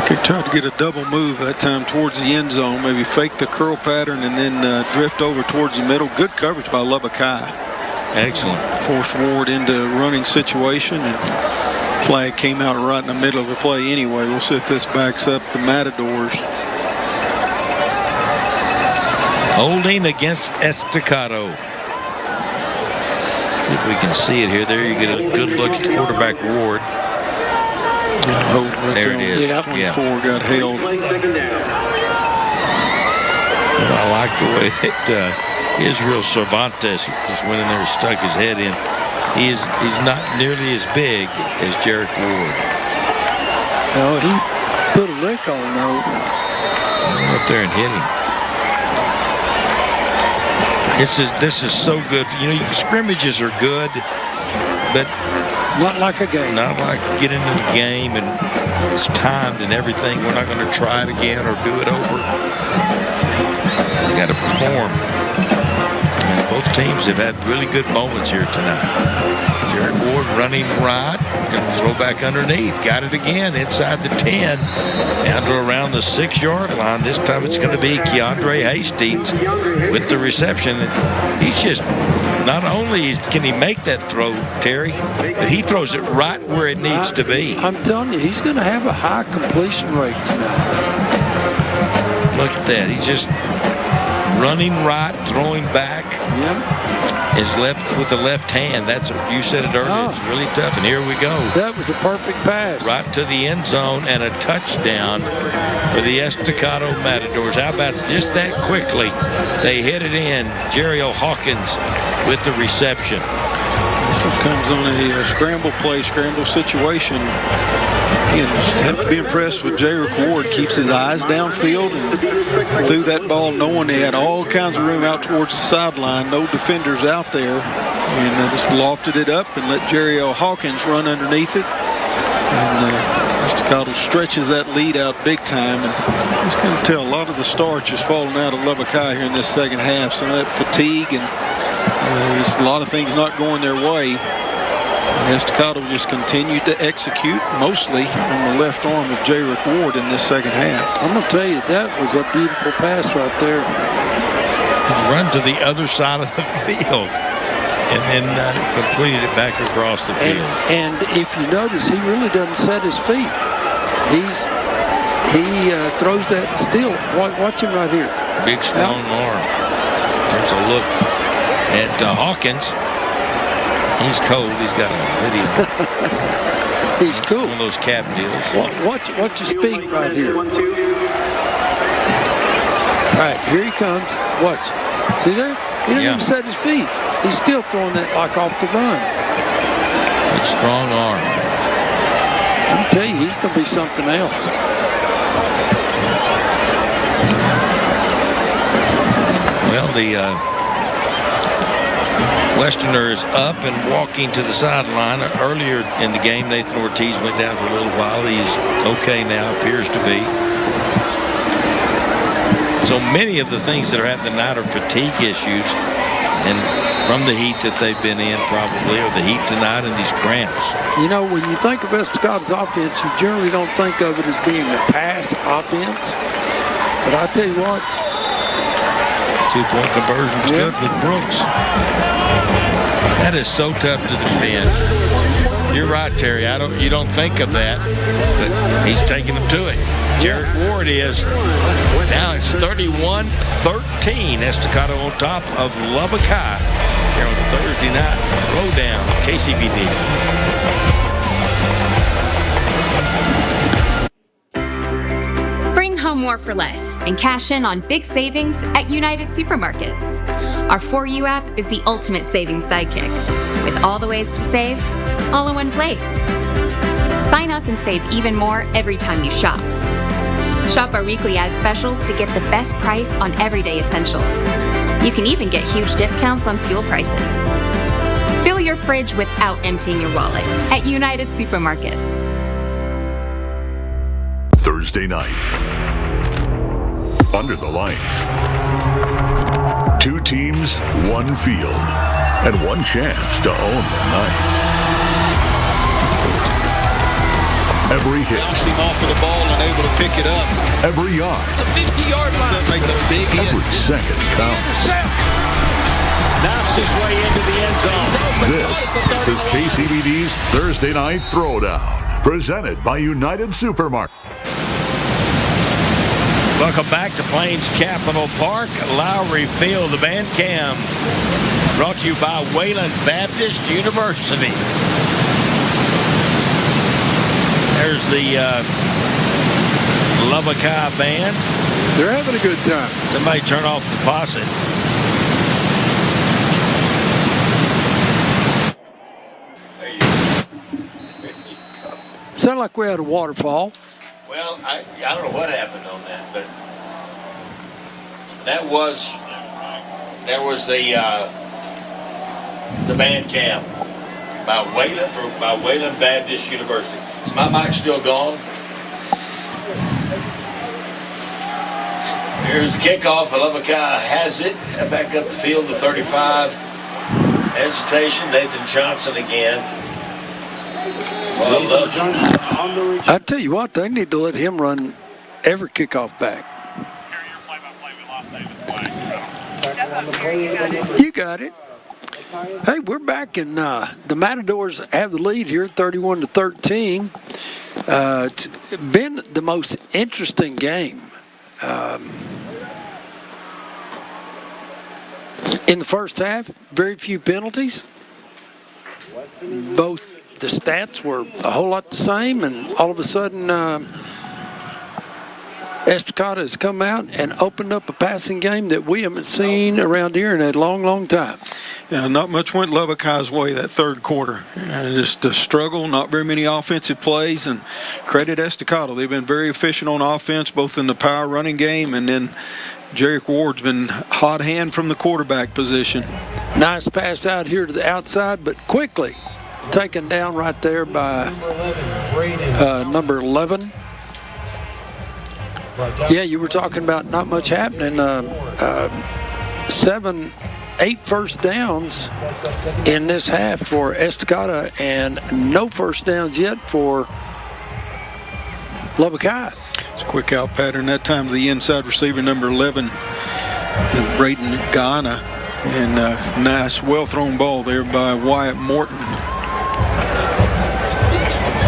He tried to get a double move that time towards the end zone, maybe fake the curl pattern and then drift over towards the middle. Good coverage by Lubbock High. Excellent. Forced Ward into a running situation, and flag came out right in the middle of the play anyway. We'll see if this backs up the Matadors. Holding against Estacado. See if we can see it here. There you get a good look at the quarterback Ward. Yeah, right there it is. Yeah. 24 got held. I like the way that Israel Cervantes just went in there and stuck his head in. He's not nearly as big as Jarek Ward. No, he put a lick on though. Went up there and hit him. This is so good. You know, scrimmages are good, but not like a game. Not like get into the game and it's timed and everything. We're not going to try it again or do it over. We got to perform. And Both teams have had really good moments here tonight. Jarek Ward running right, going to throw back underneath. Got it again inside the 10, down to around the 6-yard line. This time it's going to be Keandre Hastings with the reception. He's just, not only can he make that throw, Terry, but he throws it right where it needs to be. I'm telling you, he's going to have a high completion rate tonight. Look at that. He's just running right, throwing back. Yeah. His left with the left hand. That's you said it earlier. It's really tough. And here we go. That was a perfect pass. Right to the end zone and a touchdown for the Estacado Matadors. How about just that quickly? They hit it in. Jerry Hawkins with the reception. This one comes on a scramble play, scramble situation. You just have to be impressed with Jarek Ward. Keeps his eyes downfield and threw that ball knowing they had all kinds of room out towards the sideline. No defenders out there. And just lofted it up and let Jerry Hawkins run underneath it. And Estacado stretches that lead out big time. And just going to tell a lot of the starch is falling out of Lubbock High here in this second half. Some of that fatigue and just a lot of things not going their way. And Estacado just continued to execute mostly on the left arm of Jarek Ward in this second half. I'm going to tell you, that was a beautiful pass right there. Run to the other side of the field and then completed it back across the field. And if you notice, he really doesn't set his feet. He throws that still. Watch him right here. Big strong arm. There's a look at Hawkins. He's cold. He's got a video. He's cool. One of those cap deals. Watch his feet right here. All right, here he comes. Watch. See there? He doesn't even set his feet. He's still throwing that like off the run. Good strong arm. I tell you, he's going to be something else. Well, the Westerner is up and walking to the sideline. Earlier in the game, Nathan Ortiz went down for a little while. He's okay now, appears to be. So many of the things that are happening tonight are fatigue issues, and from the heat that they've been in probably, or the heat tonight and these cramps. You know, when you think of Estacado's offense, you generally don't think of it as being a pass offense. But I tell you what, 2-point conversion's good with Brooks. That is so tough to defend. You're right, Terry. You don't think of that, but he's taking them to it. Jarek Ward is. Now it's 31-13. Estacado on top of Lubbock High here on Thursday night. Throwdown, KCBD. Home more for less and cash in on big savings at United Supermarkets. Our For You app is the ultimate savings sidekick, with all the ways to save, all in one place. Sign up and save even more every time you shop. Shop our weekly ad specials to get the best price on everyday essentials. You can even get huge discounts on fuel prices. Fill your fridge without emptying your wallet at United Supermarkets. Thursday night. Under the lights. Two teams, one field, and one chance to own the night. Every hit. Bouncing off of the ball and able to pick it up. Every yard. The 50-yard line. Makes a big hit. Every second counts. Knocks his way into the end zone. This is KCBD's Thursday Night Throwdown, presented by United Supermarket. Welcome back to Plains Capital Park, Lowry Field, the band cam, brought to you by Wayland Baptist University. There's the Lubbock High band. They're having a good time. Somebody turn off the faucet. Sounded like we had a waterfall. Well, I don't know what happened on that, but that was the band camp by Wayland Baptist University. Is my mic still gone? Here's the kickoff. Lubbock has it. Back up the field to 35. Hesitation. Nathan Johnson again. I tell you what, they need to let him run every kickoff back. You got it. Hey, we're back, and the Matadors have the lead here, 31-13. It's been the most interesting game. In the first half, very few penalties. Both the stats were a whole lot the same, and all of a sudden, Estacado has come out and opened up a passing game that we haven't seen around here in a long, long time. Yeah, not much went Lubbock High's way that third quarter. Just a struggle, not very many offensive plays, and credit Estacado. They've been very efficient on offense, both in the power running game, and then Jerick Ward's been hot hand from the quarterback position. Nice pass out here to the outside, but quickly taken down right there by number 11. Yeah, you were talking about not much happening. 8 first downs in this half for Estacado, and no first downs yet for Lubbock High. It's a quick out pattern that time to the inside receiver, number 11, Braden Ghana, and nice, well-thrown ball there by Wyatt Morton.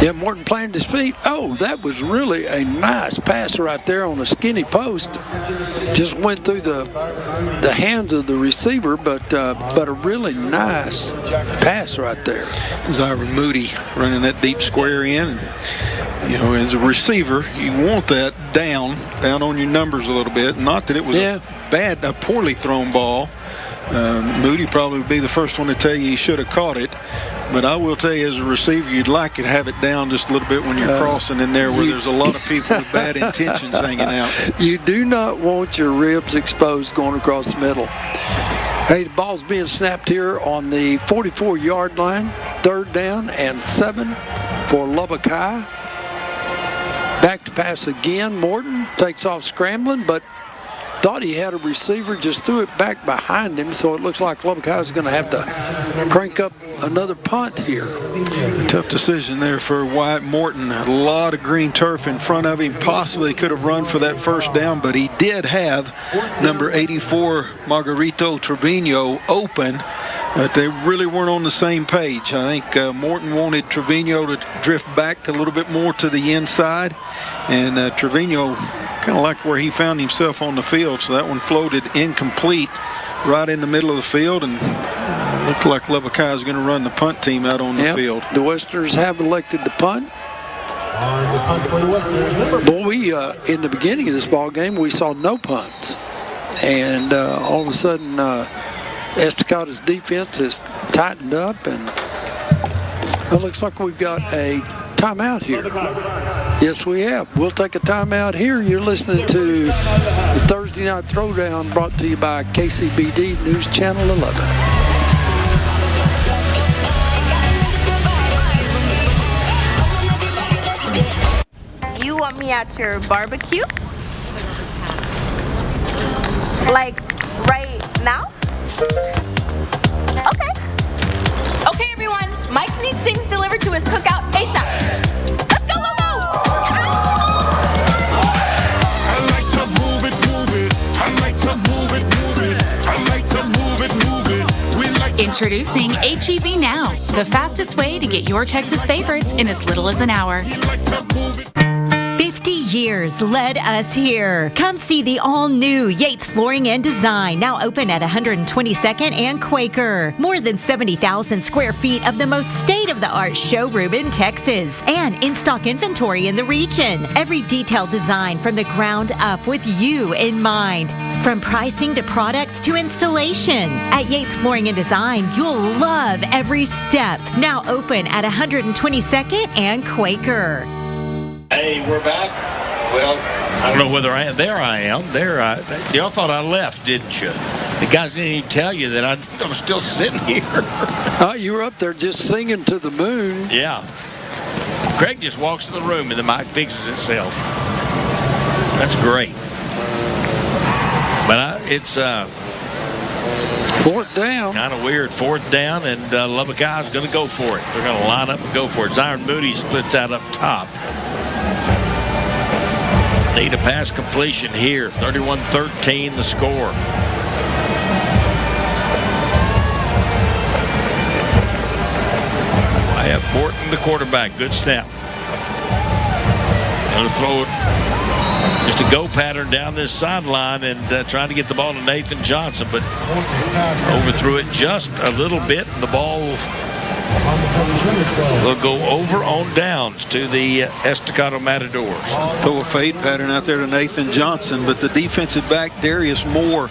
Yeah, Morton planted his feet. Oh, that was really a nice pass right there on a skinny post. Just went through the hands of the receiver, but a really nice pass right there. Zyron Moody running that deep square in. And, you know, as a receiver, you want that down on your numbers a little bit. Not that it was a poorly thrown ball. Moody probably would be the first one to tell you he should have caught it. But I will tell you, as a receiver, you'd like to have it down just a little bit when you're crossing in there where there's a lot of people with bad intentions hanging out. You do not want your ribs exposed going across the middle. Hey, the ball's being snapped here on the 44-yard line. 3rd down and 7 for Lubbock High. Back to pass again. Morton takes off scrambling, but thought he had a receiver, just threw it back behind him, so it looks like Lubbock High is going to have to crank up another punt here. Tough decision there for Wyatt Morton. A lot of green turf in front of him. Possibly could have run for that first down, but he did have number 84, Margarito Trevino, open. But they really weren't on the same page. I think Morton wanted Trevino to drift back a little bit more to the inside, and Trevino kind of liked where he found himself on the field, so that one floated incomplete right in the middle of the field, and looked like Lubbock High is going to run the punt team out on the field. The Westerners have elected to punt. Boy, we in the beginning of this ball game, we saw no punts, and all of a sudden Estacado's defense has tightened up, and it looks like we've got a timeout here. Yes, we have. We'll take a timeout here. You're listening to the Thursday Night Throwdown, brought to you by KCBD News Channel 11. You want me at your barbecue? Like right now? Okay. Okay, everyone. Mike needs things delivered to his cookout ASAP. Let's go, go, go! I like to move it, move it. I like to move it, move it. I like to move it, move it. We like to Introducing HEB Now, the fastest way to get your Texas favorites in as little as an hour. 50 years led us here. Come see the all-new Yates Flooring and Design, now open at 122nd and Quaker. More than 70,000 square feet of the most state-of-the-art showroom in Texas, and in-stock inventory in the region. Every detailed design from the ground up with you in mind. From pricing to products to installation. At Yates Flooring and Design, you'll love every step. Now open at 122nd and Quaker. Hey, we're back. Well, I don't know whether I am. There I am. Y'all thought I left, didn't you? The guys didn't even tell you that I'm still sitting here. Oh, you were up there just singing to the moon. Yeah. Craig just walks in the room and the mic fixes itself. That's great. But it's fourth down. Kind of weird. Fourth down, and Lubbock High is going to go for it. They're going to line up and go for it. Zion Moody splits out up top. Need a pass completion here. 31-13 the score. I have Morton, the quarterback. Good snap. Going to throw it. Just a go pattern down this sideline and trying to get the ball to Nathan Johnson, but overthrew it just a little bit. And the ball will go over on downs to the Estacado Matadors. Throw a fade pattern out there to Nathan Johnson, but the defensive back, Darius Moore,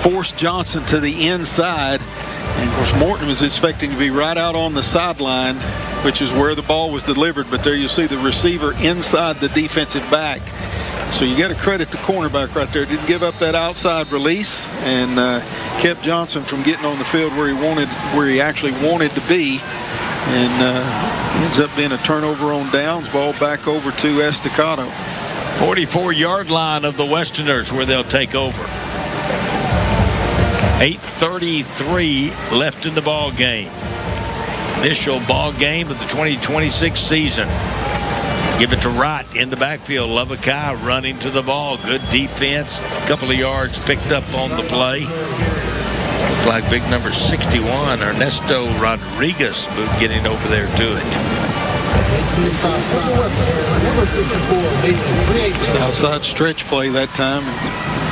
forced Johnson to the inside. And of course, Morton was expecting to be right out on the sideline, which is where the ball was delivered. But there you see the receiver inside the defensive back. So you got to credit the cornerback right there. Didn't give up that outside release and kept Johnson from getting on the field where he actually wanted to be. And ends up being a turnover on downs. Ball back over to Estacado. 44-yard line of the Westerners where they'll take over. 8:33 left in the ball game. Initial ball game of the 2026 season. Give it to Wright in the backfield. Lubbock High running to the ball. Good defense. A couple of yards picked up on the play. Looked like big number 61, Ernesto Rodriguez, getting over there to it. It's an outside stretch play that time.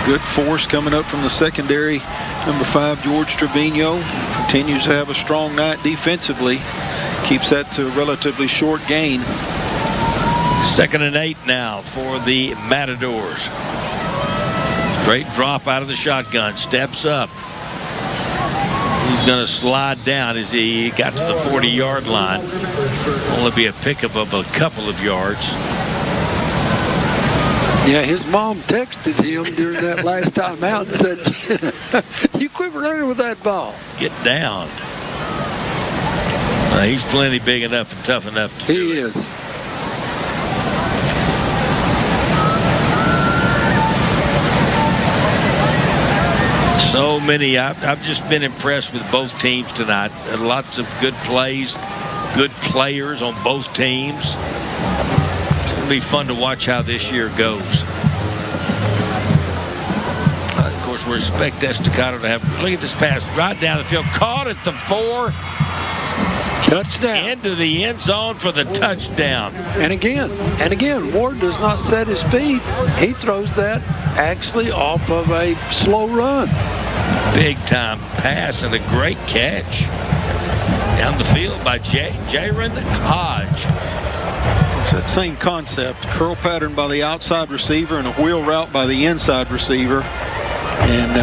Good force coming up from the secondary. Number 5, George Trevino, continues to have a strong night defensively. Keeps that to a relatively short gain. 2nd and 8 now for the Matadors. Straight drop out of the shotgun. Steps up. He's going to slide down as he got to the 40-yard line. Only be a pickup of a couple of yards. Yeah, his mom texted him during that last time out and said, "You quit running with that ball. Get down." He's plenty big enough and tough enough to do it. He is. So many. I've just been impressed with both teams tonight. Lots of good plays, good players on both teams. It's going to be fun to watch how this year goes. Of course, we expect Estacado to have. Look at this pass right down the field. Caught at the 4. Touchdown. Into the end zone for the touchdown. And again, Ward does not set his feet. He throws that actually off of a slow run. Big time pass and a great catch. Down the field by Jaron Hodge. It's that same concept. Curl pattern by the outside receiver and a wheel route by the inside receiver. And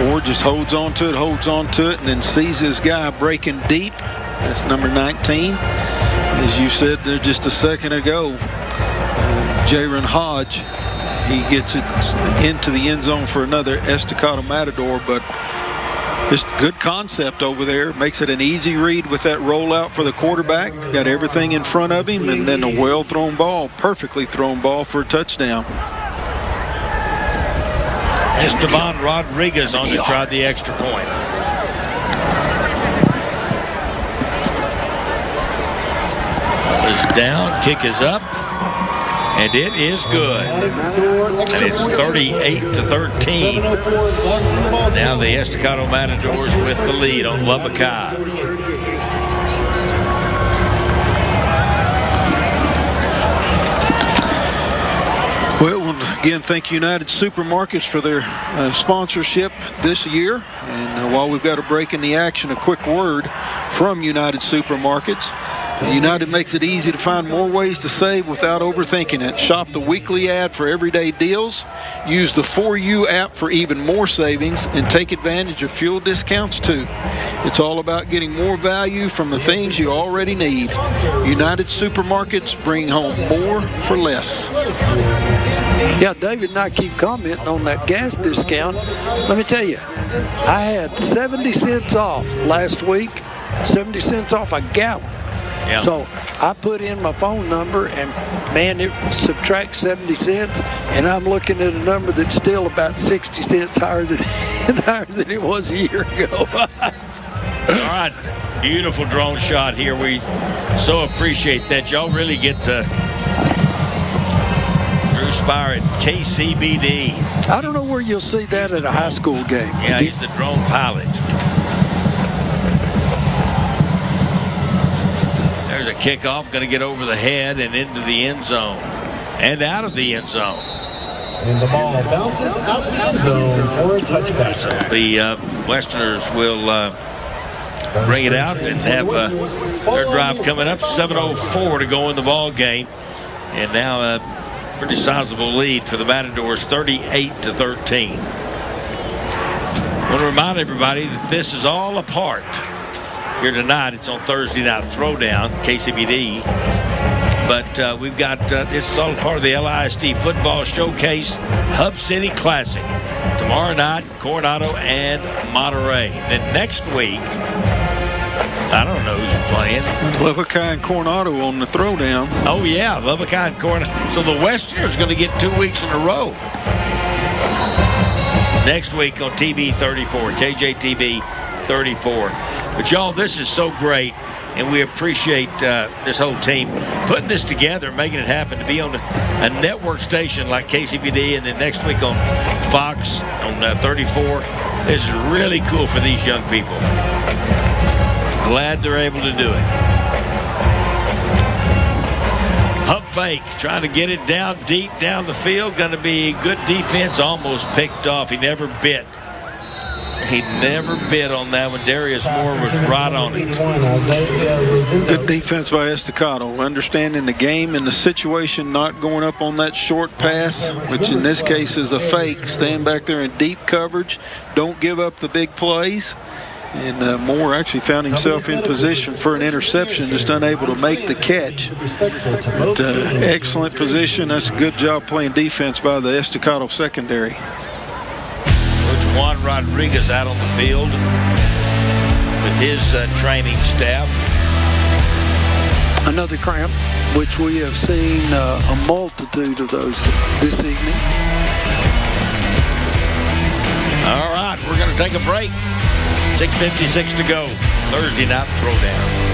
Ward just holds on to it, and then sees his guy breaking deep. That's number 19. As you said there just a second ago, Jaron Hodge, he gets it into the end zone for another Estacado Matador, but just good concept over there. Makes it an easy read with that rollout for the quarterback. Got everything in front of him, and then a well-thrown ball, perfectly thrown ball for a touchdown. Esteban Rodriguez on to try the extra point. Is down, kick is up, and it is good. And it's 38-13. Now the Estacado Matadors with the lead on Lubbock High. Well, again, thank United Supermarkets for their sponsorship this year. And while we've got a break in the action, a quick word from United Supermarkets. United makes it easy to find more ways to save without overthinking it. Shop the weekly ad for everyday deals. Use the 4U app for even more savings, and take advantage of fuel discounts too. It's all about getting more value from the things you already need. United Supermarkets, bring home more for less. Yeah, David and I keep commenting on that gas discount. Let me tell you, I had 70 cents off last week, 70 cents off a gallon. Yeah. So I put in my phone number, and man, it subtracts 70 cents, and I'm looking at a number that's still about 60 cents higher than it was a year ago. All right, beautiful drone shot here. We so appreciate that. Y'all really get to Drew Spire at KCBD. I don't know where you'll see that at a high school game. Yeah, he's the drone pilot. There's a kickoff, going to get over the head and into the end zone and out of the end zone. And the ball bounces out of the end zone for a touchback. So the Westerners will bring it out and have their drive coming up. 7:04 to go in the ball game, and now a pretty sizable lead for the Matadors, 38-13. I want to remind everybody that this is all a part here tonight. It's on Thursday Night Throwdown, KCBD. But we've got, this is all part of the LISD Football Showcase Hub City Classic. Tomorrow night, Coronado and Monterey. Then next week, I don't know who's playing. Lubbock and Coronado on the throwdown. Oh, yeah, Lubbock and Coronado. So the Westerners going to get 2 weeks in a row. Next week on TV 34, KJTV 34. But, y'all, this is so great. And we appreciate this whole team putting this together, making it happen, to be on a network station like KCBD, and then next week on Fox on 34. This is really cool for these young people. Glad they're able to do it. Pump fake, trying to get it down deep down the field. Going to be good defense, almost picked off. He never bit. He never bit on that one. Darius Moore was right on it. Good defense by Estacado, understanding the game and the situation, not going up on that short pass, which in this case is a fake. Stand back there in deep coverage. Don't give up the big plays. And Moore actually found himself in position for an interception, just unable to make the catch. But excellent position. That's a good job playing defense by the Estacado secondary. Juan Rodriguez out on the field with his training staff. Another cramp, which we have seen a multitude of those this evening. All right, we're going to take a break. 6:56 to go. Thursday Night Throwdown.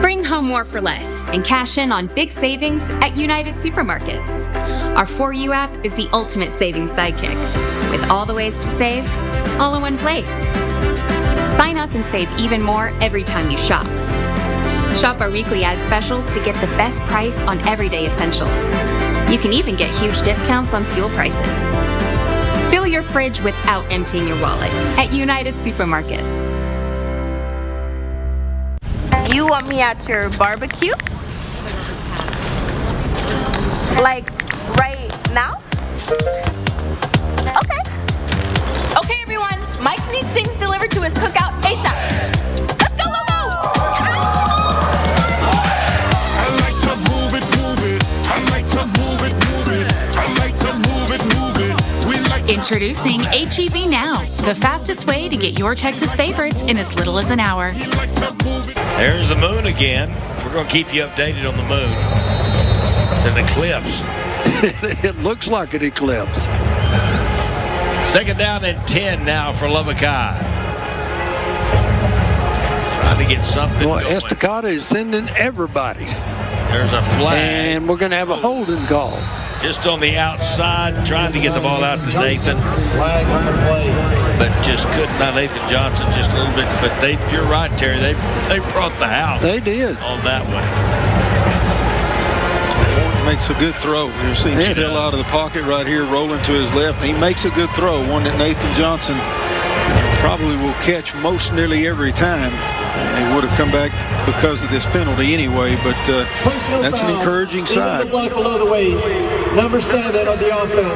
Bring home more for less and cash in on big savings at United Supermarkets. Our 4U app is the ultimate savings sidekick, with all the ways to save, all in one place. Sign up and save even more every time you shop. Shop our weekly ad specials to get the best price on everyday essentials. You can even get huge discounts on fuel prices. Fill your fridge without emptying your wallet at United Supermarkets. You want me at your barbecue? Like right now? Okay. Okay, everyone. Mike needs things delivered to his cookout ASAP. Let's go, go, go! I like to move it, move it. I like to move it, move it. I like to move it, move it. We like to. Introducing HEB Now, the fastest way to get your Texas favorites in as little as an hour. There's the moon again. We're going to keep you updated on the moon. It's an eclipse. It looks like an eclipse. Second down and 10 now for Lubbock High. Trying to get something going. Estacado is sending everybody. There's a flag. And we're going to have a holding call. Just on the outside, trying to get the ball out to Nathan. But just couldn't. Not Nathan Johnson, just a little bit. But you're right, Terry. They brought the house. They did. On that one. Makes a good throw. You're seeing Still out of the pocket right here, rolling to his left. He makes a good throw, one that Nathan Johnson probably will catch most nearly every time. He would have come back because of this penalty anyway, but that's an encouraging sign. The block below the waist. Number 7 on the offense.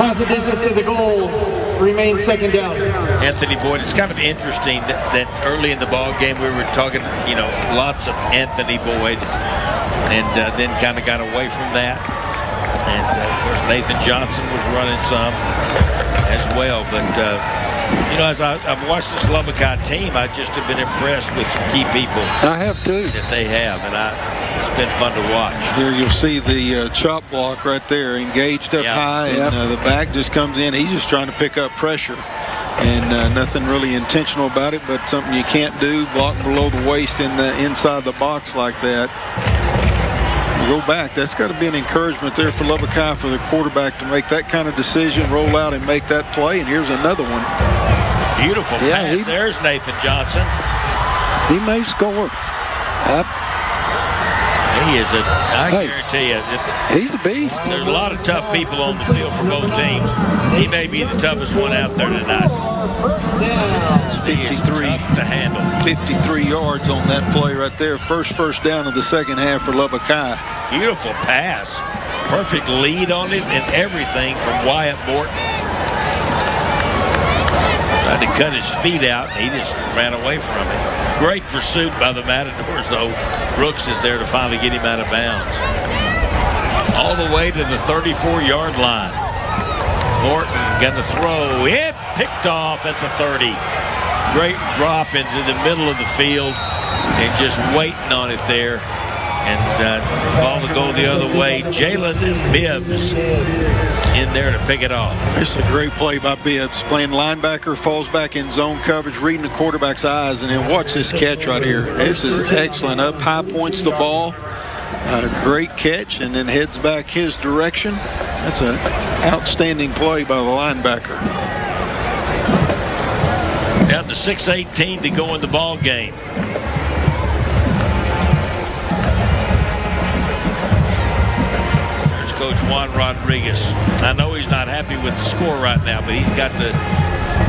Half the distance to the goal. Remains second down. Anthony Boyd. It's kind of interesting that early in the ball game we were talking, lots of Anthony Boyd, and then kind of got away from that. And of course Nathan Johnson was running some as well, but You know, as I've watched this Lubbock High team, I just have been impressed with some key people. I have too. That they have, and it's been fun to watch. Here you'll see the chop block right there, engaged up high, and the back just comes in. He's just trying to pick up pressure, and nothing really intentional about it, but something you can't do, block below the waist in the inside the box like that. You go back, that's got to be an encouragement there for Lubbock High for the quarterback to make that kind of decision, roll out and make that play, and here's another one. Beautiful pass. There's Nathan Johnson. He may score. He is I guarantee you. He's a beast. There's a lot of tough people on the field for both teams. He may be the toughest one out there tonight. It's 53 to handle. 53 yards on that play right there. First down of the second half for Lubbock High. Beautiful pass. Perfect lead on it and everything from Wyatt Morton. Tried to cut his feet out. He just ran away from it. Great pursuit by the Matadors, though. Brooks is there to finally get him out of bounds. All the way to the 34-yard line. Morton going to throw. It picked off at the 30. Great drop into the middle of the field and just waiting on it there. And ball to go the other way. Jalen Bibbs in there to pick it off. It's a great play by Bibbs. Playing linebacker, falls back in zone coverage, reading the quarterback's eyes, and then watch this catch right here. This is excellent. Up high, points the ball. Great catch, and then heads back his direction. That's an outstanding play by the linebacker. Down to 6:18 to go in the ball game. Coach Juan Rodriguez. I know he's not happy with the score right now, but he's got to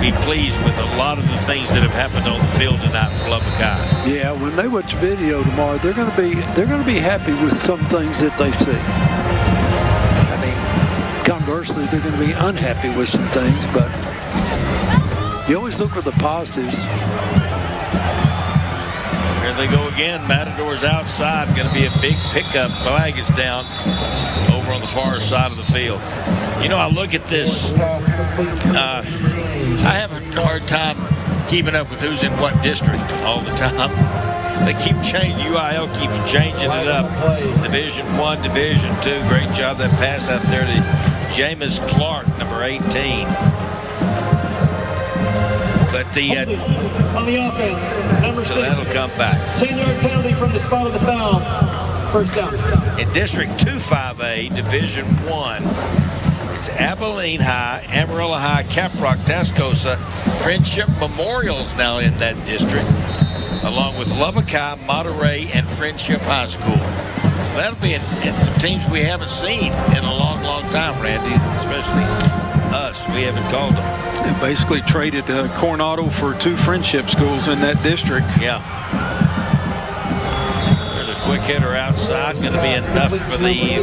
be pleased with a lot of the things that have happened on the field tonight for Lubbock High. Yeah, when they watch video tomorrow, they're going to be happy with some things that they see. I mean, conversely, they're going to be unhappy with some things, but you always look for the positives. Here they go again. Matadors outside. Going to be a big pickup. Flag is down over on the far side of the field. You know, I look at this. I have a hard time keeping up with who's in what district all the time. They keep changing. UIL keeps changing it up. Division 1, Division 2. Great job. That pass out there to Jameis Clark, number 18. But on the offense, number 6. So that'll come back. 10-yard penalty from the spot of the foul. First down. In District 2-5A, Division 1, it's Abilene High, Amarillo High, Caprock, Tascosa. Friendship Memorial's now in that district, along with Lubbock High, Monterey, and Friendship High School. So that'll be in some teams we haven't seen in a long, long time, Randy, especially us. We haven't called them. They basically traded Coronado for 2 friendship schools in that district. Yeah. There's a quick hitter outside. Going to be enough for the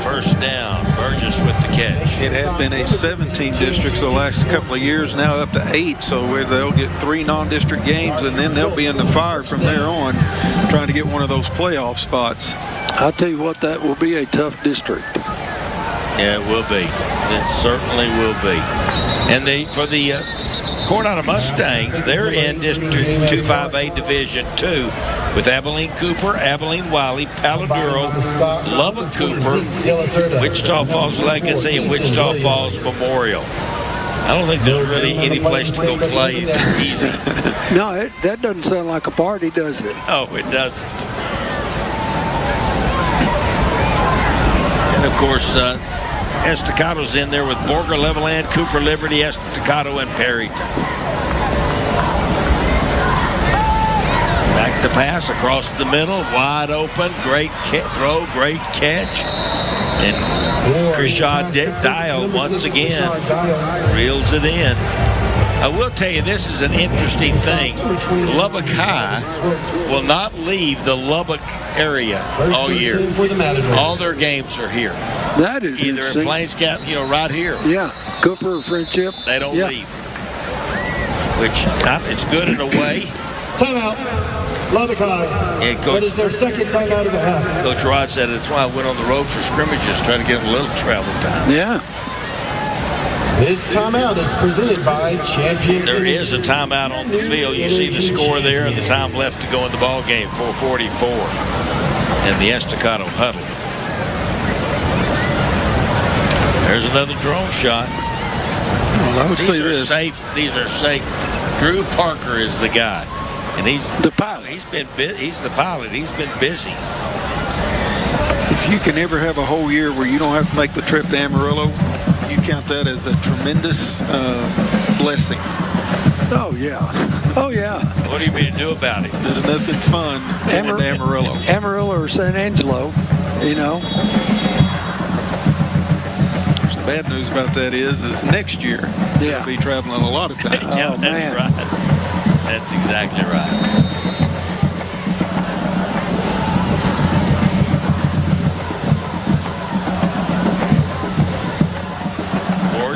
first down. Burgess with the catch. It had been a 17 districts the last couple of years, now up to 8. So where they'll get 3 non-district games, and then they'll be in the fire from there on, trying to get one of those playoff spots. I'll tell you what, that will be a tough district. Yeah, it will be. It certainly will be. And for the Coronado Mustangs, they're in District 2-5A Division 2 with Abilene Cooper, Abilene Wiley, Paladuro, Lubbock Cooper, Wichita Falls Legacy, and Wichita Falls Memorial. I don't think there's really any place to go play easy. No, that doesn't sound like a party, does it? No, it doesn't. And of course, Estacado's in there with Borger, Leveland, Cooper, Liberty, Estacado, and Perryton. Back to pass across the middle, wide open, great throw, great catch. And Krishaw Dial once again reels it in. I will tell you, this is an interesting thing. Lubbock High will not leave the Lubbock area all year. All their games are here. That is either in Plains Gap, right here. Yeah, Cooper, Friendship. They don't leave. Which it's good in a way. Timeout. Lubbock High. And Coach, that is their second timeout of the half. Coach Rod said that's why I went on the road for scrimmages, trying to get a little travel time. Yeah. This timeout is presented by Champion. There is a timeout on the field. You see the score there and the time left to go in the ball game, 4:44 in the Estacado huddle. There's another drone shot. Well, I would say this. These are safe. Drew Parker is the guy, and he's the pilot. He's the pilot. He's been busy. If you can ever have a whole year where you don't have to make the trip to Amarillo, you count that as a tremendous blessing. Oh, yeah. Oh, yeah. What do you mean to do about it? There's nothing fun in Amarillo. Amarillo or San Angelo, you know. The bad news about that is next year you'll be traveling a lot of times. Yeah, that's right. That's exactly right.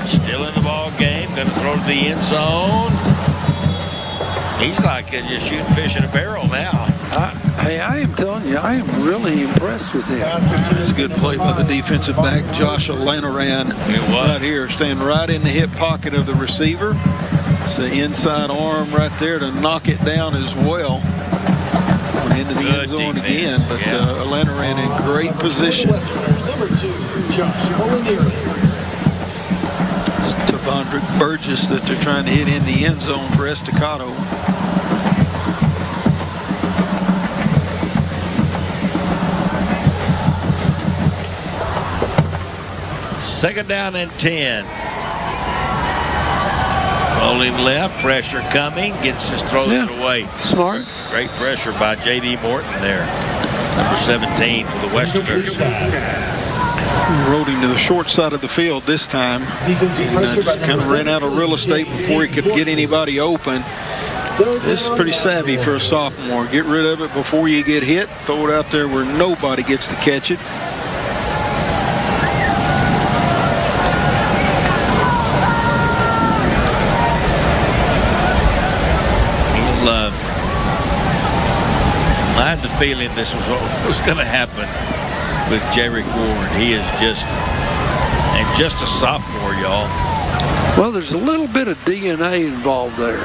Still in the ball game, going to throw to the end zone. He's like just shooting fish in a barrel now. Hey, I am telling you, I am really impressed with him. That's a good play by the defensive back, Josh Lanoran. Right here, staying right in the hip pocket of the receiver. It's the inside arm right there to knock it down as well. Into the end zone again, but Lanoran in great position. Number 2, Josh Tavondrick Burgess that they're trying to hit in the end zone for Estacado. Second down and 10. Rolling left, pressure coming, gets his throws it away. Smart. Great pressure by J.D. Morton there. Number 17 for the Westerners. Rode him to the short side of the field this time. Kind of ran out of real estate before he could get anybody open. This is pretty savvy for a sophomore. Get rid of it before you get hit. Throw it out there where nobody gets to catch it. I had the feeling this was what was going to happen with Jerry Ward. He is just a sophomore, y'all. Well, there's a little bit of DNA involved there.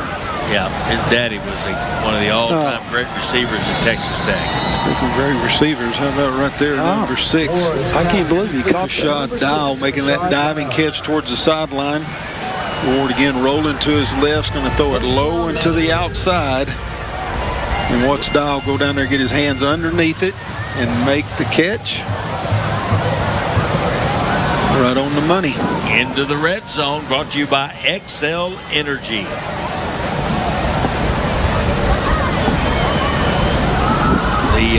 Yeah, his daddy was one of the all-time great receivers at Texas Tech. Speaking of great receivers, how about right there, number 6? I can't believe he caught Rashad Dial making that diving catch towards the sideline. Ward again rolling to his left, going to throw it low and to the outside. And watch Dial go down there, get his hands underneath it, and make the catch. Right on the money. Into the red zone, brought to you by XL Energy. We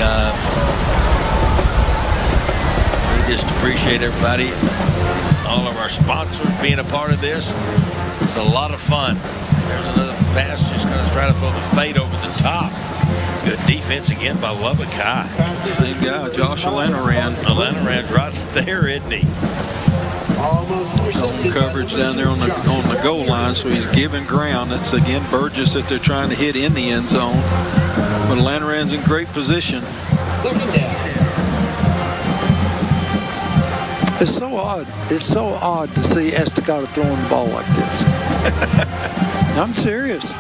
just appreciate everybody, all of our sponsors being a part of this. It's a lot of fun. There's another pass, just going to try to throw the fade over the top. Good defense again by Lubbock High. Same guy, Josh Lanoran. Lanoran's right there, isn't he? Zone coverage down there on the goal line, so he's giving ground. That's again Burgess that they're trying to hit in the end zone. But Lanoran's in great position. Second down. It's so odd. It's so odd to see Estacado throwing the ball like this. I'm serious.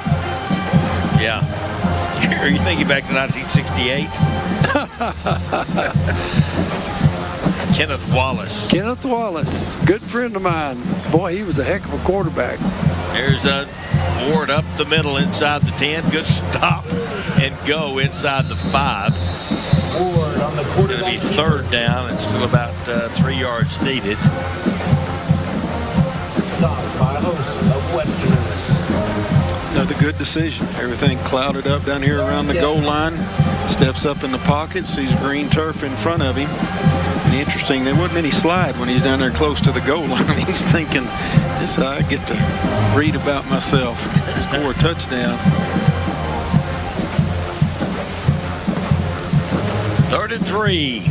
Yeah. Are you thinking back to 1968? Kenneth Wallace. Kenneth Wallace, good friend of mine. Boy, he was a heck of a quarterback. There's a Ward up the middle inside the 10. Good stop and go inside the 5. It's going to be third down and still about 3 yards needed. Another good decision. Everything clouded up down here around the goal line. Steps up in the pocket, sees green turf in front of him. And interesting, there wasn't any slide when he's down there close to the goal line. He's thinking, this is how I get to read about myself. Score a touchdown. 3rd and 3.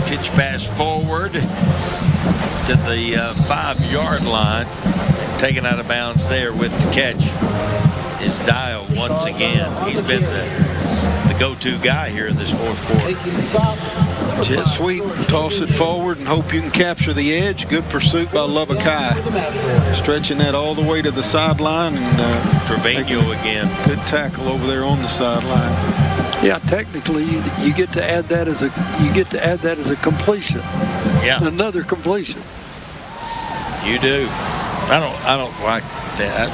Pitch pass forward to the 5-yard line. Taken out of bounds there with the catch is Dial once again. He's been the go-to guy here in this fourth quarter. Jet sweep, toss it forward and hope you can capture the edge. Good pursuit by Lubbock High. Stretching that all the way to the sideline, and Trevino again. Good tackle over there on the sideline. Yeah, technically you get to add that as a completion. Yeah. Another completion. You do. I don't like that.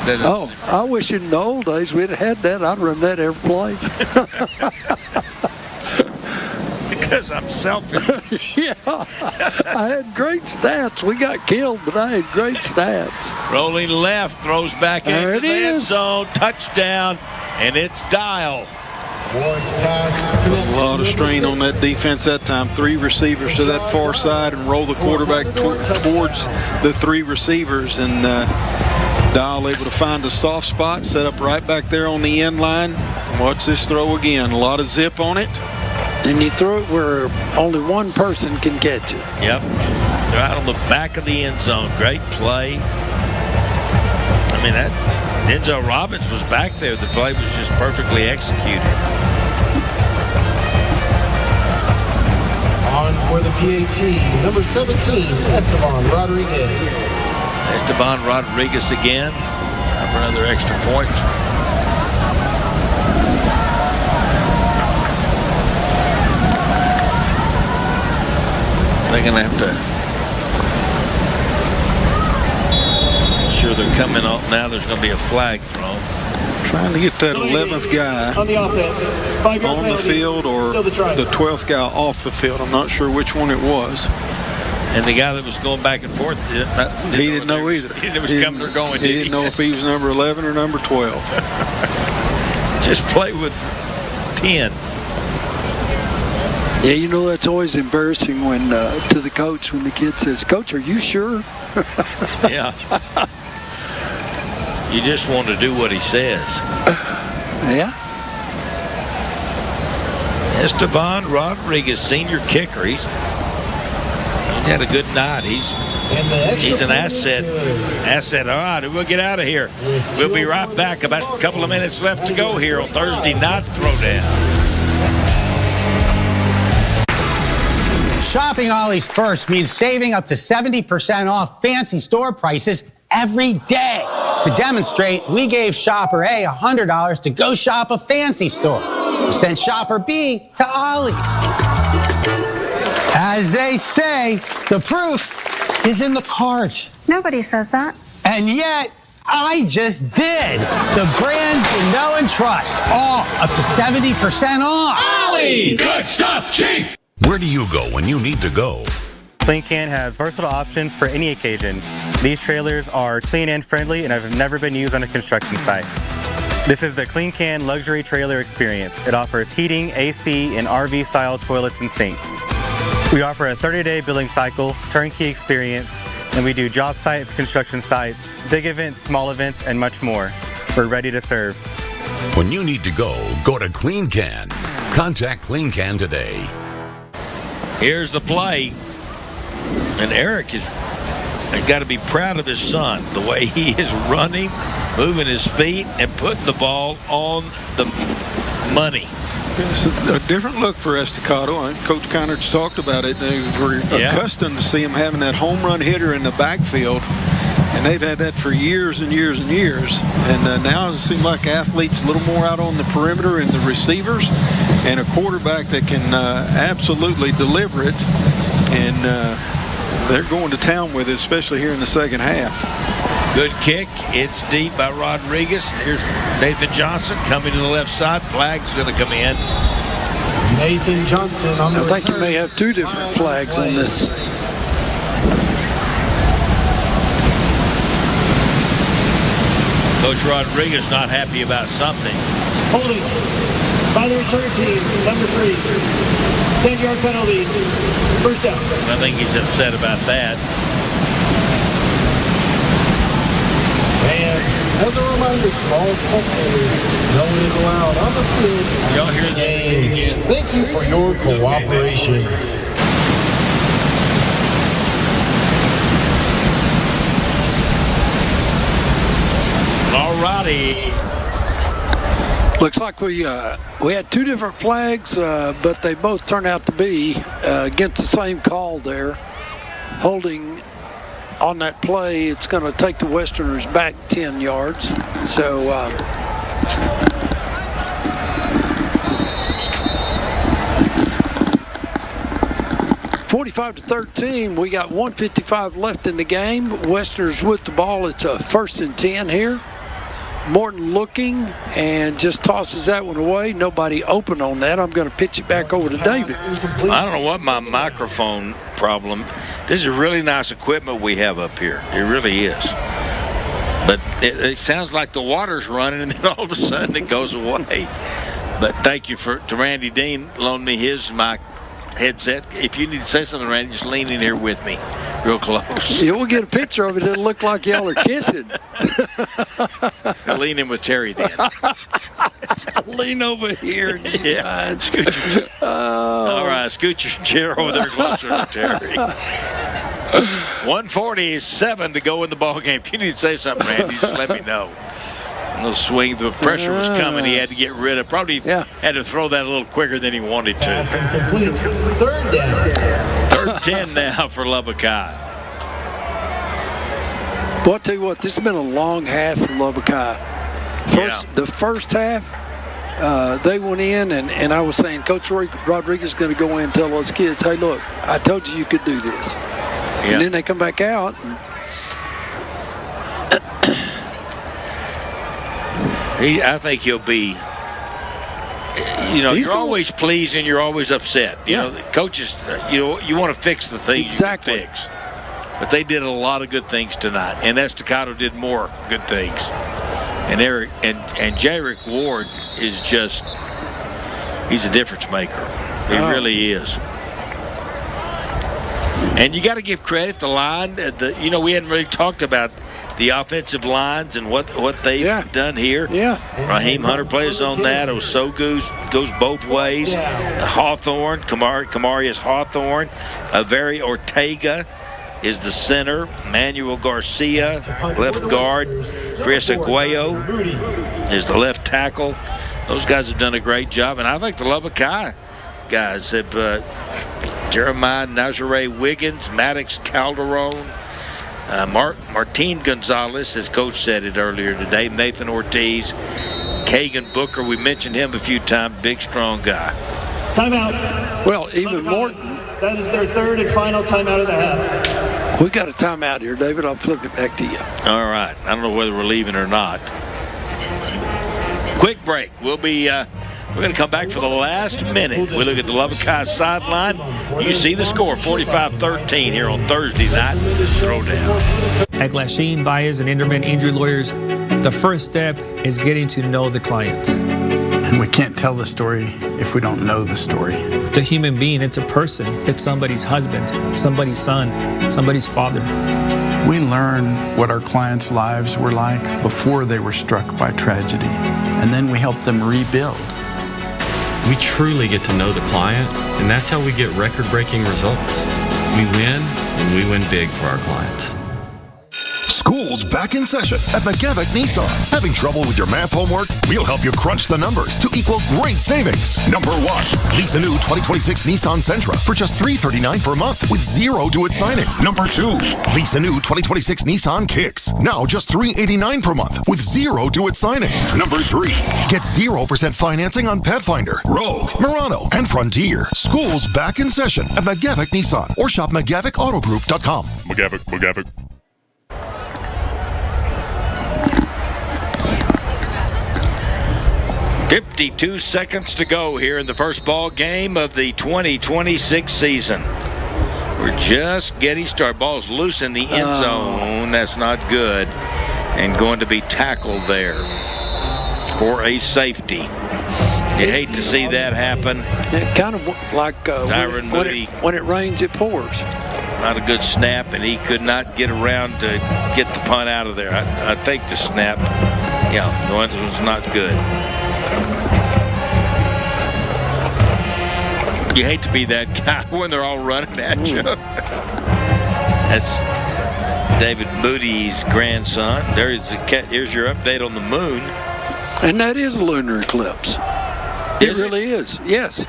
I wish in the old days we'd have had that. I'd run that every play. Because I'm selfish. Yeah, I had great stats. We got killed, but I had great stats. Rolling left, throws back into the end zone, touchdown, and it's Dial. A lot of strain on that defense that time. 3 receivers to that far side and roll the quarterback towards the 3 receivers, and Dial able to find a soft spot, set up right back there on the end line. Watch this throw again. A lot of zip on it. And you throw it where only one person can catch it. Yep. Right on the back of the end zone. Great play. I mean, that Denzel Robbins was back there. The play was just perfectly executed. On for the PAT, number 17, Esteban Rodriguez. Esteban Rodriguez again. Time for another extra point. They're going to have to make sure they're coming off now. There's going to be a flag thrown. Trying to get that 11th guy on the offense. On the field or the 12th guy off the field. I'm not sure which one it was. And the guy that was going back and forth, he didn't know either. He didn't coming or going. He didn't know if he was number 11 or number 12. Just play with 10. Yeah, you know, that's always embarrassing when to the coach when the kid says, "Coach, are you sure?" Yeah. You just want to do what he says. Yeah. Esteban Rodriguez, senior kicker. He's had a good night. He's an asset. All right, we'll get out of here. We'll be right back. About a couple of minutes left to go here on Thursday Night Throwdown. Shopping Ollie's First means saving up to 70% off fancy store prices every day. To demonstrate, we gave Shopper A $100 to go shop a fancy store. We sent Shopper B to Ollie's. As they say, the proof is in the cart. Nobody says that. And yet, I just did. The brands you know and trust, all up to 70% off. Ollie's! Good stuff, cheap! Where do you go when you need to go? Clean Can has versatile options for any occasion. These trailers are clean and friendly and have never been used on a construction site. This is the Clean Can luxury trailer experience. It offers heating, AC, and RV-style toilets and sinks. We offer a 30-day billing cycle, turnkey experience, and we do job sites, construction sites, big events, small events, and much more. We're ready to serve. When you need to go to Clean Can. Contact Clean Can today. Here's the play. And Eric has got to be proud of his son. The way he is running, moving his feet, and putting the ball on the money. It's a different look for Estacado. Coach Connert's talked about it. We're accustomed to see him having that home run hitter in the backfield. And they've had that for years and years and years. And now it seems like athletes a little more out on the perimeter and the receivers, and a quarterback that can absolutely deliver it. And they're going to town with it, especially here in the second half. Good kick. It's deep by Rodriguez. Here's Nathan Johnson coming to the left side. Flag's going to come in. Nathan Johnson on the I think you may have 2 different flags on this. Coach Rodriguez not happy about something. Holding by the return team, number 3. 10-yard penalty. First down. I think he's upset about that. And as a reminder, small spectators, no one is allowed on the field. Y'all hear that again? Thank you for your cooperation. All righty. Looks like we had two different flags, but they both turned out to be against the same call there. Holding on that play, it's going to take the Westerners back 10 yards. So 45-13, we got 1:55 left in the game. Westerners with the ball. It's a 1st and 10 here. Morton looking and just tosses that one away. Nobody open on that. I'm going to pitch it back over to David. I don't know what my microphone problem. This is really nice equipment we have up here. It really is. But it sounds like the water's running, and then all of a sudden it goes away. But thank you to Randy Dean loaned me his mic headset. If you need to say something, Randy, just lean in here with me real close. Yeah, we'll get a picture of it. It'll look like y'all are kissing. Lean in with Terry then. Lean over here and he's fine. All right, scoot your chair over there closer to Terry. 1:47 to go in the ball game. If you need to say something, Randy, just let me know. A little swing. The pressure was coming. He had to get rid of. Probably had to throw that a little quicker than he wanted to. 3rd down. 3rd 10 now for Lubbock High. Well, I'll tell you what, this has been a long half for Lubbock High. The first half, they went in, and I was saying, Coach Rodriguez is going to go in and tell those kids, hey, look, I told you could do this. Yeah. And then they come back out. I think he'll be, you're always pleased and you're always upset. You know, the coaches, you want to fix the things you can fix. But they did a lot of good things tonight, and Estacado did more good things. And Jarick Ward is he's a difference maker. He really is. And you got to give credit to the line. We hadn't really talked about the offensive lines and what they've done here. Yeah. Raheem Hunter plays on that. Osogu goes both ways. Hawthorne, Kamarius Hawthorne. Very Ortega is the center. Manuel Garcia, left guard. Chris Aguayo is the left tackle. Those guys have done a great job. And I think the Lubbock High guys have Jeremiah Nazare Wiggins, Maddox Calderon, Martin Gonzalez, as Coach said it earlier today, Nathan Ortiz, Kagan Booker, we mentioned him a few times, big, strong guy. Timeout. Well, even Morton. That is their 3rd and final timeout of the half. We got a timeout here, David. I'll flip it back to you. All right. I don't know whether we're leaving or not. Quick break. We'll be... We're going to come back for the last minute. We look at the Lubbock High sideline. You see the score, 45-13 here on Thursday night throwdown. At Glasheen, Baez, and Enderman Injury Lawyers, the first step is getting to know the client. And we can't tell the story if we don't know the story. It's a human being. It's a person. It's somebody's husband, somebody's son, somebody's father. We learn what our clients' lives were like before they were struck by tragedy, and then we help them rebuild. We truly get to know the client, and that's how we get record-breaking results. We win, and we win big for our clients. School's back in session at McGavick Nissan. Having trouble with your math homework? We'll help you crunch the numbers to equal great savings. Number 1, lease a new 2026 Nissan Sentra for just $339 per month with zero due at signing. Number 2, lease a new 2026 Nissan Kicks. Now just $389 per month with zero due at signing. Number 3, get 0% financing on Pathfinder, Rogue, Murano, and Frontier. School's back in session at McGavick Nissan or shop McGavickAutogroup.com. McGavick. 52 seconds to go here in the first ball game of the 2026 season. We're just getting started. Ball's loose in the end zone. That's not good. And going to be tackled there for a safety. You hate to see that happen. It kind of like when it rains, it pours. Not a good snap, and he could not get around to get the punt out of there. I think the snap, the one was not good. You hate to be that guy when they're all running at you. That's David Moody's grandson. Here's your update on the moon. And that is a lunar eclipse. It really is. Yes.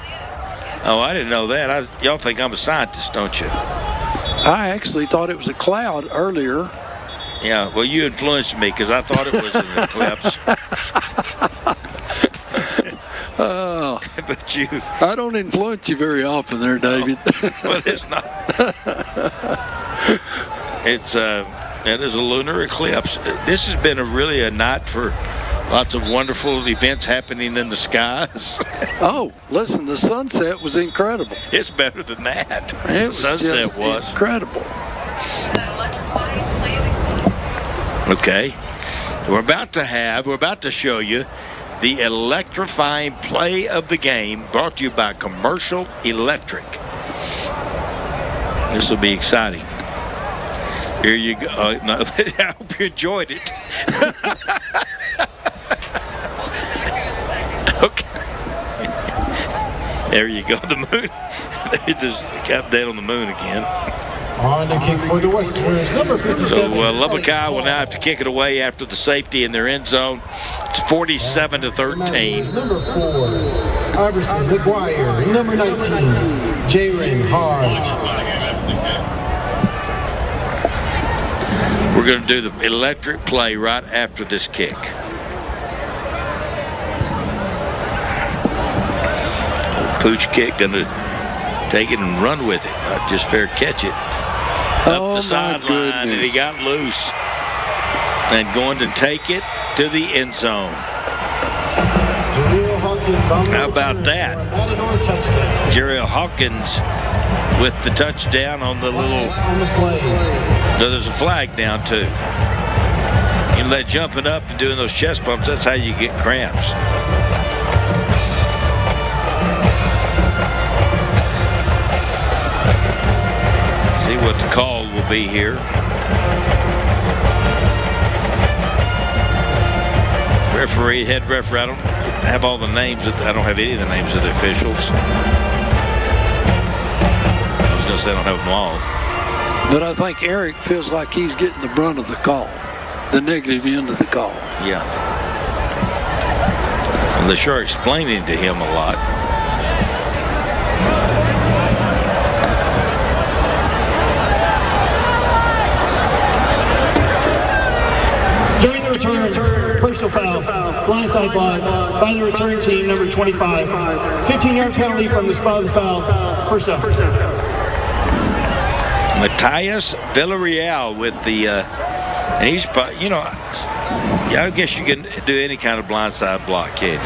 Oh, I didn't know that. Y'all think I'm a scientist, don't you? I actually thought it was a cloud earlier. Yeah, well, you influenced me because I thought it was an eclipse. But you... I don't influence you very often there, David. Well, it's not. It is a lunar eclipse. This has been really a night for lots of wonderful events happening in the skies. Oh, listen, the sunset was incredible. It's better than that. It was sunset just was incredible. Okay. We're about to show you the electrifying play of the game, brought to you by Commercial Electric. This will be exciting. Here you go. No, I hope you enjoyed it. Okay. There you go. The moon. There's the update on the moon again. On the kick for the Westerners, number 57. So Lubbock High will now have to kick it away after the safety in their end zone. It's 47-13. Number 4, Iverson McGuire. Number 19, Jaren Hodge. We're going to do the electric play right after this kick. Pooch kick, going to take it and run with it, not just fair catch it. Up the sideline, and he got loose. And going to take it to the end zone. How about that? Jerry Hawkins with the touchdown on the little... So there's a flag down, too. You let jumping up and doing those chest bumps, that's how you get cramps. See what the call will be here. Referee, head referee, I don't have all the names. I don't have any of the names of the officials. I was going to say I don't have them all. But I think Eric feels like he's getting the brunt of the call, the negative end of the call. Yeah. And they're sure explaining to him a lot. During the return, personal foul, blindside block by the return team, number 25. 15-yard penalty from the spot of the foul. First down. Matthias Villarreal with the, and he's, you know, I guess you can do any kind of blindside block, can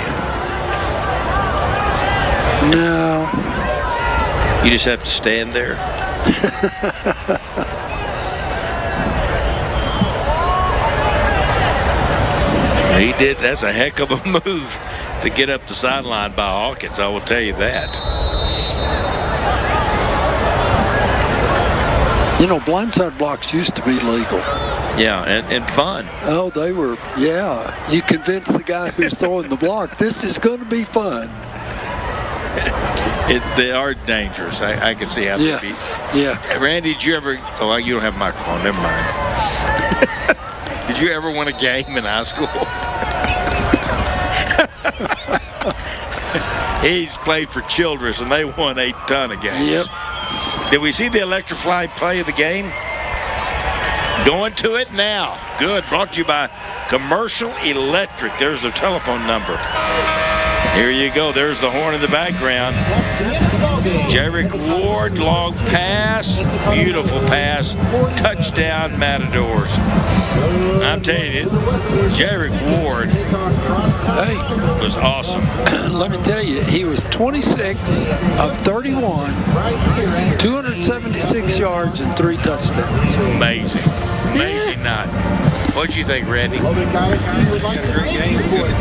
you? No. You just have to stand there. He did. That's a heck of a move to get up the sideline by Hawkins, I will tell you that. You know, blindside blocks used to be legal. Yeah, and fun. Oh, they were, yeah. You convince the guy who's throwing the block, this is going to be fun. They are dangerous. I can see how they be. Yeah. Randy, did you ever, oh, you don't have a microphone, never mind. Did you ever win a game in high school? He's played for Childress, and they won a ton of games. Yep. Did we see the electrifying play of the game? Going to it now. Good. Brought to you by Commercial Electric. There's their telephone number. Here you go. There's the horn in the background. Jarek Ward, long pass. Beautiful pass. Touchdown, Matadors. I'm telling you, Jarek Ward was awesome. Let me tell you, he was 26 of 31, 276 yards and 3 touchdowns. Amazing. Amazing night. What'd you think, Randy? Great game. Good.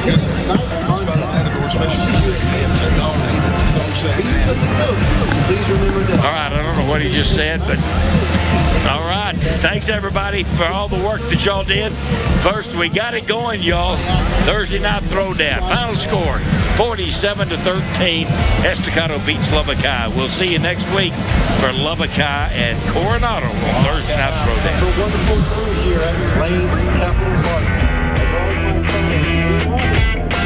All right, I don't know what he just said, but all right. Thanks, everybody, for all the work that y'all did. First, we got it going, y'all. Thursday night throwdown. Final score, 47-13. Estacado beats Lubbock High. We'll see you next week for Lubbock High and Coronado on Thursday night throwdown. A wonderful crew here at Lane's Capital Park. As always, Lubbock.